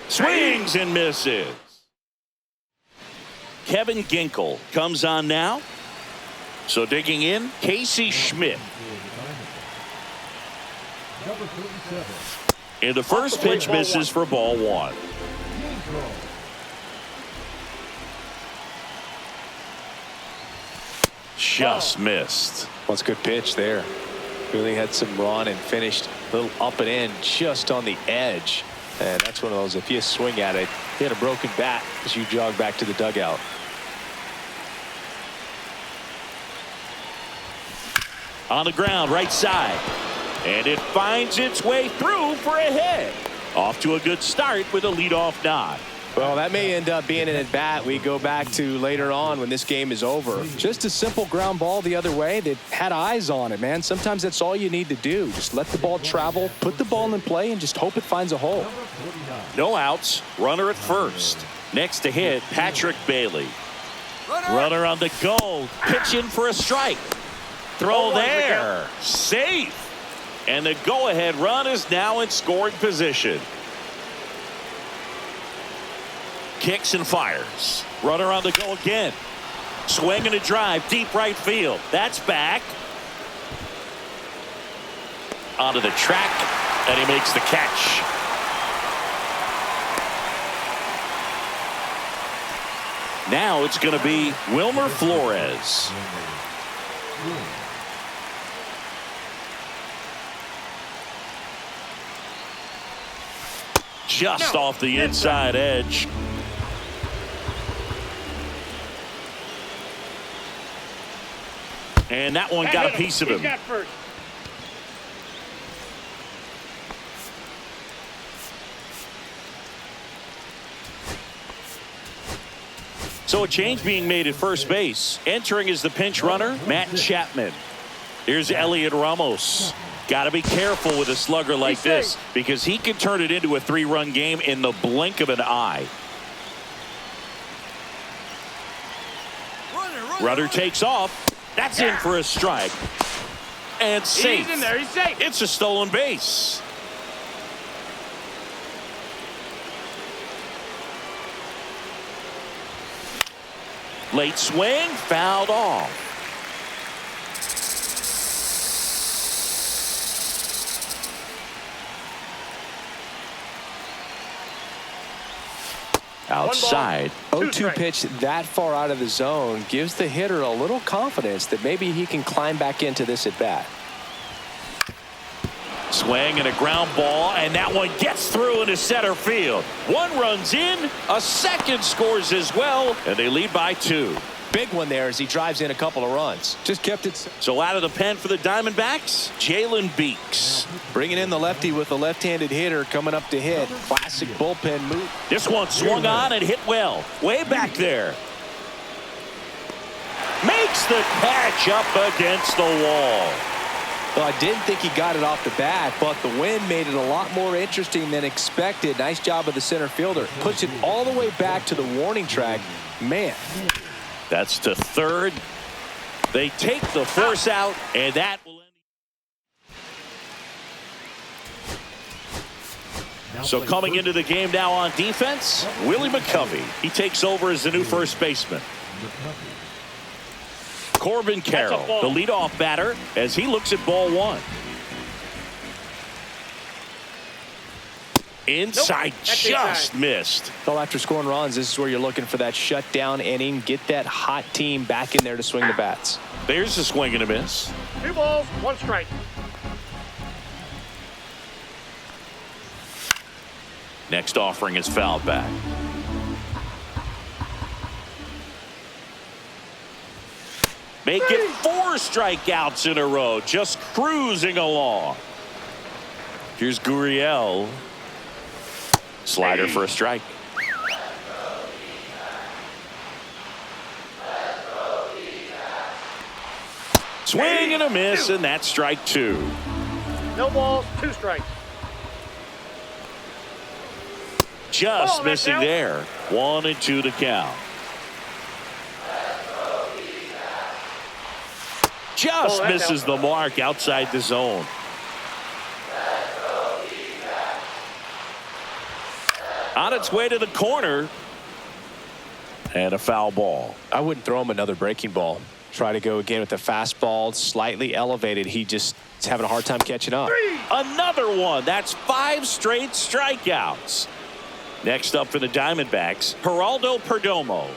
Swings and misses. Kevin Ginkel comes on now. So digging in, Casey Schmidt. Number 37. And the first pitch misses for ball 1. Just missed. Well, it's a good pitch there. Really had some run and finished a little up and in just on the edge. And that's one of those, if you swing at it, you had a broken bat as you jog back to the dugout. On the ground, right side. And it finds its way through for a hit. Off to a good start with a leadoff nod. Well, that may end up being an at-bat we go back to later on when this game is over. Just a simple ground ball the other way that had eyes on it, man. Sometimes that's all you need to do. Just let the ball travel, put the ball in play, and just hope it finds a hole. No outs. Runner at first. Next to hit, Patrick Bailey. Runner on the go. Pitching for a strike. Throw there. Safe. And the go-ahead run is now in scoring position. Kicks and fires. Runner on the go again. Swing and a drive. Deep right field. That's back. Onto the track. And he makes the catch. Now it's going to be Wilmer Flores. Just off the inside edge. And that one got a piece of him. So a change being made at first base. Entering is the pinch runner, Matt Chapman. Here's Elliot Ramos. Got to be careful with a slugger like this because he can turn it into a 3-run game in the blink of an eye. Runner takes off. That's in for a strike. And safe. He's in there. He's safe. It's a stolen base. Late swing, fouled off. Outside. 0-2 pitch that far out of the zone gives the hitter a little confidence that maybe he can climb back into this at bat. Swing and a ground ball, and that one gets through into center field. One runs in, a second scores as well, and they lead by 2. Big one there as he drives in a couple of runs. Just kept it. So out of the pen for the Diamondbacks, Jalen Beeks. Bringing in the lefty with a left-handed hitter coming up to hit. Classic bullpen move. This one swung on and hit well. Way back there. Makes the catch up against the wall. Well, I didn't think he got it off the bat, but the wind made it a lot more interesting than expected. Nice job of the center fielder. Puts it all the way back to the warning track. Man. That's to third. They take the force out, and that will end. So coming into the game now on defense, Willie McCovey. He takes over as the new first baseman. Corbin Carroll, the leadoff batter, as he looks at ball one. Inside, just missed. Well, after scoring runs, this is where you're looking for that shutdown inning. Get that hot team back in there to swing the bats. There's a swing and a miss. 2 balls, 1 strike. Next offering is fouled back. Make it 4 strikeouts in a row, just cruising along. Here's Gurriel. Slider for a strike. Swing and a miss, and that's strike 2. No balls, 2 strikes. Just missing there. 1 and 2 to count. Just misses the mark outside the zone. On its way to the corner. And a foul ball. I wouldn't throw him another breaking ball. Try to go again with the fastball, slightly elevated. He just is having a hard time catching up. Another one. That's 5 straight strikeouts. Next up for the Diamondbacks, Geraldo Perdomo.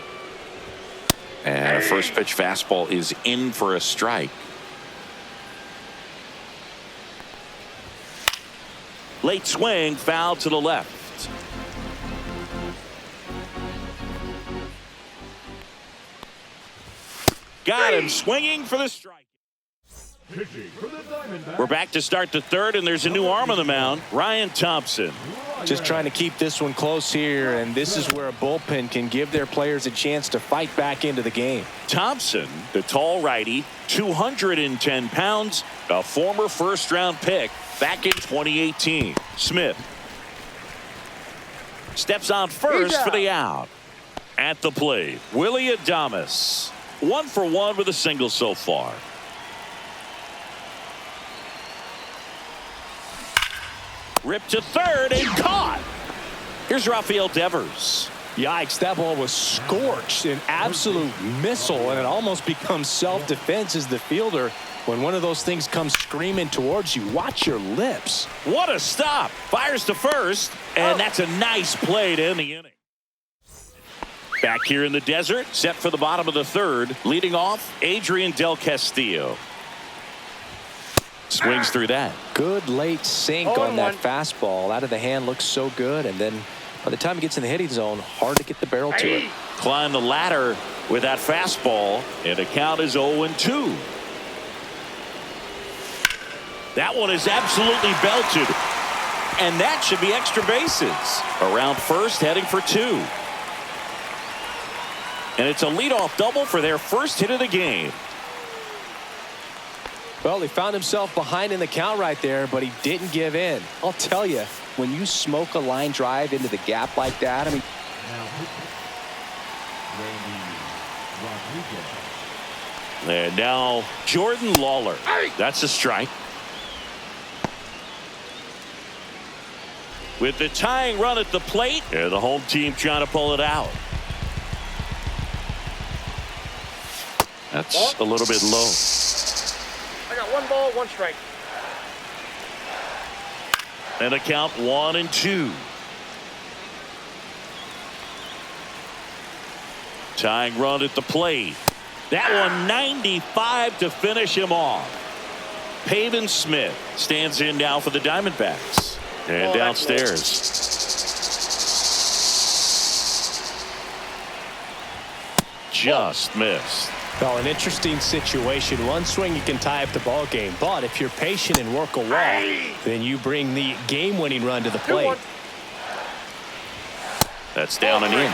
And a first pitch fastball is in for a strike. Late swing, foul to the left. Got him swinging for the strike. We're back to start the third, and there's a new arm on the mound, Ryan Thompson. Just trying to keep this one close here, and this is where a bullpen can give their players a chance to fight back into the game. Thompson, the tall righty, 210 pounds, a former first-round pick back in 2018. Smith steps on first for the out. At the plate, Willie Adames. 1 for 1 with a single so far. Ripped to third and caught. Here's Rafael Devers. Yikes, that ball was scorched, an absolute missile, and it almost becomes self-defense as the fielder. When one of those things comes screaming towards you, watch your lips. What a stop. Fires to first, and that's a nice play to end the inning. Back here in the desert, set for the bottom of the third. Leading off, Adrian Del Castillo. Swings through that. Good late sink on that fastball. Out of the hand, looks so good. And then by the time he gets in the hitting zone, hard to get the barrel to it. Climb the ladder with that fastball, and the count is 0-2. That one is absolutely belted. And that should be extra bases. Around first, heading for 2. And it's a leadoff double for their first hit of the game. Well, he found himself behind in the count right there, but he didn't give in. I'll tell you, when you smoke a line drive into the gap like that, I mean. And now Jordan Lawler. That's a strike. With the tying run at the plate, and the home team trying to pull it out. That's a little bit low. I got 1 ball, 1 strike. And a count 1-2. Tying run at the plate. That one 95 to finish him off. Pavin Smith stands in now for the Diamondbacks. And downstairs. Just missed. Well, an interesting situation. One swing, you can tie up the ball game. But if you're patient and work a walk, then you bring the game-winning run to the plate. 2-1. That's down and in.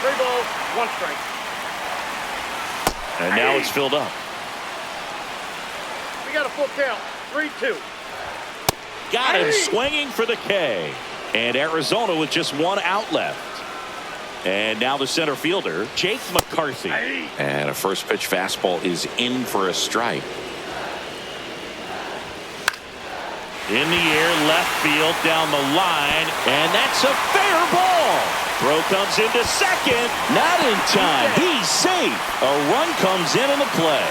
3 balls, 1 strike. And now it's filled up. We got a full count. 3-2. Got him swinging for the K. And Arizona with just 1 out left. And now the center fielder, Jake McCarthy. And a first pitch fastball is in for a strike. In the air, left field, down the line, and that's a fair ball. Throw comes into second. Not in time. He's safe. A run comes in the play.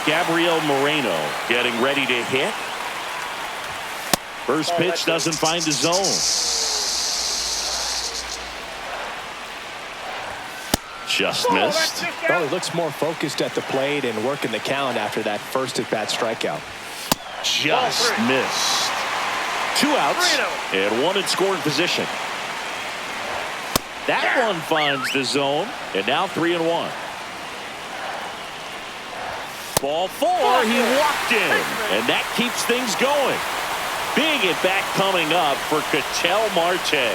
Gabriel Moreno getting ready to hit. First pitch doesn't find the zone. Just missed. Well, he looks more focused at the plate and working the count after that first at-bat strikeout. Just missed. 2 outs and 1 in scoring position. That one finds the zone, and now 3-1. Ball 4, he walked in, and that keeps things going. Big at bat coming up for Ketel Marte.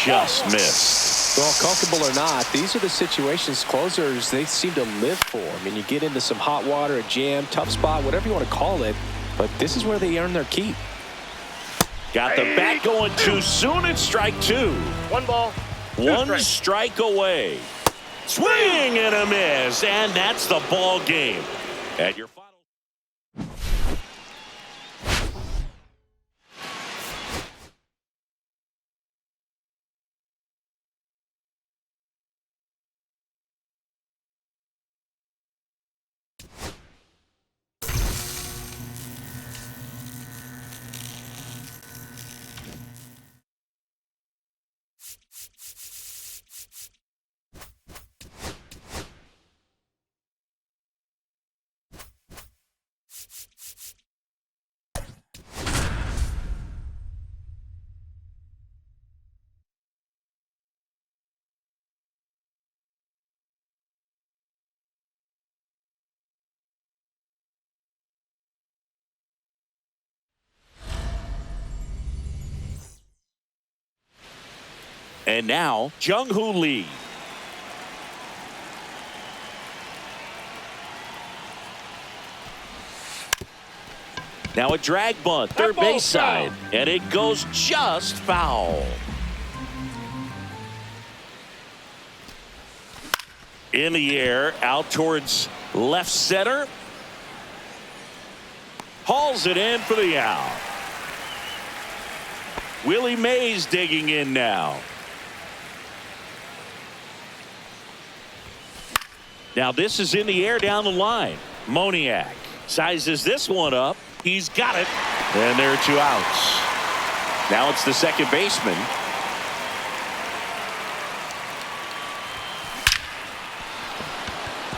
Just missed. Well, comfortable or not, these are the situations closers they seem to live for. I mean, you get into some hot water, a jam, tough spot, whatever you want to call it, but this is where they earn their keep. Got the bat going too soon. It's strike 2. 1 ball, 2 1 strike away. Swing and a miss, and that's the ball game. At your final. And now, Jung-Hoo Lee. Now a drag bunt, third base side, and it goes just foul. In the air, out towards left center. Hauls it in for the out. Willie Mays digging in now. Now this is in the air down the line. Moniak sizes this one up. He's got it. And there are 2 outs. Now it's the second baseman.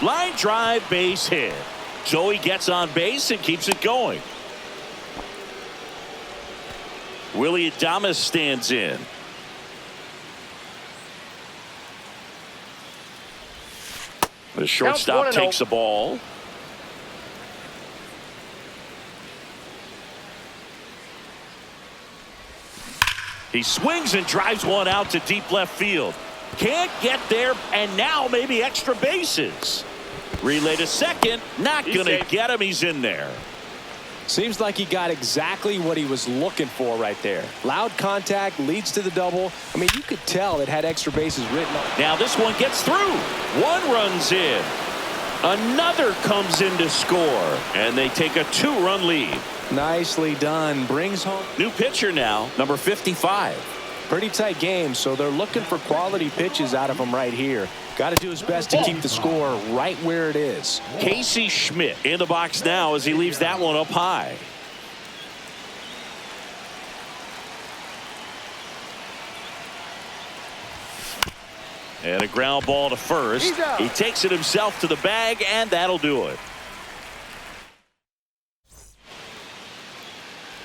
Line drive, base hit. Joey gets on base and keeps it going. Willie Adames stands in. The shortstop takes the ball. He swings and drives one out to deep left field. Can't get there, and now maybe extra bases. Relay to second. Not going to get him. He's in there. Seems like he got exactly what he was looking for right there. Loud contact leads to the double. I mean, you could tell it had extra bases written on. Now this one gets through. 1 runs in. Another comes in to score, and they take a 2-run lead. Nicely done. Brings home. New pitcher now, number 55. Pretty tight game, so they're looking for quality pitches out of him right here. Got to do his best to keep the score right where it is. Casey Schmidt in the box now as he leaves that one up high. And a ground ball to first. He takes it himself to the bag, and that'll do it.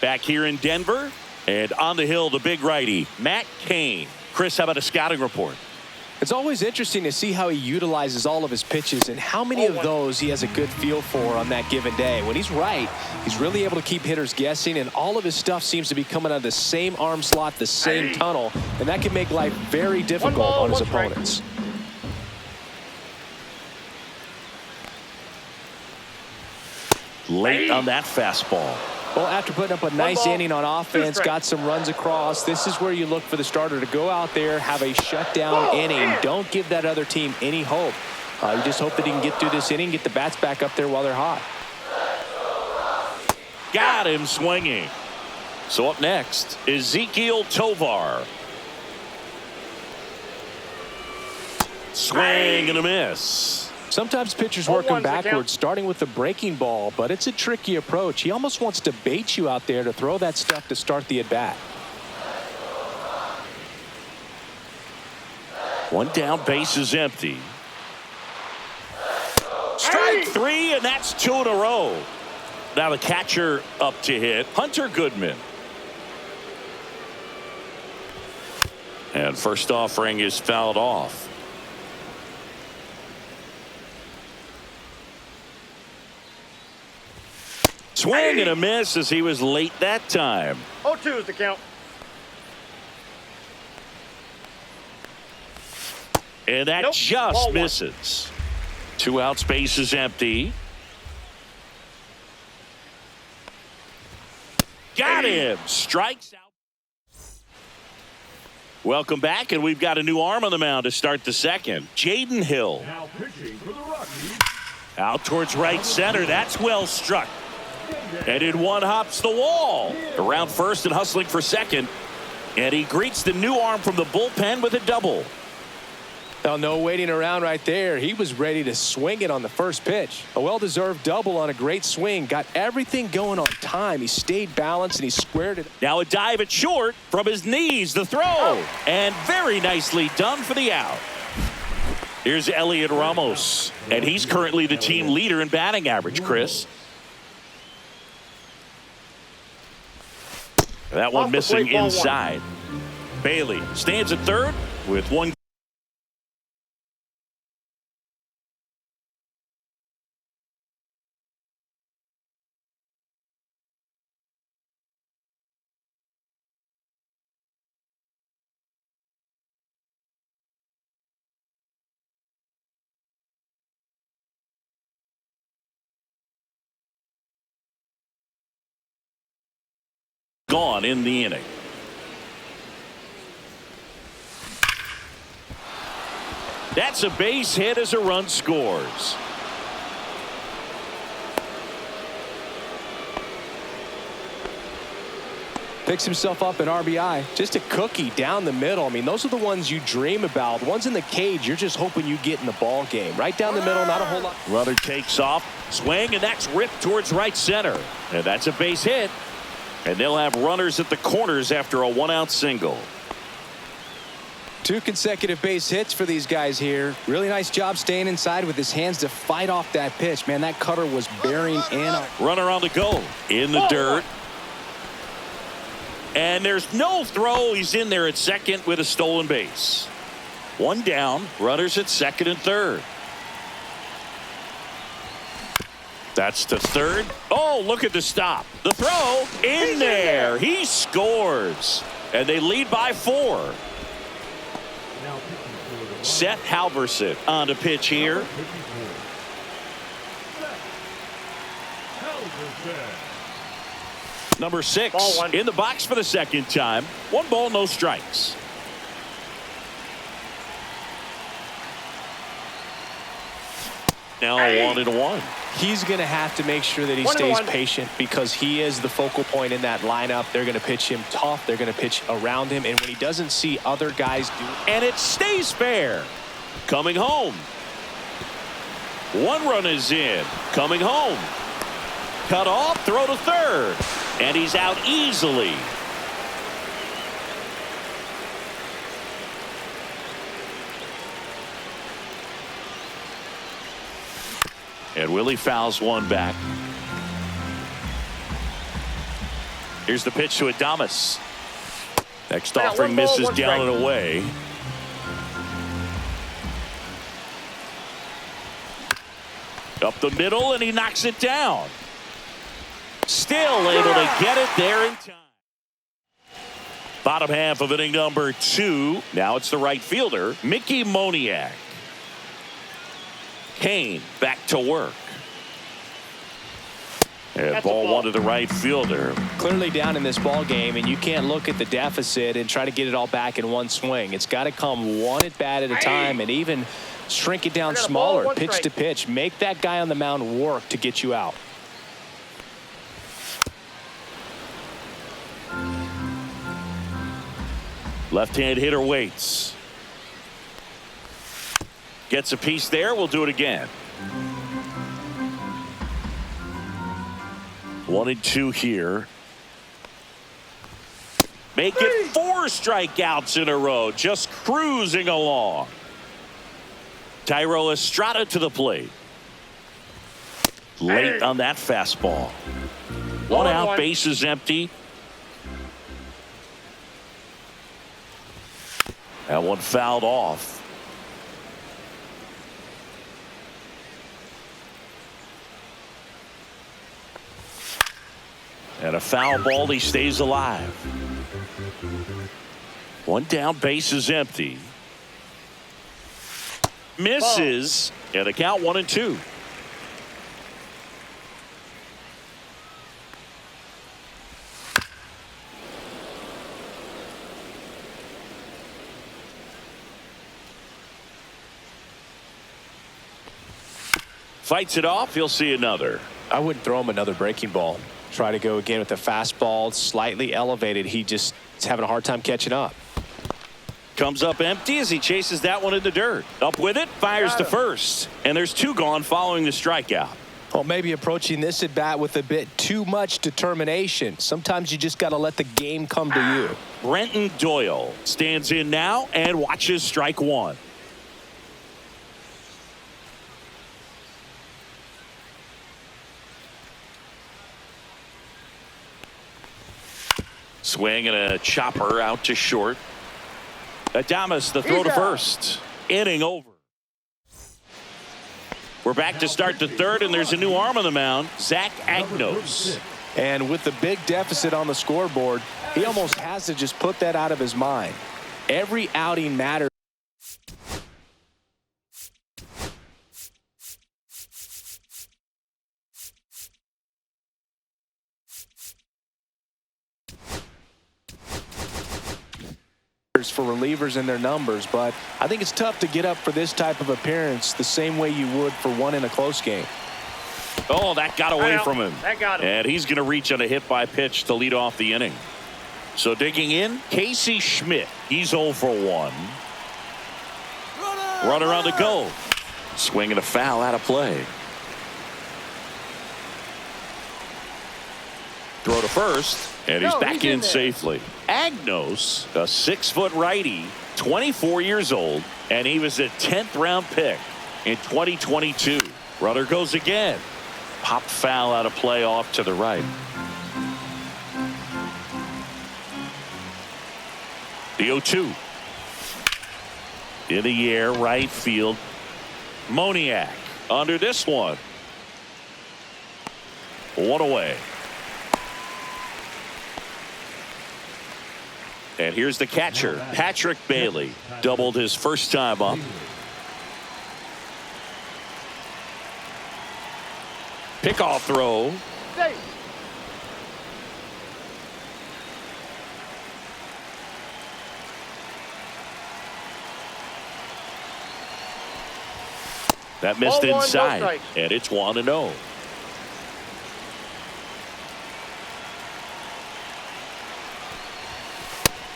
Back here in Denver, and on the hill, the big righty, Matt Cain. Chris, how about a scouting report? It's always interesting to see how he utilizes all of his pitches and how many of those he has a good feel for on that given day. When he's right, he's really able to keep hitters guessing, and all of his stuff seems to be coming out of the same arm slot, the same tunnel, and that can make life very difficult on his opponents. Late on that fastball. Well, after putting up a nice inning on offense, got some runs across, this is where you look for the starter to go out there, have a shutdown inning. Don't give that other team any hope. You just hope that he can get through this inning, get the bats back up there while they're hot. Got him swinging. So up next, Ezekiel Tovar. Swing and a miss. Sometimes pitchers work him backwards, starting with the breaking ball, but it's a tricky approach. He almost wants to bait you out there to throw that stuff to start the at-bat. One down, base is empty. Strike three, and that's two in a row. Now the catcher up to hit, Hunter Goodman. And first offering is fouled off. Swing and a miss as he was late that time. 0-2 is the count. And that just misses. 2 outs, base is empty. Got him. Strikes out. Welcome back, and we've got a new arm on the mound to start the second. Jaden Hill. Now pitching for the Rockies. Out towards right center. That's well struck. And in one hops the wall. Around first and hustling for second. And he greets the new arm from the bullpen with a double. Now, no waiting around right there. He was ready to swing it on the first pitch. A well-deserved double on a great swing. Got everything going on time. He stayed balanced and he squared it. Now a dive at short from his knees. The throw. And very nicely done for the out. Here's Elliot Ramos. And he's currently the team leader in batting average, Chris. That one missing inside. Bailey stands at third with one. Gone in the inning. That's a base hit as a run scores. Picks himself up an RBI. Just a cookie down the middle. I mean, those are the ones you dream about. Ones in the cage, you're just hoping you get in the ball game. Right down the middle, not a whole lot. Runner takes off, swing, and that's ripped towards right center. And that's a base hit. And they'll have runners at the corners after a 1-out single. 2 consecutive base hits for these guys here. Really nice job staying inside with his hands to fight off that pitch. Man, that cutter was bearing in. Runner on the go. In the dirt. And there's no throw. He's in there at second with a stolen base. 1 down. Runners at second and third. That's to third. Oh, look at the stop. The throw in there. He scores. And they lead by 4. Seth Halverson on the pitch here. Number 6 in the box for the second time. 1 ball, no strikes. Now 1-1. He's going to have to make sure that he stays patient because he is the focal point in that lineup. They're going to pitch him tough. They're going to pitch around him. And when he doesn't see other guys do it. And it stays fair. Coming home. 1 run is in. Coming home. Cut off, throw to third. And he's out easily. And Willie fouls one back. Here's the pitch to Adames. Next offering misses down and away. Up the middle, and he knocks it down. Still able to get it there in time. Bottom half of inning number 2. Now it's the right fielder, Mickey Moniak. Kane back to work. And ball one to the right fielder. Clearly down in this ball game, and you can't look at the deficit and try to get it all back in one swing. It's got to come one at bat at a time, and even shrink it down smaller, pitch to pitch. Make that guy on the mound work to get you out. Left-hand hitter waits. Gets a piece there. We'll do it again. 1-2 here. Make it 4 strikeouts in a row. Just cruising along. Tyro Estrada to the plate. Late on that fastball. One out, bases empty. That one fouled off. And a foul ball, he stays alive. One down, base is empty. Misses, and a count 1-2. Fights it off. He'll see another. I wouldn't throw him another breaking ball. Try to go again with the fastball, slightly elevated. He just is having a hard time catching up. Comes up empty as he chases that one in the dirt. Up with it, fires to first. And there's 2 gone following the strikeout. Well, maybe approaching this at bat with a bit too much determination. Sometimes you just got to let the game come to you. Brenton Doyle stands in now and watches strike 1. Swing and a chopper out to short. Adames the throw to first. Inning over. We're back to start the 3rd, and there's a new arm on the mound, Zach Agnos. And with the big deficit on the scoreboard, he almost has to just put that out of his mind. Every outing matters. For relievers and their numbers, but I think it's tough to get up for this type of appearance the same way you would for one in a close game. Oh, that got away from him. That got him. And he's going to reach on a hit by pitch to lead off the inning. So digging in, Casey Schmidt. He's 0 for 1. Runner on the go. Swing and a foul out of play. Throw to first. And he's back in safely. Agnos, a 6-foot righty, 24 years old, and he was a 10th round pick in 2022. Runner goes again. Pop foul out of play off to the right. The 0-2. In the air, right field. Moniak under this one. One away. And here's the catcher, Patrick Bailey. Doubled his first time up. Pickoff throw. That missed inside, and it's 1-0.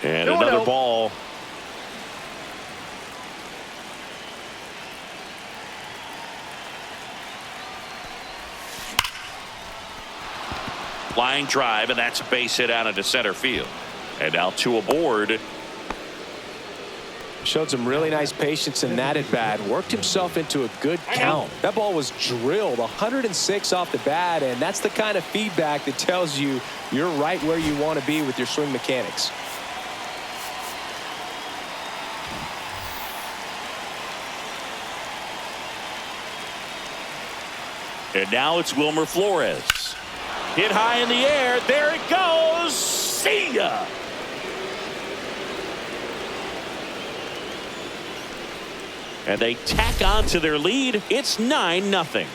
And another ball. Line drive, and that's a base hit out into center field. And now 2 aboard. Showed some really nice patience in that at bat. Worked himself into a good count. That ball was drilled 106 off the bat, and that's the kind of feedback that tells you you're right where you want to be with your swing mechanics. And now it's Wilmer Flores. Hit high in the air. There it goes. See ya. And they tack on to their lead. It's 9-0.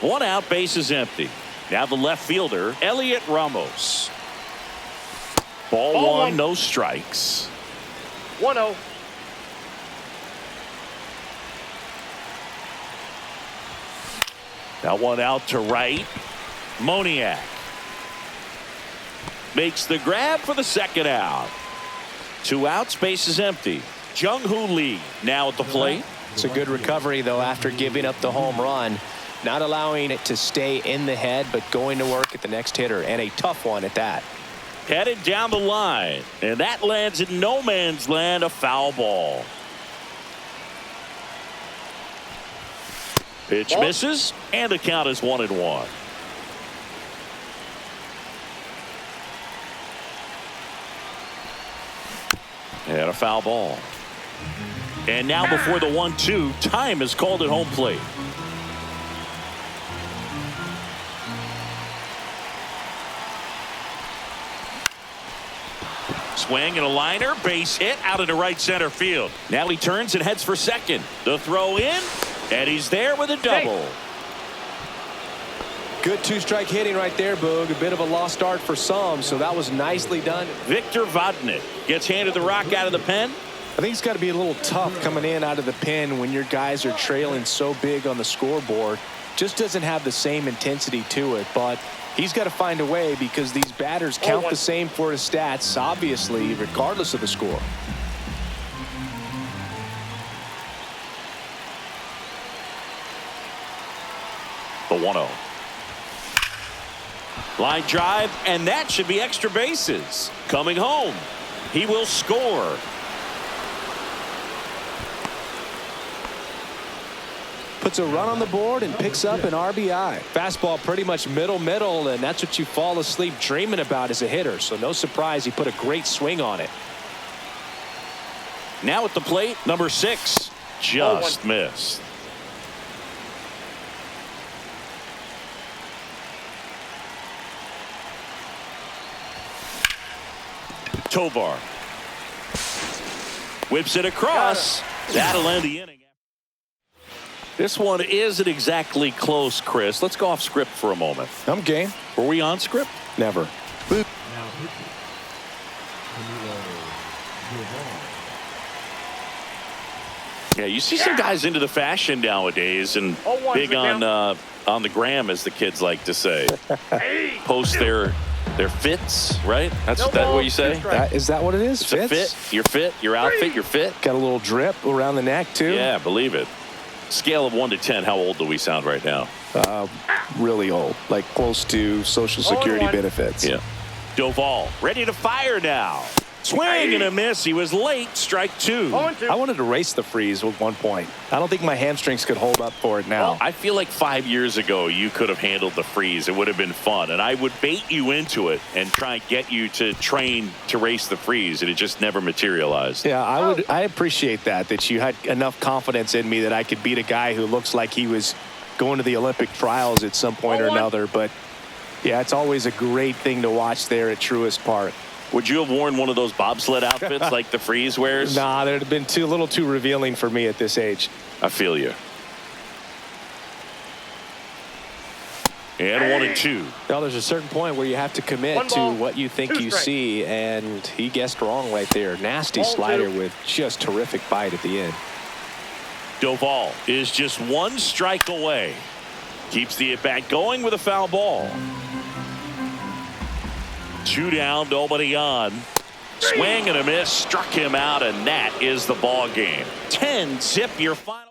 1 out, base is empty. Now the left fielder, Elliot Ramos. Ball one, no strikes. 1-0. That one out to right. Moniak makes the grab for the second out. 2 outs, base is empty. Jung-Hoo Lee now at the plate. It's a good recovery, though, after giving up the home run. Not allowing it to stay in the head, but going to work at the next hitter, and a tough one at that. Headed down the line, and that lands in no man's land, a foul ball. Pitch misses, and the count is 1-1. And a foul ball. And now before the 1-2, time is called at home plate. Swing and a liner, base hit out into right center field. Now he turns and heads for second. The throw in, and he's there with a double. Good 2-strike hitting right there, Boog. A bit of a lost start for some, so that was nicely done. Victor Vodnik gets handed the rock out of the pen. I think it's got to be a little tough coming in out of the pen when your guys are trailing so big on the scoreboard. Just doesn't have the same intensity to it, but he's got to find a way because these batters count the same for his stats, obviously, regardless of the score. The 1-0. Line drive, and that should be extra bases. Coming home, he will score. Puts a run on the board and picks up an RBI. Fastball pretty much middle, and that's what you fall asleep dreaming about as a hitter. So no surprise he put a great swing on it. Now at the plate, number 6, just missed. Tovar whips it across. That'll end the inning. This one isn't exactly close, Chris. Let's go off script for a moment. I'm game. Were we on script? Never. Now pitching. Camilo Guevara. Yeah, you see some guys into the fashion nowadays and big on the gram, as the kids like to say. Post their fits, right? That's what you say? Is that what it is? It's a fit. Your fit, your outfit, your fit. Got a little drip around the neck, too. Yeah, believe it. Scale of 1 to 10, how old do we sound right now? Really old, like close to Social Security benefits. Yeah. Doval ready to fire now. Swing and a miss. He was late. Strike 2. I wanted to race the freeze with 1 point. I don't think my hamstrings could hold up for it now. I feel like 5 years ago you could have handled the freeze. It would have been fun, and I would bait you into it and try and get you to train to race the freeze, and it just never materialized. Yeah, I appreciate that you had enough confidence in me that I could beat a guy who looks like he was going to the Olympic trials at some point or another. But yeah, it's always a great thing to watch there at Truist Park. Would you have worn one of those bobsled outfits like the freeze wears? Nah, that would have been a little too revealing for me at this age. I feel you. And 1-2. Well, there's a certain point where you have to commit to what you think you see, and he guessed wrong right there. Nasty slider with just terrific bite at the end. Doval is just 1 strike away. Keeps the at-bat going with a foul ball. 2 down, nobody on. Swing and a miss, struck him out, and that is the ball game. 10-zip, your final.